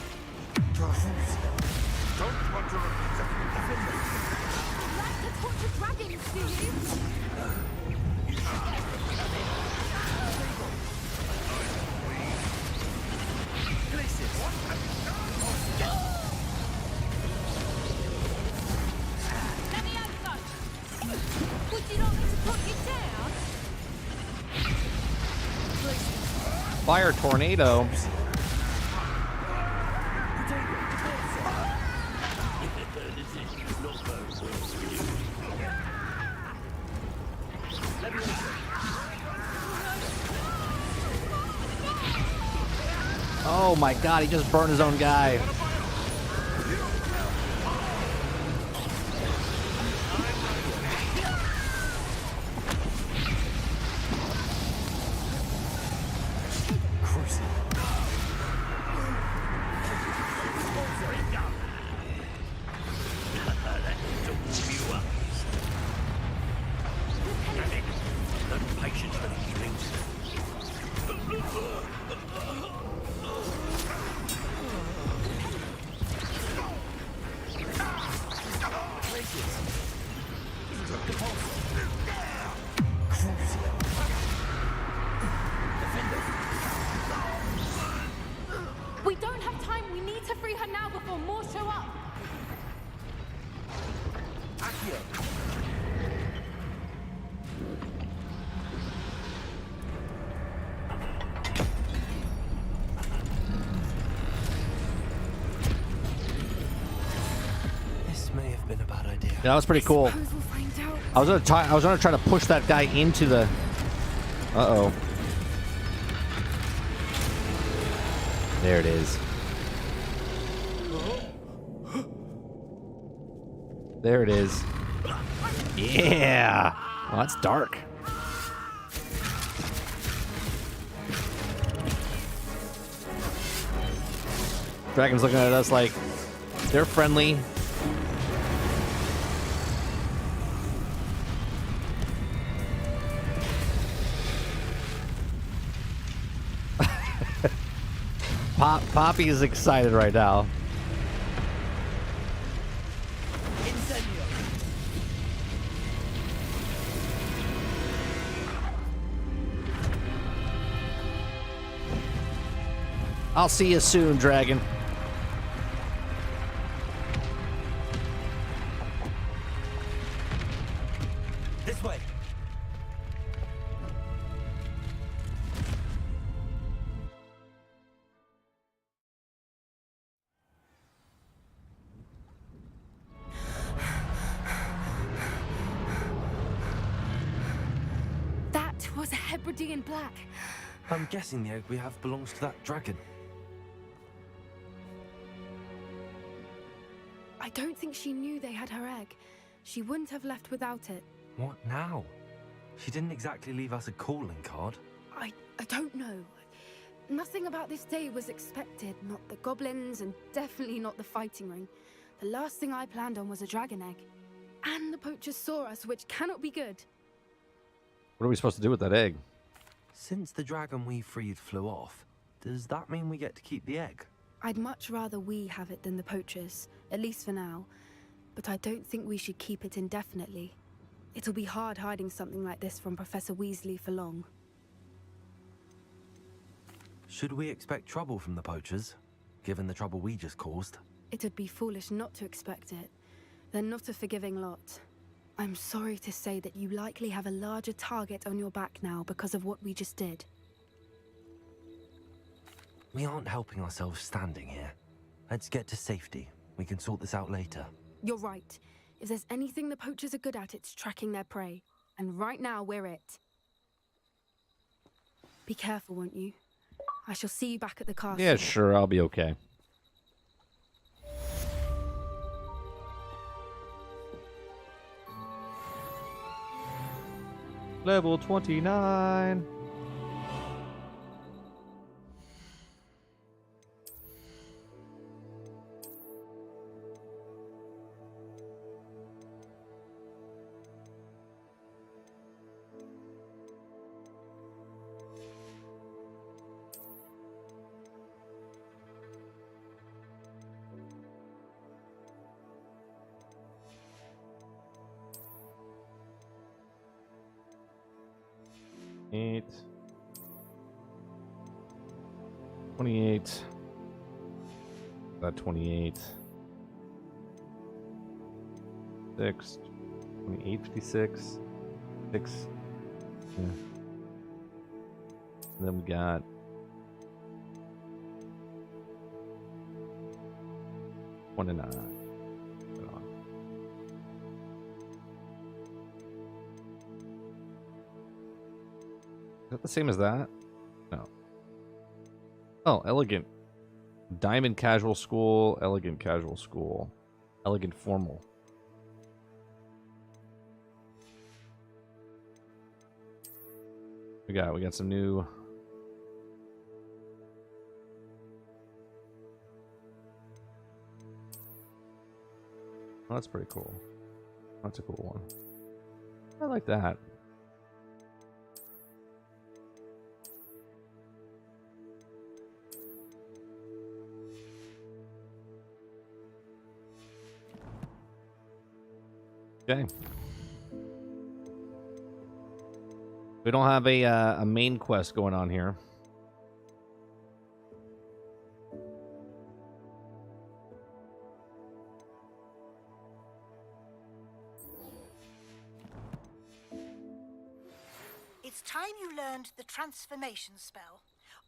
Don't want to repeat it. Like to torture dragons, do you? Let me have some. Would you like me to put you down? Fire tornado. Oh my god, he just burned his own guy. We don't have time. We need to free her now before more show up. This may have been a bad idea. Yeah, that was pretty cool. Suppose we'll find out. I was gonna try to push that guy into the. Uh-oh. There it is. There it is. Yeah. Oh, that's dark. Dragon's looking at us like they're friendly. Poppy is excited right now. I'll see you soon, Dragon. This way. That was a Hebridean black. I'm guessing the egg we have belongs to that dragon. I don't think she knew they had her egg. She wouldn't have left without it. What now? She didn't exactly leave us a calling card. I don't know. Nothing about this day was expected. Not the goblins, and definitely not the fighting ring. The last thing I planned on was a dragon egg. And the poachers saw us, which cannot be good. What are we supposed to do with that egg? Since the dragon we freed flew off, does that mean we get to keep the egg? I'd much rather we have it than the poachers, at least for now. But I don't think we should keep it indefinitely. It'll be hard hiding something like this from Professor Weasley for long. Should we expect trouble from the poachers, given the trouble we just caused? It'd be foolish not to expect it. They're not a forgiving lot. I'm sorry to say that you likely have a larger target on your back now because of what we just did. We aren't helping ourselves standing here. Let's get to safety. We can sort this out later. You're right. If there's anything the poachers are good at, it's tracking their prey. And right now, we're it. Be careful, won't you? I shall see you back at the castle. Yeah, sure, I'll be okay. Level 29. Eight. 28. About 28. 6. 28, 56. 6. Yeah. And then we got 29. Hold on. Is that the same as that? No. Oh, elegant. Diamond casual school, elegant casual school, elegant formal. We got some new. Oh, that's pretty cool. That's a cool one. I like that. Okay. We don't have a main quest going on here. It's time you learned the transformation spell.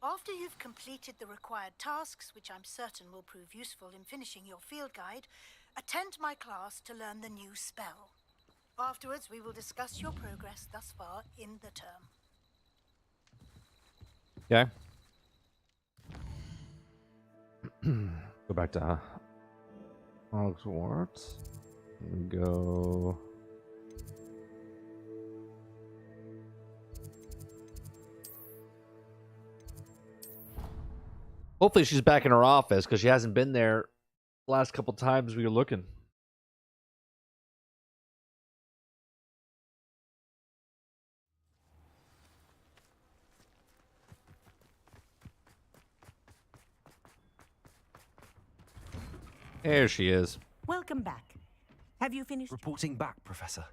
After you've completed the required tasks, which I'm certain will prove useful in finishing your field guide, attend my class to learn the new spell. Afterwards, we will discuss your progress thus far in the term. Okay. Go back to Hogwarts. And go. Hopefully she's back in her office because she hasn't been there the last couple times we were looking. There she is. Welcome back. Have you finished? Reporting back, Professor.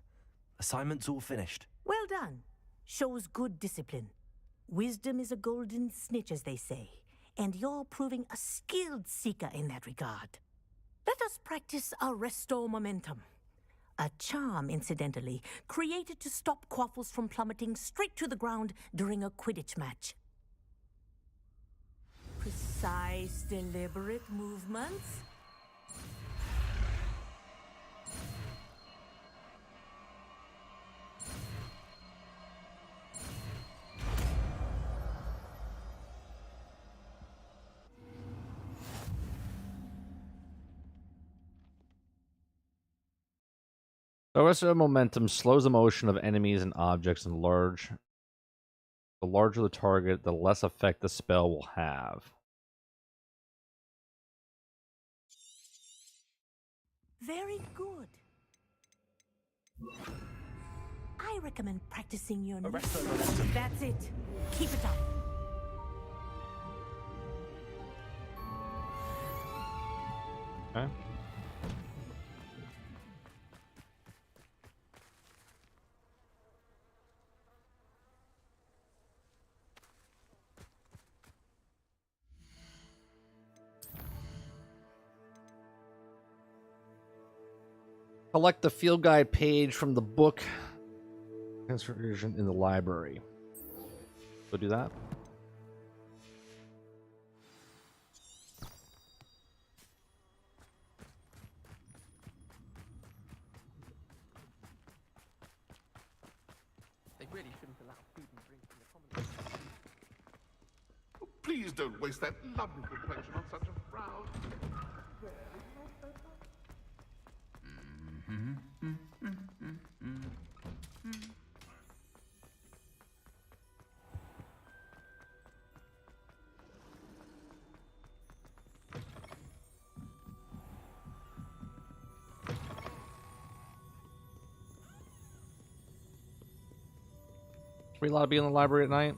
Assignment's all finished. Well done. Shows good discipline. Wisdom is a golden snitch, as they say, and you're proving a skilled seeker in that regard. Let us practice our Restore Momentum. A charm, incidentally, created to stop Quaffles from plummeting straight to the ground during a Quidditch match. Precise, deliberate movements. The rest of momentum slows the motion of enemies and objects and large. The larger the target, the less effect the spell will have. Very good. I recommend practicing your next. That's it. Keep it up. Okay. Collect the field guide page from the book transformation in the library. Go do that. They really shouldn't allow food and drink in the common. Please don't waste that lovely complexion on such a frown. Are we allowed to be in the library at night?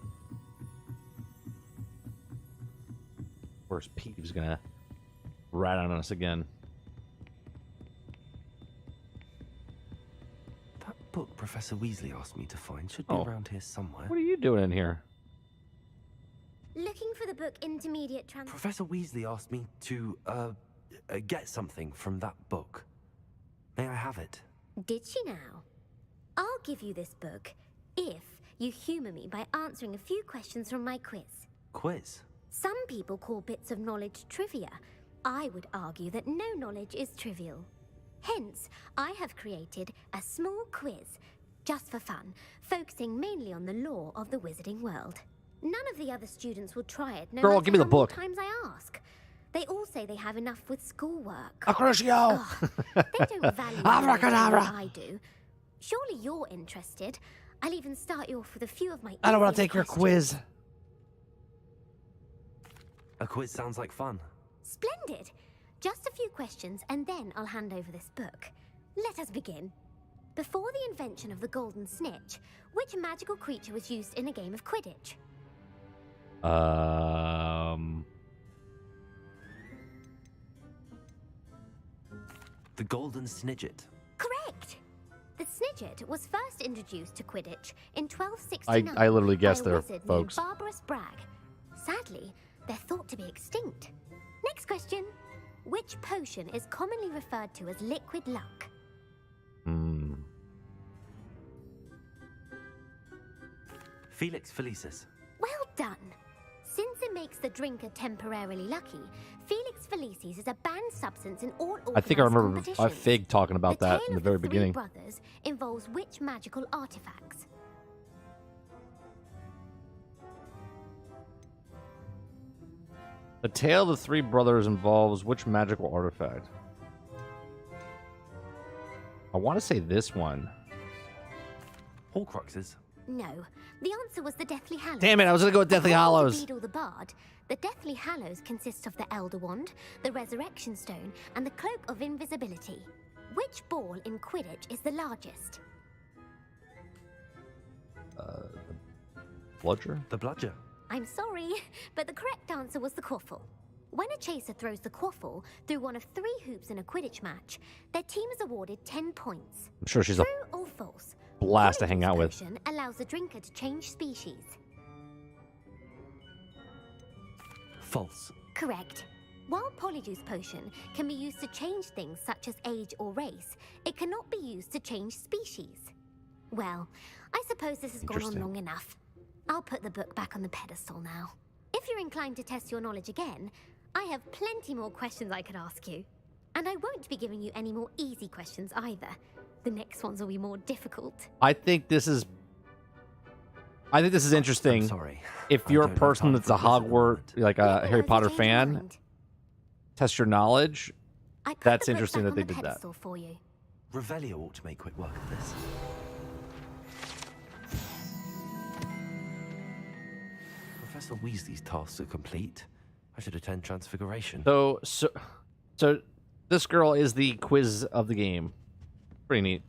Where's Peeve's gonna rat on us again? That book Professor Weasley asked me to find should be around here somewhere. What are you doing in here? Looking for the book Intermediate Trans... Professor Weasley asked me to, get something from that book. May I have it? Did she now? I'll give you this book if you humour me by answering a few questions from my quiz. Quiz? Some people call bits of knowledge trivia. I would argue that no knowledge is trivial. Hence, I have created a small quiz, just for fun, focusing mainly on the lore of the wizarding world. None of the other students will try it, no Girl, matter give me the how book. many times I ask. They all say they have enough with schoolwork. Accrocio! They don't value Abracadabra! what I do. Surely you're interested. I'll even start you off with a few of my I don't want to easiest take your questions. quiz. A quiz sounds like fun. Splendid! Just a few questions and then I'll hand over this book. Let us begin. Before the invention of the golden snitch, which magical creature was used in a game of Quidditch? The Golden Snidget. Correct! The Snidget was first introduced to Quidditch in 1269 I literally guessed by a there, wizard folks. named Barbarous Bragg. Sadly, they're thought to be extinct. Next question. Which potion is commonly referred to as liquid luck? Felix Felicis. Well done. Since it makes the drinker temporarily lucky, Felix Felicis is a banned substance in all I think I organised remember competitions. Fig talking about that in the very Three beginning. Brothers involves which magical artifacts? The Tale of the Three Brothers involves which magical artifact? I want to say this one. Horcruxes. No, the answer was the Deathly Hallows. Damn it, I was gonna go with Deathly According Hallows. to Beedle the Bard, the Deathly Hallows consists of the Elder Wand, the Resurrection Stone, and the Cloak of Invisibility. Which ball in Quidditch is the largest? Bludger? The Bludger. I'm sorry, but the correct answer was the quaffle. When a chaser throws the quaffle through one of 3 hoops in a Quidditch match, their team is awarded 10 points. I'm sure she's a True or false? blast to hang out with. Potion allows the drinker to change species. False. Correct. While Polyjuice Potion can be used to change things such as age or race, it cannot be used to change species. Well, I suppose this has gone on Interesting. long enough. I'll put the book back on the pedestal now. If you're inclined to test your knowledge again, I have plenty more questions I could ask you. And I won't be giving you any more easy questions either. The next ones will be more difficult. I think this is interesting. I'm sorry. If I you're a don't have person time that's a for quiz at the Hogwarts, like a Harry Potter change your fan, mind. test your knowledge. I put That's the book interesting back that on they the did that. pedestal for you. Revelio ought to make quick work of this. Professor Weasley's tasks are complete. I should attend Transfiguration. So this girl is the quiz of the game. Pretty neat.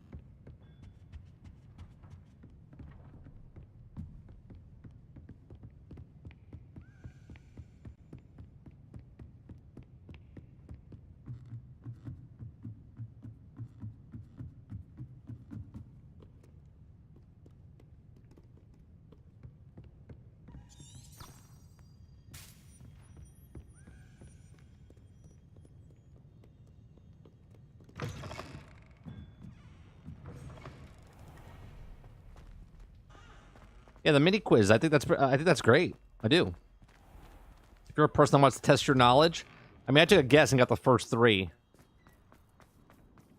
Yeah, the mini quiz. I think that's great. I do. If you're a person that wants to test your knowledge, I mean, I took a guess and got the first 3.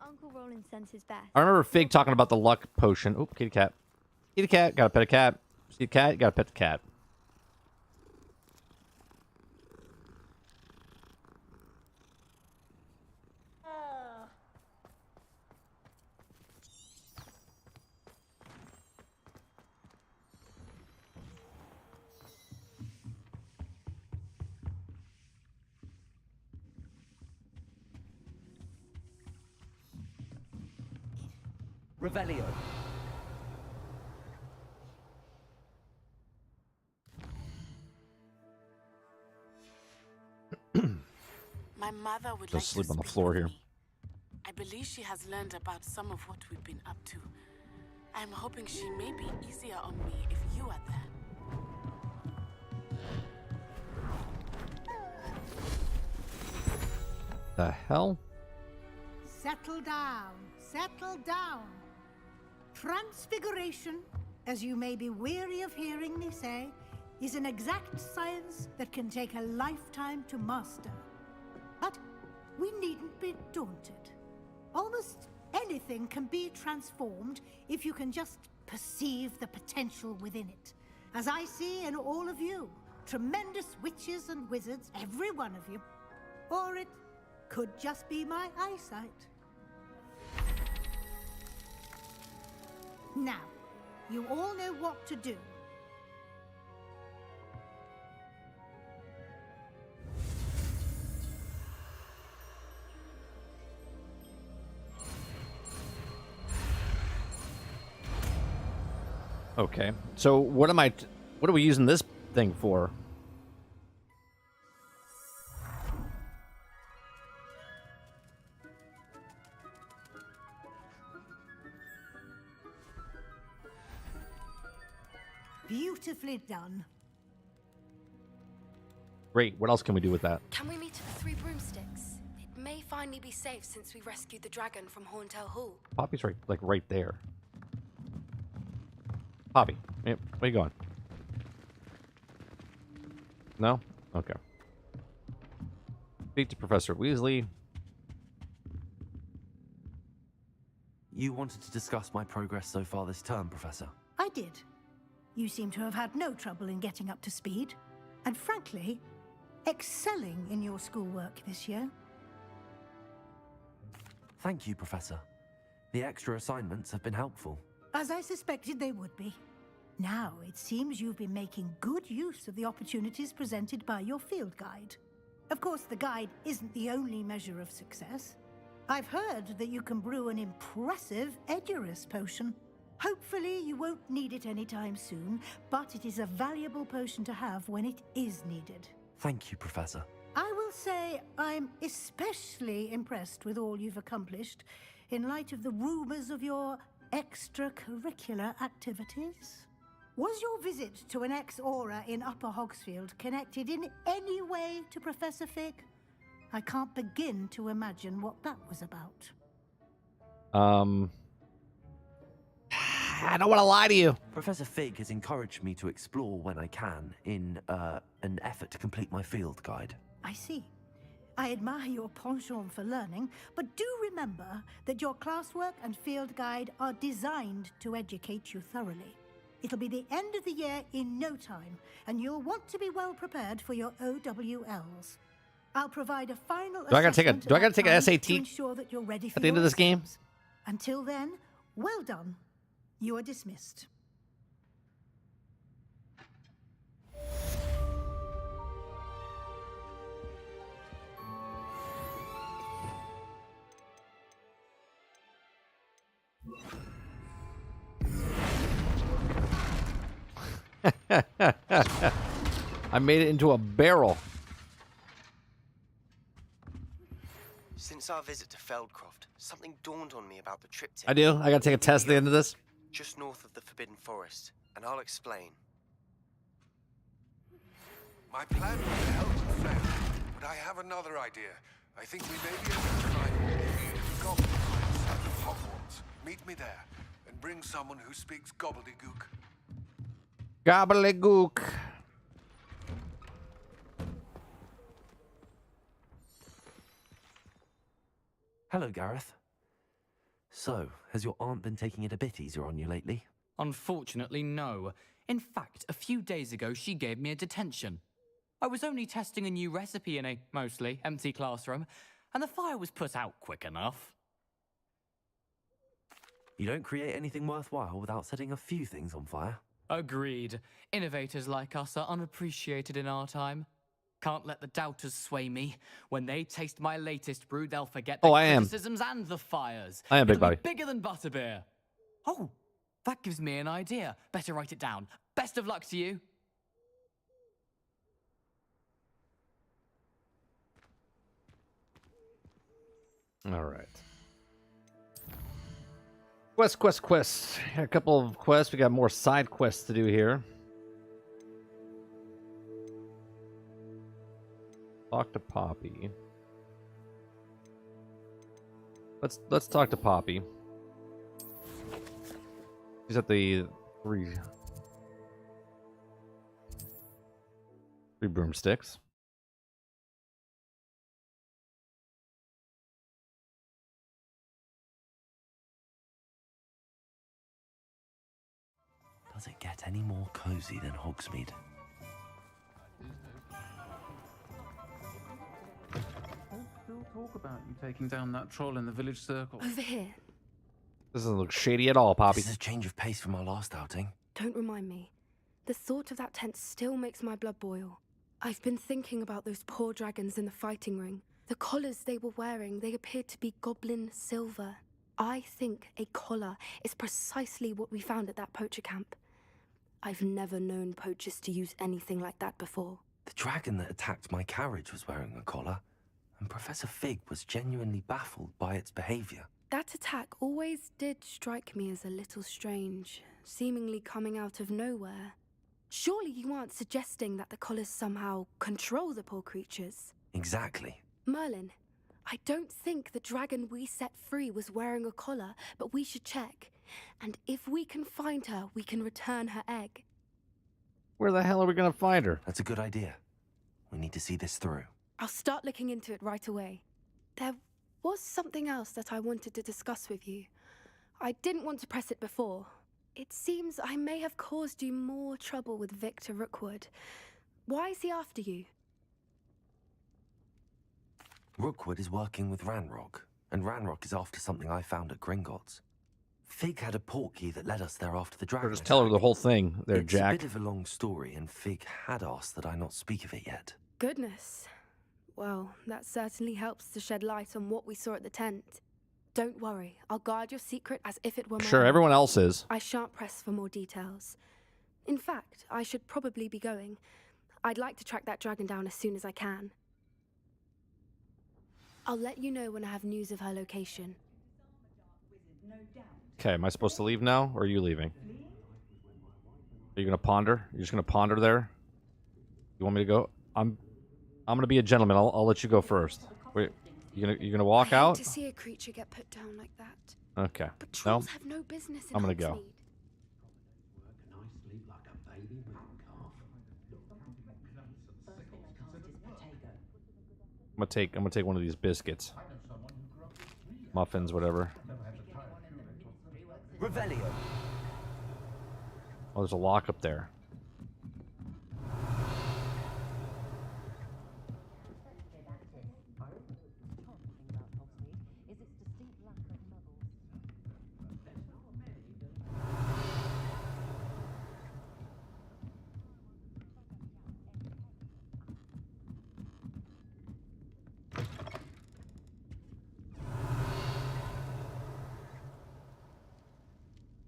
Uncle Roland sends his best. I remember Fig talking about the luck potion. Oh, kitty cat. Kitty cat. Gotta pet a cat. See a cat. Gotta pet the cat. Revelio. My mother would Just like sleep to on the speak floor with here. me. I believe she has learned about some of what we've been up to. I'm hoping she may be easier on me if you are there. The hell? Settle down. Settle down. Transfiguration, as you may be weary of hearing me say, is an exact science that can take a lifetime to master. But we needn't be daunted. Almost anything can be transformed if you can just perceive the potential within it. As I see in all of you, tremendous witches and wizards, every one of you. Or it could just be my eyesight. Now, you all know what to do. Okay. So what are we using this thing for? Beautifully done. Great. What else can we do with that? Can we meet at the 3 broomsticks? It may finally be safe since we rescued the dragon from Horntail Hall. Poppy's right there. Poppy, where are you going? No? Okay. Speak to Professor Weasley. You wanted to discuss my progress so far this term, Professor? I did. You seem to have had no trouble in getting up to speed. And frankly, excelling in your schoolwork this year. Thank you, Professor. The extra assignments have been helpful. As I suspected they would be. Now, it seems you've been making good use of the opportunities presented by your field guide. Of course, the guide isn't the only measure of success. I've heard that you can brew an impressive Edurus potion. Hopefully, you won't need it anytime soon, but it is a valuable potion to have when it is needed. Thank you, Professor. I will say I'm especially impressed with all you've accomplished in light of the rumors of your extracurricular activities. Was your visit to an ex-aura in Upper Hogsfield connected in any way to Professor Fig? I can't begin to imagine what that was about. I don't want to lie to you. Professor Fig has encouraged me to explore when I can in an effort to complete my field guide. I see. I admire your penchant for learning, but do remember that your classwork and field guide are designed to educate you thoroughly. It'll be the end of the year in no time, and you'll want to be well prepared for your OWLs. I'll provide a final Do I gotta take a SAT to ensure that you're ready for at the end of this game? Until then, well done. You are dismissed. I made it into a barrel. Since our visit to Feldcroft, something dawned on me about the triptych. I do. I gotta take a test at the end of this. Just north of the Forbidden Forest, and I'll explain. My plan was to help the friend, but I have another idea. I think we may be able to find the goblin mines south of Hogwarts. Meet me there, and bring someone who speaks gobbledygook. Gobbledygook. Hello, Gareth. So, has your aunt been taking it a bit easier on you lately? Unfortunately, no. In fact, a few days ago, she gave me a detention. I was only testing a new recipe in a mostly empty classroom, and the fire was put out quick enough. You don't create anything worthwhile without setting a few things on fire. Agreed. Innovators like us are unappreciated in our time. Can't let the doubters sway me. When they taste my latest brew, they'll forget the Oh, I am. criticisms and the fires. I am, big It'll be buddy. bigger than butterbeer. Oh, that gives me an idea. Better write it down. Best of luck to you. All right. Quest. A couple of quests. We got more side quests to do here. Talk to Poppy. Let's talk to Poppy. She's at the three broomsticks. Does it get any more cozy than Hogsmeade? Still talk about you taking down that troll in the village circle. Over here. This doesn't look shady at all, Poppy. This is a change of pace from our last outing. Don't remind me. The thought of that tent still makes my blood boil. I've been thinking about those poor dragons in the fighting ring. The collars they were wearing, they appeared to be goblin silver. I think a collar is precisely what we found at that poacher camp. I've never known poachers to use anything like that before. The dragon that attacked my carriage was wearing a collar, and Professor Fig was genuinely baffled by its behavior. That attack always did strike me as a little strange, seemingly coming out of nowhere. Surely you aren't suggesting that the collars somehow control the poor creatures? Exactly. Merlin, I don't think the dragon we set free was wearing a collar, but we should check. And if we can find her, we can return her egg. Where the hell are we gonna find her? That's a good idea. We need to see this through. I'll start looking into it right away. There was something else that I wanted to discuss with you. I didn't want to press it before. It seems I may have caused you more trouble with Victor Rookwood. Why is he after you? Rookwood is working with Ranrock, and Ranrock is after something I found at Gringotts. Fig had a portkey that led us there after the dragon. Or just tell her the whole thing there, it's Jack. It's a bit of a long story, and Fig had asked that I not speak of it yet. Goodness. Well, that certainly helps to shed light on what we saw at the tent. Don't worry, I'll guard your secret as if it were mine. Sure, everyone else is. I shan't press for more details. In fact, I should probably be going. I'd like to track that dragon down as soon as I can. I'll let you know when I have news of her location. Okay, am I supposed to leave now, or are you leaving? Are you gonna ponder? You're just gonna ponder there? You want me to go? I'm gonna be a gentleman. I'll let you go first. Wait, you gonna walk out? To see a creature get put down like that. Okay. But trolls have no business in I'm gonna go. Hogsmeade. I'm gonna take one of these biscuits, muffins, whatever. Revelio. Oh, there's a lock up there.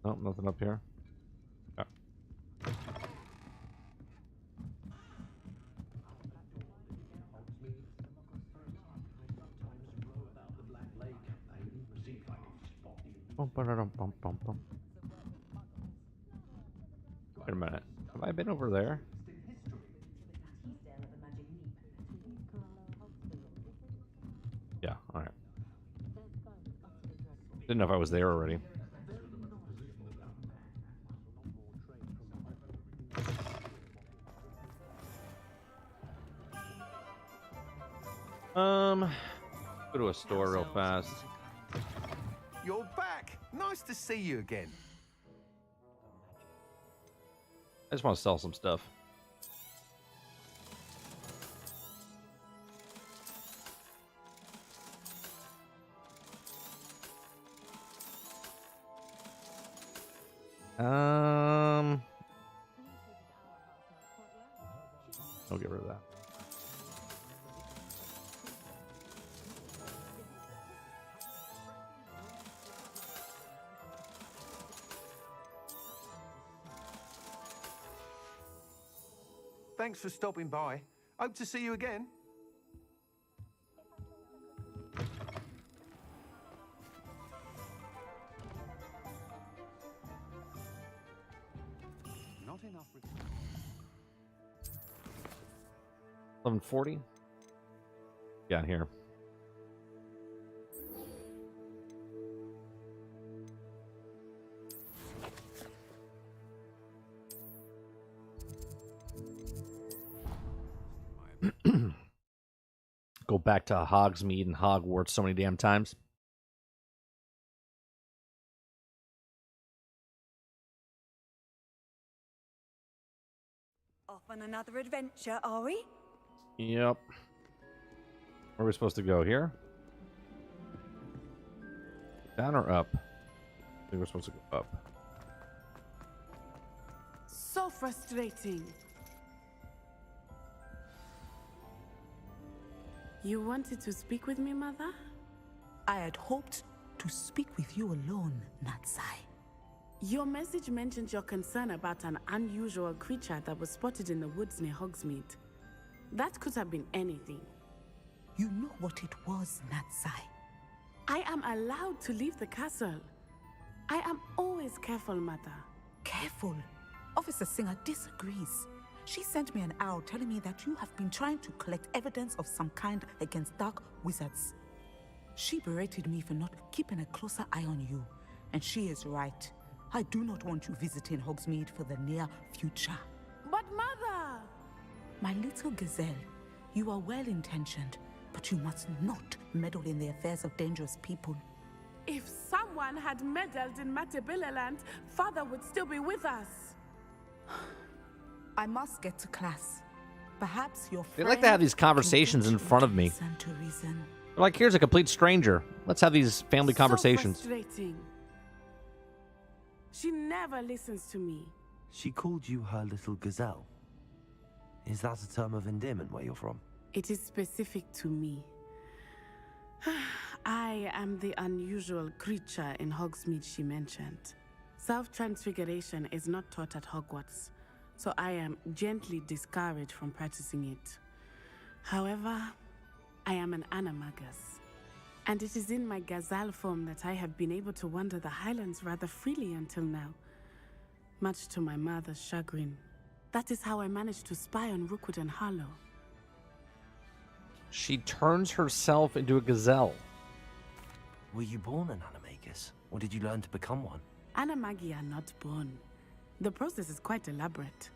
Nope, nothing up here. Oh. Bum. Wait a minute. Have I been over there? Yeah, alright. Didn't know if I was there already. Go to a store real fast. You're back. Nice to see you again. I just want to sell some stuff. I'll get rid of that. Thanks for stopping by. Hope to see you again. Not enough. 1140. Down here. Go back to Hogsmeade and Hogwarts so many damn times. Off on another adventure, are we? Yep. Where are we supposed to go? Here? Down or up? I think we're supposed to go up. So frustrating. You wanted to speak with me, Mother? I had hoped to speak with you alone, Natsai. Your message mentioned your concern about an unusual creature that was spotted in the woods near Hogsmeade. That could have been anything. You know what it was, Natsai. I am allowed to leave the castle. I am always careful, Mother. Careful? Officer Singer disagrees. She sent me an owl telling me that you have been trying to collect evidence of some kind against dark wizards. She berated me for not keeping a closer eye on you, and she is right. I do not want you visiting Hogsmeade for the near future. But Mother! My little gazelle, you are well-intentioned, but you must not meddle in the affairs of dangerous people. If someone had meddled in Matabeleland, Father would still be with us. I must get to class. Perhaps your They like to have these conversations in front of me. They're like, here's a complete stranger. Let's have these family conversations. So frustrating. She never listens to me. She called you her little gazelle. Is that a term of endearment where you're from? It is specific to me. I am the unusual creature in Hogsmeade she mentioned. Self-transfiguration is not taught at Hogwarts, so I am gently discouraged from practicing it. However, I am an animagus, and it is in my gazelle form that I have been able to wander the Highlands rather freely until now, much to my mother's chagrin. That is how I managed to spy on Rookwood and Harlow. She turns herself into a gazelle. Were you born an animagus, or did you learn to become one? Animagi are not born. The process is quite elaborate.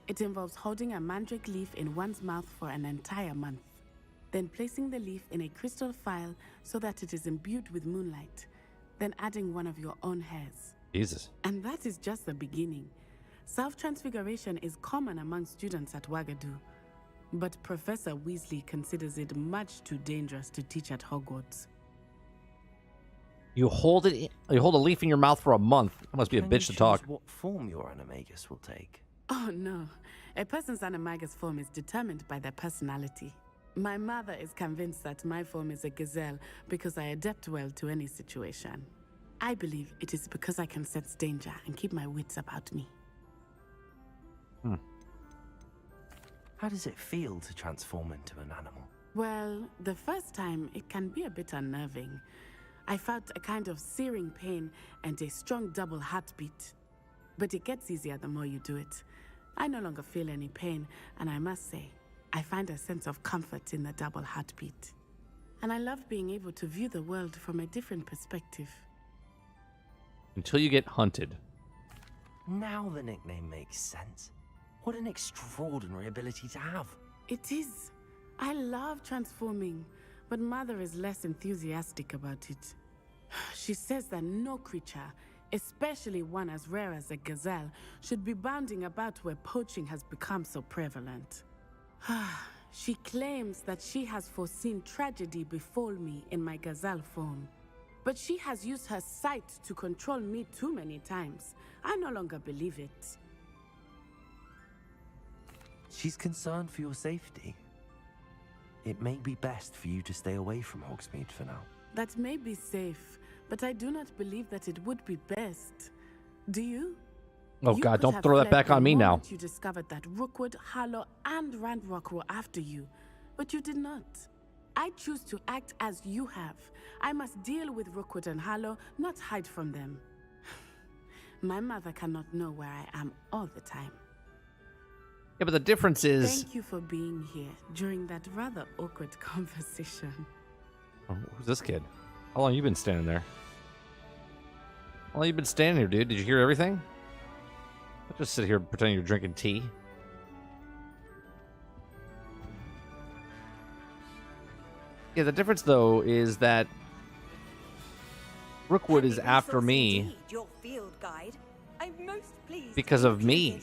It involves holding a mandrake leaf in one's mouth for an entire month, then placing the leaf in a crystal phial so that it is imbued with moonlight, then adding one of your own hairs. Jesus. And that is just the beginning. Self-transfiguration is common among students at Wagadu, but Professor Weasley considers it much too dangerous to teach at Hogwarts. You hold a leaf in your mouth for a month. That must be a Can bitch you to talk. choose what form your animagus will take? Oh no, a person's animagus form is determined by their personality. My mother is convinced that my form is a gazelle because I adapt well to any situation. I believe it is because I can sense danger and keep my wits about me. How does it feel to transform into an animal? Well, the first time it can be a bit unnerving. I felt a kind of searing pain and a strong double heartbeat. But it gets easier the more you do it. I no longer feel any pain, and I must say, I find a sense of comfort in the double heartbeat. And I love being able to view the world from a different perspective. Until you get hunted. Now the nickname makes sense. What an extraordinary ability to have. It is. I love transforming. but Mother is less enthusiastic about it. She says that no creature, especially one as rare as a gazelle, should be bounding about where poaching has become so prevalent. She claims that she has foreseen tragedy befall me in my gazelle form. But she has used her sight to control me too many times. I no longer believe it. She's concerned for your safety. It may be best for you to stay away from Hogsmeade for now. That may be safe, but I do not believe that it would be best. Do you? Oh God, don't throw that back on me now. You discovered that Rookwood, Harlow, and Randrock were after you, but you did not. I choose to act as you have. I must deal with Rookwood and Harlow, not hide from them. My mother cannot know where I am all the time. Yeah, but the difference is... Thank you for being here during that rather awkward conversation. Oh, who's this kid? How long you been standing there? How long you been standing here, dude? Did you hear everything? Don't just sit here pretending you're drinking tea. Yeah, the difference, though, is that Rookwood is after me Your field guide. I'm most pleased because of me.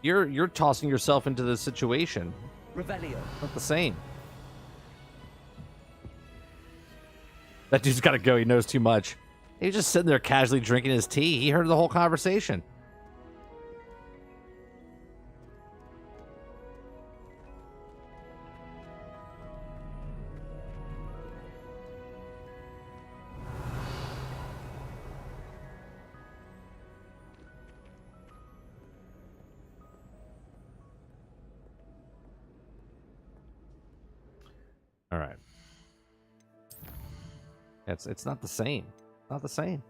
You're tossing yourself into the situation. Revelio. Not the same. That dude's got to go. He knows too much. He's just sitting there casually drinking his tea. He heard the whole conversation. All right. It's not the same. Not the same.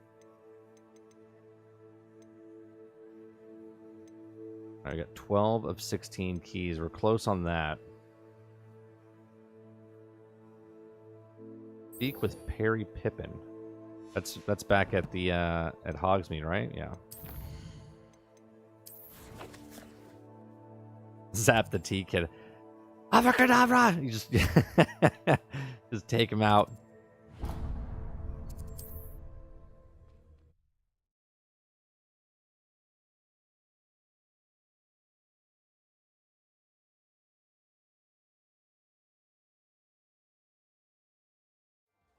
All right, I got 12 of 16 keys. We're close on that. Speak with Perry Pippin. That's back at the at Hogsmeade, right? Yeah. Zap the tea kid. Abracadabra! You just just take him out.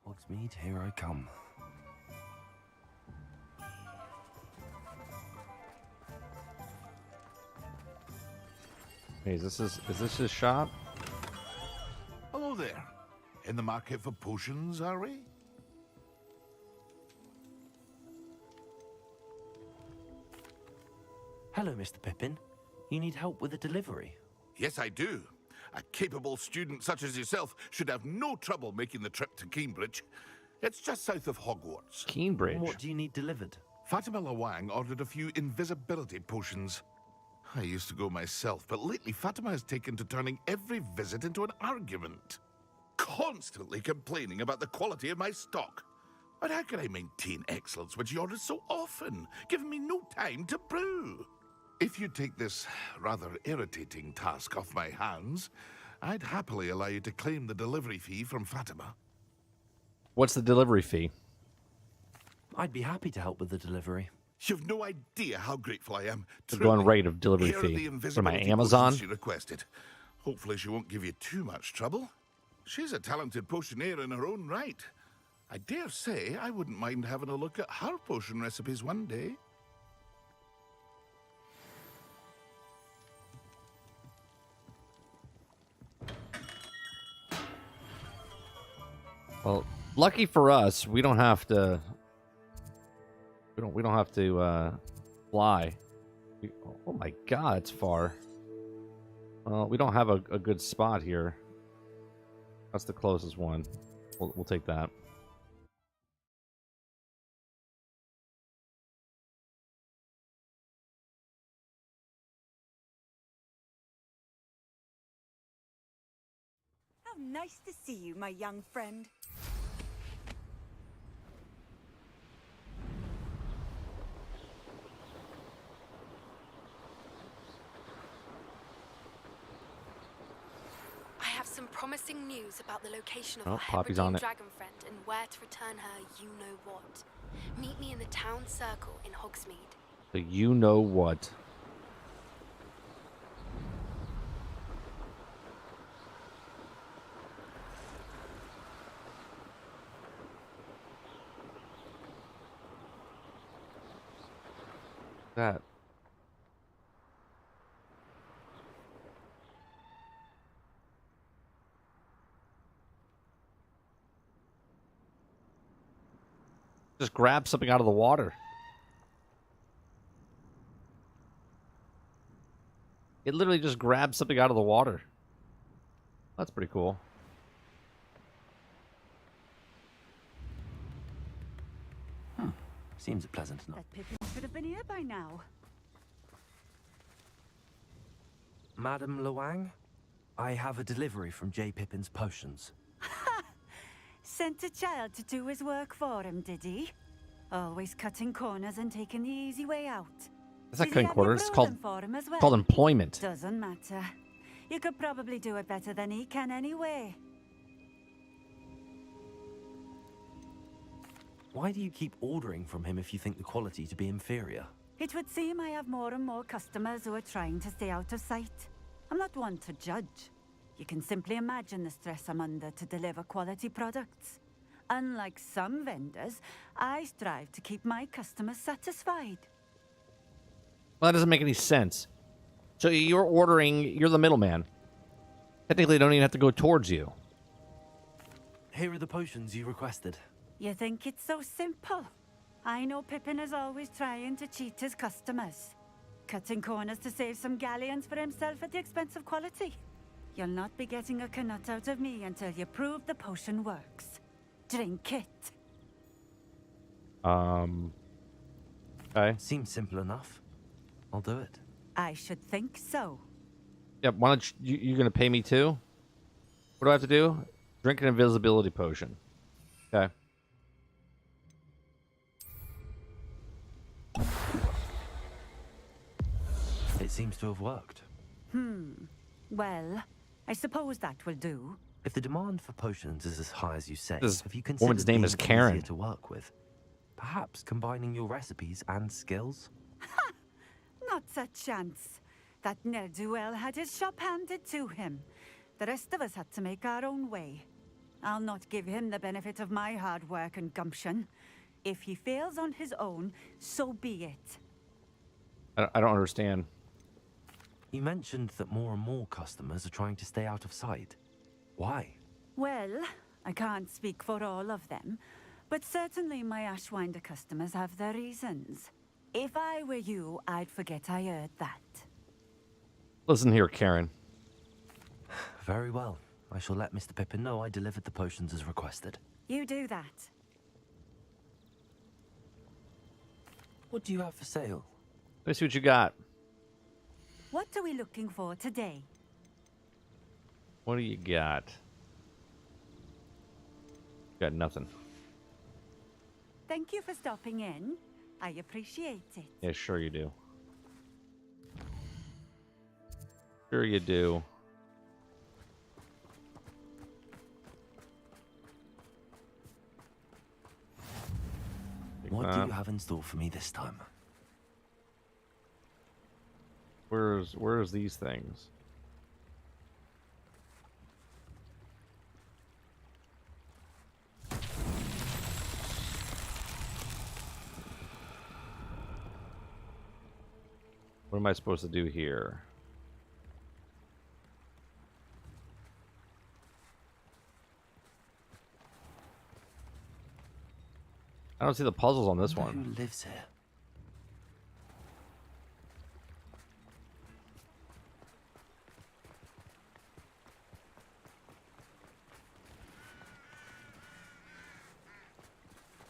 Hogsmeade, here I come. Hey, is this his shop? Hello there. In the market for potions, are we? Hello, Mr. Pippin. You need help with a delivery? Yes, I do. A capable student such as yourself should have no trouble making the trip to Cambridge. It's just south of Hogwarts. Cambridge? What do you need delivered? Fatima Lawang ordered a few invisibility potions. I used to go myself, but lately Fatima has taken to turning every visit into an argument. Constantly complaining about the quality of my stock. But how can I maintain excellence when she orders so often, giving me no time to brew? If you take this rather irritating task off my hands, I'd happily allow you to claim the delivery fee from Fatima. What's the delivery fee? I'd be happy to help with the delivery. You've no idea how grateful I am. The going rate of delivery fee for my Amazon. She requested. Hopefully she won't give you too much trouble. She's a talented potioneer in her own right. I dare say I wouldn't mind having a look at her potion recipes one day. Well, lucky for us, we don't have to. We don't have to fly. Oh my God, it's far. We don't have a good spot here. That's the closest one. We'll take that. How nice to see you, my young friend. some promising news about the location of Oh, our Poppy's on Hebridean it. dragon friend and where to return her you-know-what. Meet me in the town circle in Hogsmeade. So you know what? That. Just grab something out of the water. It literally just grabs something out of the water. That's pretty cool. Seems pleasant enough. That Pippin should have been here by now. Madam Luang, I have a delivery from J. Pippin's Potions. Sent a child to do his work for him, did he? Always cutting corners and taking the easy way out. It's not Did he cutting have you corners. It's brew called, them for him as well? called employment. Doesn't matter. You could probably do it better than he can anyway. Why do you keep ordering from him if you think the quality to be inferior? It would seem I have more and more customers who are trying to stay out of sight. I'm not one to judge. You can simply imagine the stress I'm under to deliver quality products. Unlike some vendors, I strive to keep my customers satisfied. Well, that doesn't make any sense. So you're ordering, you're the middleman. Technically, they don't even have to go towards you. Here are the potions you requested. You think it's so simple? I know Pippin is always trying to cheat his customers. Cutting corners to save some galleons for himself at the expense of quality. You'll not be getting a canut out of me until you prove the potion works. Drink it. Okay. Seems simple enough. I'll do it. I should think so. Yep. Why don't you gonna pay me too? What do I have to do? Drink an invisibility potion. Okay. It seems to have worked. Well, I suppose that will do. If the demand for potions is as high as you say, This have you considered woman's name being is Karen. easier to work with? Perhaps combining your recipes and skills? Not a chance. That ne'er-do-well had his shop handed to him. The rest of us had to make our own way. I'll not give him the benefit of my hard work and gumption. If he fails on his own, so be it. I don't understand. You mentioned that more and more customers are trying to stay out of sight. Why? Well, I can't speak for all of them, but certainly my Ashwinder customers have their reasons. If I were you, I'd forget I heard that. Listen here, Karen. Very well. I shall let Mr. Pippin know I delivered the potions as requested. You do that. What do you have for sale? Let me see what you got. What are we looking for today? What do you got? Got nothing. Thank you for stopping in. I appreciate it. Yeah, sure you do. Sure you do. What do you have in store for me this time? Where's these things? What am I supposed to do here? I don't see the puzzles on this one. Who lives here?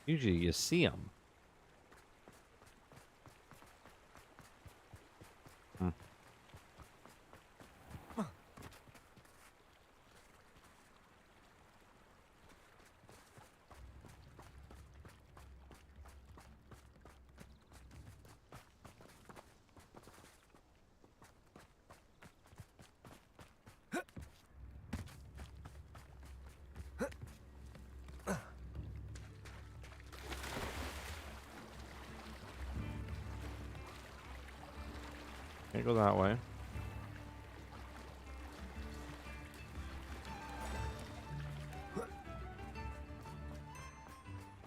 Usually you see them. Can't go that way.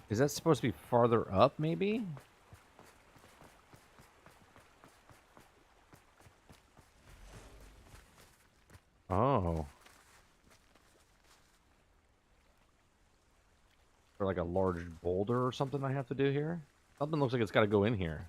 Is that supposed to be farther up, maybe? Oh. Or like a large boulder or something I have to do here? Something looks like it's got to go in here.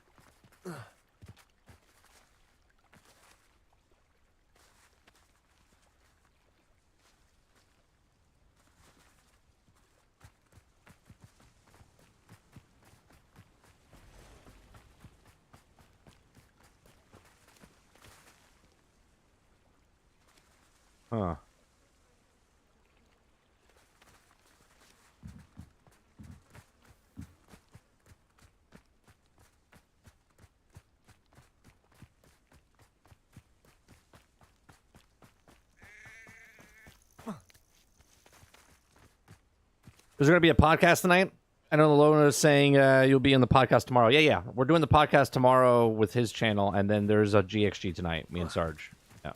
Huh. Is there going to be a podcast tonight? I know Lona is saying you'll be in the podcast tomorrow. Yeah. We're doing the podcast tomorrow with his channel, and then there's a GXG tonight, me and Sarge. Yeah.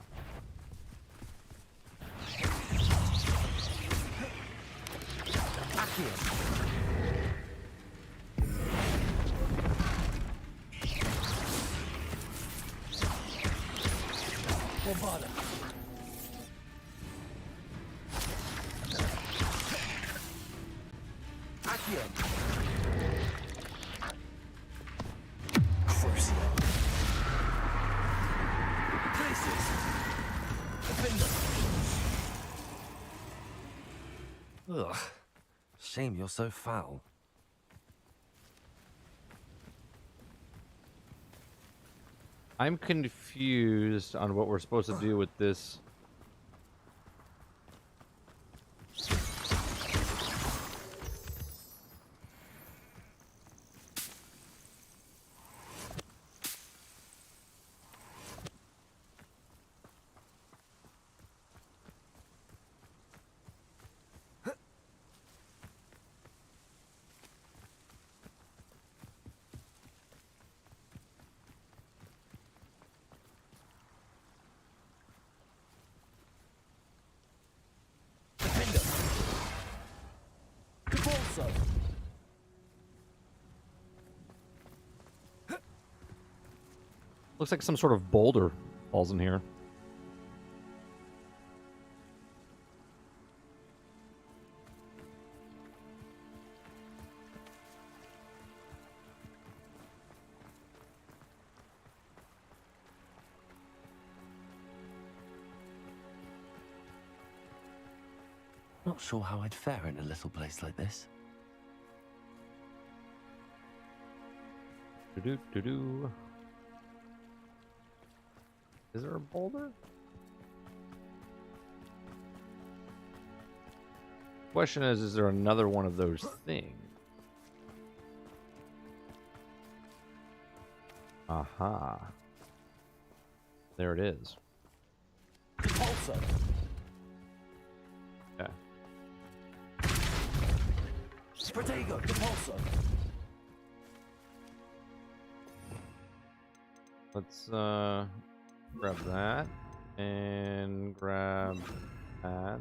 Ugh. Shame you're so foul. I'm confused on what we're supposed to do with this. Looks like some sort of boulder falls in here. Not sure how I'd fare in a little place like this. Do-do-do-do. Is there a boulder? Question is there another one of those things? Aha. There it is. Repulsor. Okay. Stratego. Repulsor. Let's grab that and grab that.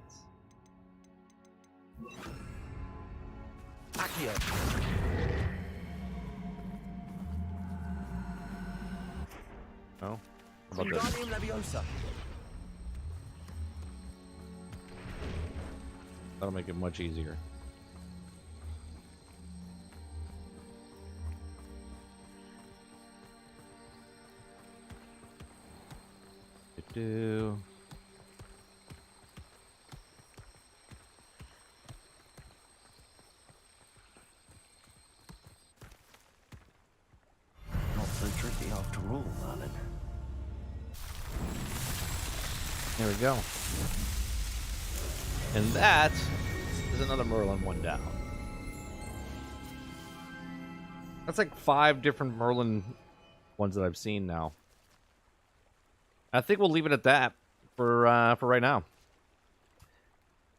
Accio. Oh, how about this? Wingardium Leviosa. That'll make it much easier. Do. Not so tricky after all, Merlin. There we go. And that is another Merlin one down. That's like 5 different Merlin ones that I've seen now. I think we'll leave it at that for right now.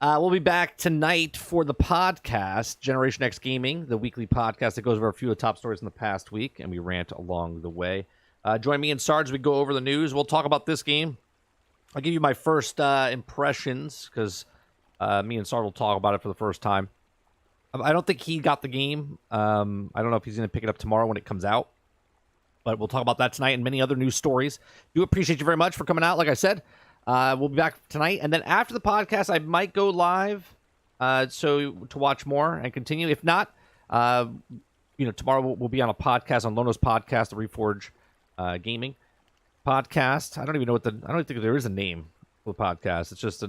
We'll be back tonight for the podcast, Generation X Gaming, the weekly podcast that goes over a few of the top stories in the past week, and we rant along the way. Join me and Sarge as we go over the news. We'll talk about this game. I'll give you my first impressions because me and Sarge will talk about it for the first time. I don't think he got the game. I don't know if he's going to pick it up tomorrow when it comes out. But we'll talk about that tonight and many other news stories. Do appreciate you very much for coming out. Like I said, we'll be back tonight. And then after the podcast, I might go live so to watch more and continue. If not, tomorrow we'll be on a podcast, on Lono's podcast, the Reforge Gaming podcast. I don't even think there is a name for the podcast. It's just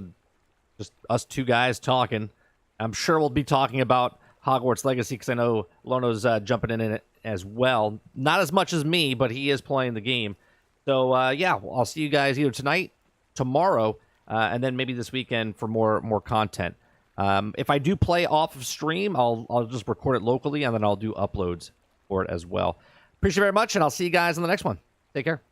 us two guys talking. I'm sure we'll be talking about Hogwarts Legacy because I know Lono's jumping in it as well. Not as much as me, but he is playing the game. So, I'll see you guys either tonight, tomorrow, and then maybe this weekend for more content. If I do play off of stream, I'll just record it locally, and then I'll do uploads for it as well. Appreciate it very much, and I'll see you guys in the next one. Take care.